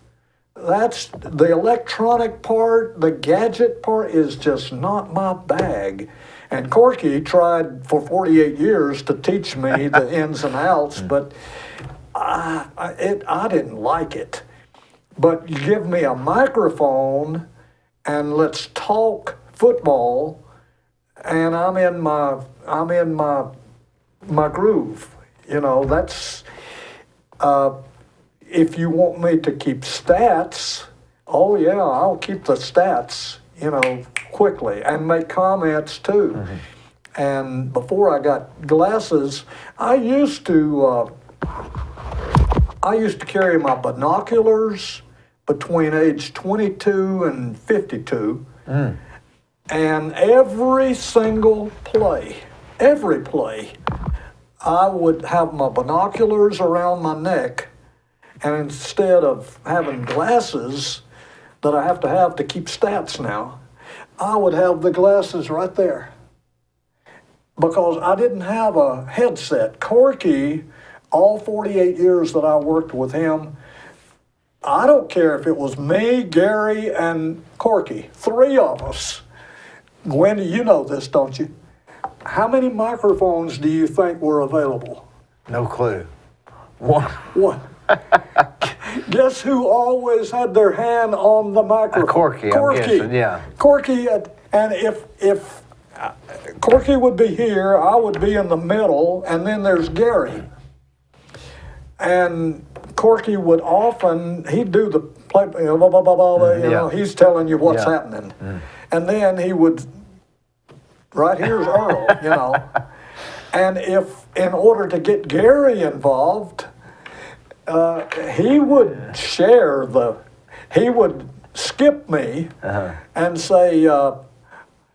That's the electronic part, the gadget part is just not my bag. And Corky tried for 48 years to teach me the ins and outs, but I didn't like it. But you give me a microphone and let's talk football, and I'm in my groove. That's if you want me to keep stats, oh yeah, I'll keep the stats, quickly and make comments too. And before I got glasses, I used to carry my binoculars between age 22 and 52. And every single play, I would have my binoculars around my neck, and instead of having glasses that I have to keep stats now, I would have the glasses right there. Because I didn't have a headset. Corky, all 48 years that I worked with him, I don't care if it was me, Gary, and Corky, three of us. Gwen, you know this, don't you? How many microphones do you think were available? No clue. One. What? Guess who always had their hand on the microphone? Corky, I'm guessing, yeah. Corky, and if Corky would be here, I would be in the middle, and then there's Gary. And Corky would often, he'd do the play, blah, blah, blah, blah, he's telling you what's happening. And then he would, right here's Earl, And if, in order to get Gary involved, he would he would skip me and say,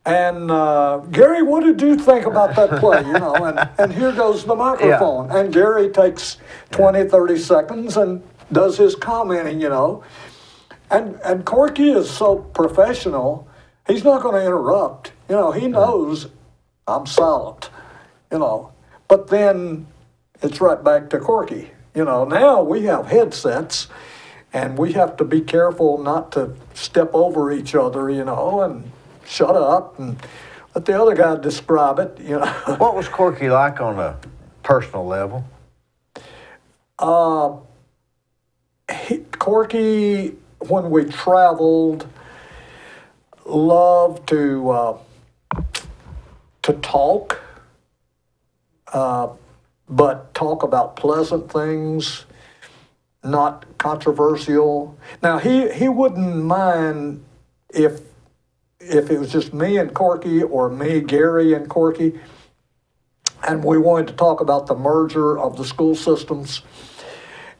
Gary, what did you think about that play? And here goes the microphone. Yeah. And Gary takes 20, 30 seconds and does his commenting, And Corky is so professional, he's not going to interrupt. He knows I'm silent, But then it's right back to Corky. Now we have headsets, and we have to be careful not to step over each other, and shut up and let the other guy describe it, you know. What was Corky like on a personal level? Corky, when we traveled, loved to talk, but talk about pleasant things, not controversial. Now he wouldn't mind if it was just me and Corky or me, Gary and Corky, and we wanted to talk about the merger of the school systems,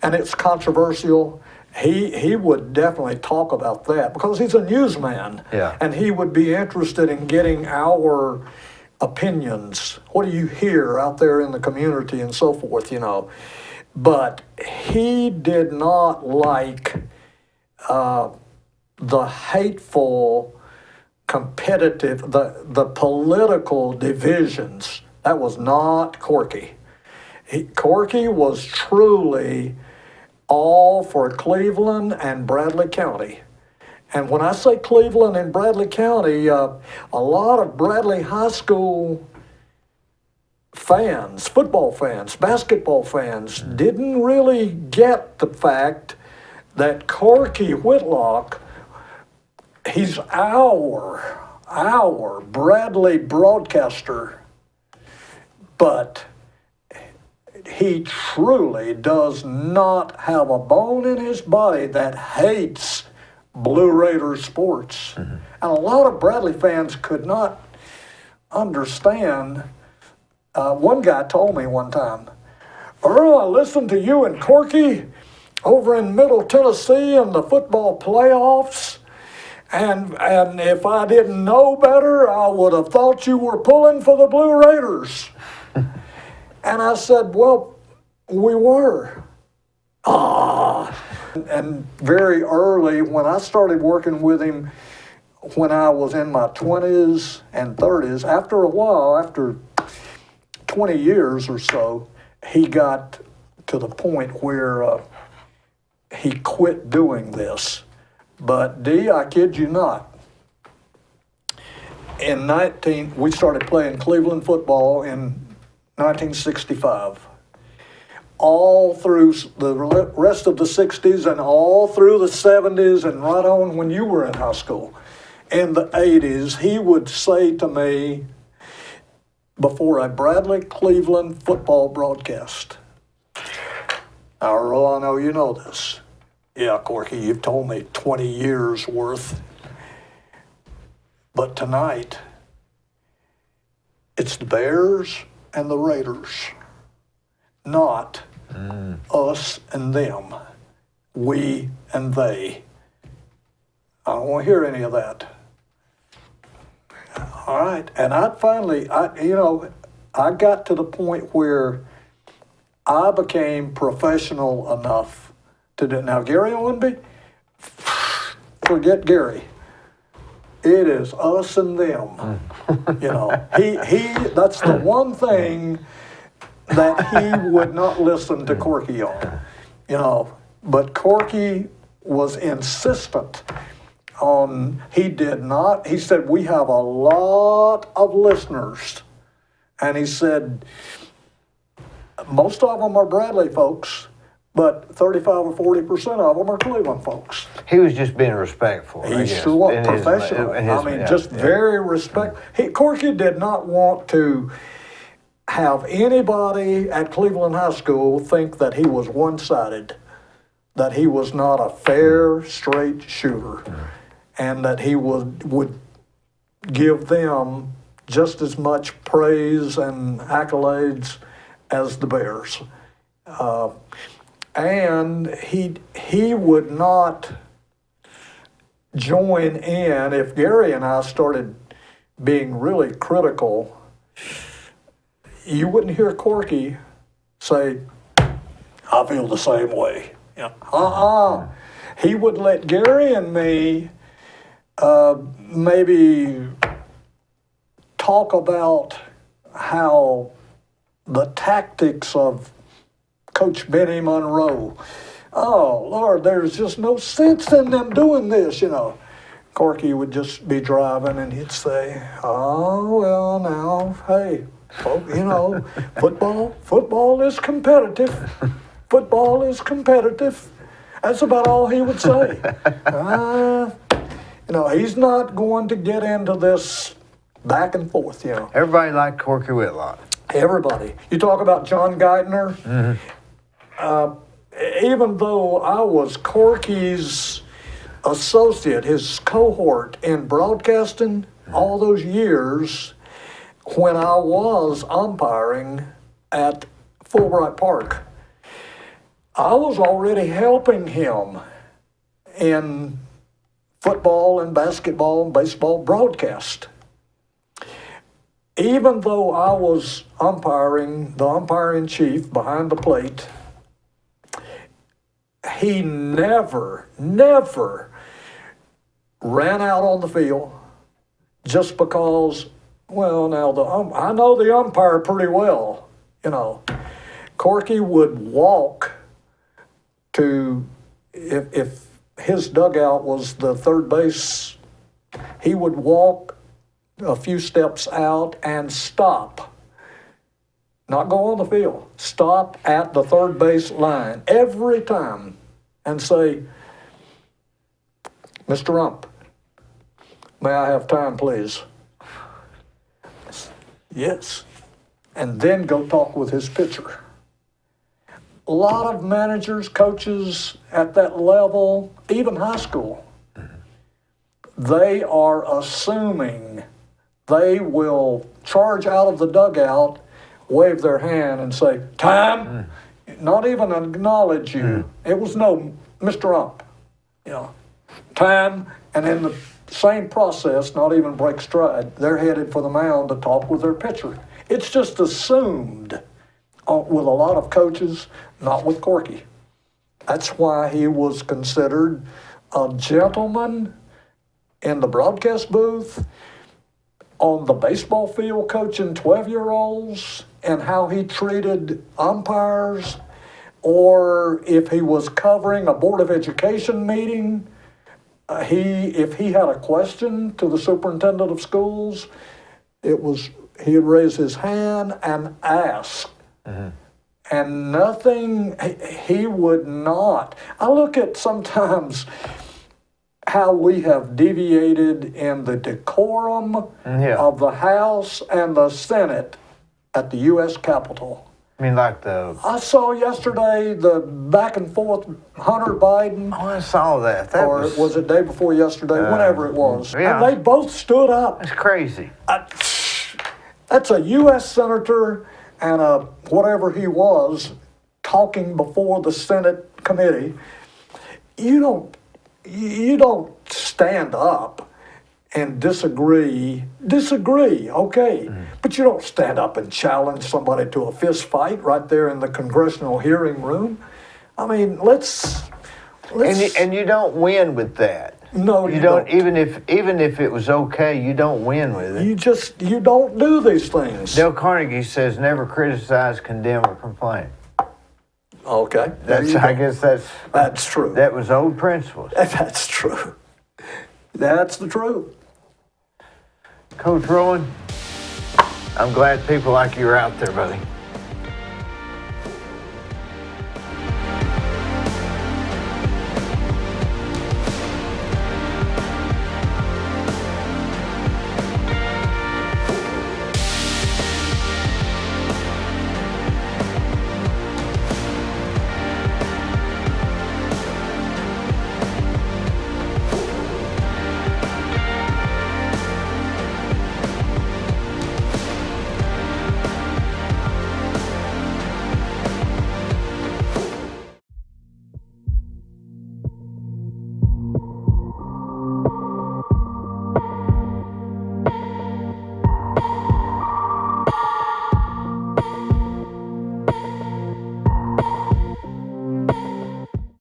and it's controversial. He would definitely talk about that because he's a newsman, Yeah. and he would be interested in getting our opinions. What do you hear out there in the community and so forth, you know? But he did not like the hateful, competitive, the political divisions. That was not Corky. Corky was truly all for Cleveland and Bradley County. And when I say Cleveland and Bradley County, a lot of Bradley High School fans, football fans, basketball fans, didn't really get the fact that Corky Whitlock, he's our Bradley broadcaster, but he truly does not have a bone in his body that hates Blue Raiders sports. And a lot of Bradley fans could not understand. One guy told me one time, Earl, I listened to you and Corky over in Middle Tennessee in the football playoffs, and if I didn't know better, I would have thought you were pulling for the Blue Raiders. And I said, well, we were. And very early, when I started working with him, when I was in my 20s and 30s, after a while, after 20 years or so, he got to the point where he quit doing this. But Dee, I kid you not, we started playing Cleveland football in 1965. All through the rest of the 60s and all through the 70s and right on when you were in high school. In the 80s, he would say to me before a Bradley Cleveland football broadcast, now, Earl, I know you know this. Yeah, Corky, you've told me 20 years worth. But tonight, it's the Bears and the Raiders, not us and them, we and they. I don't want to hear any of that. All right, and I got to the point where I became professional enough to do. Now, Gary Owenby, forget Gary. It is us and them. You know, that's the one thing that he would not listen to Corky on. You know, but Corky was insistent on, he said, we have a lot of listeners. And he said, most of them are Bradley folks, but 35 or 40% of them are Cleveland folks. He was just being respectful. He sure was professional. Very respectful. Corky did not want to have anybody at Cleveland High School think that he was one-sided, that he was not a fair, straight shooter, and that he would give them just as much praise and accolades as the Bears. And he would not join in if Gary and I started being really critical. You wouldn't hear Corky say, I feel the same way. He would let Gary and me maybe talk about how the tactics of Coach Benny Monroe. Oh, Lord, there's just no sense in them doing this, you know. Corky would just be driving and he'd say, "Oh, well, now, hey, football is competitive. Football is competitive." That's about all he would say. He's not going to get into this back and forth, Everybody liked Corky Whitlock. Everybody. You talk about John Geithner. Even though I was Corky's associate, his cohort in broadcasting all those years, when I was umpiring at Fulbright Park, I was already helping him in football and basketball and baseball broadcast. Even though I was umpiring, the umpire-in-chief behind the plate, he never ran out on the field just because, well, now I know the umpire pretty well, Corky would walk to, if his dugout was the third base, he would walk a few steps out and stop. Not go on the field. Stop at the third base line every time and say, "Mr. Ump, may I have time, please?" Yes. And then go talk with his pitcher. A lot of managers, coaches at that level, even high school, they are assuming they will charge out of the dugout, wave their hand and say, "Time," not even acknowledge you. It was no "Mr. Ump," time, and in the same process, not even break stride. They're headed for the mound to talk with their pitcher. It's just assumed with a lot of coaches, not with Corky. That's why he was considered a gentleman in the broadcast booth, on the baseball field coaching 12-year-olds, and how he treated umpires, or if he was covering a Board of Education meeting, if he had a question to the superintendent of schools, he'd raise his hand and ask. And nothing, he would not. I look at sometimes how we have deviated in the decorum of the House and the Senate at the U.S. Capitol. I mean, like the... I saw yesterday the back and forth Hunter Biden. Oh, I saw that. Or was it day before yesterday? Whenever it was. Yeah. And they both stood up. That's crazy. That's a U.S. senator and a whatever he was talking before the Senate committee. You don't stand up and disagree, okay. But you don't stand up and challenge somebody to a fist fight right there in the congressional hearing room. I mean, let's And you don't win with that. No, you don't. Even if it was okay, you don't win with it. You don't do these things. Dale Carnegie says, "Never criticize, condemn, or complain." Okay, I guess that's true. That was old principles. That's true. That's the truth. Coach Rowan, I'm glad people like you are out there, buddy.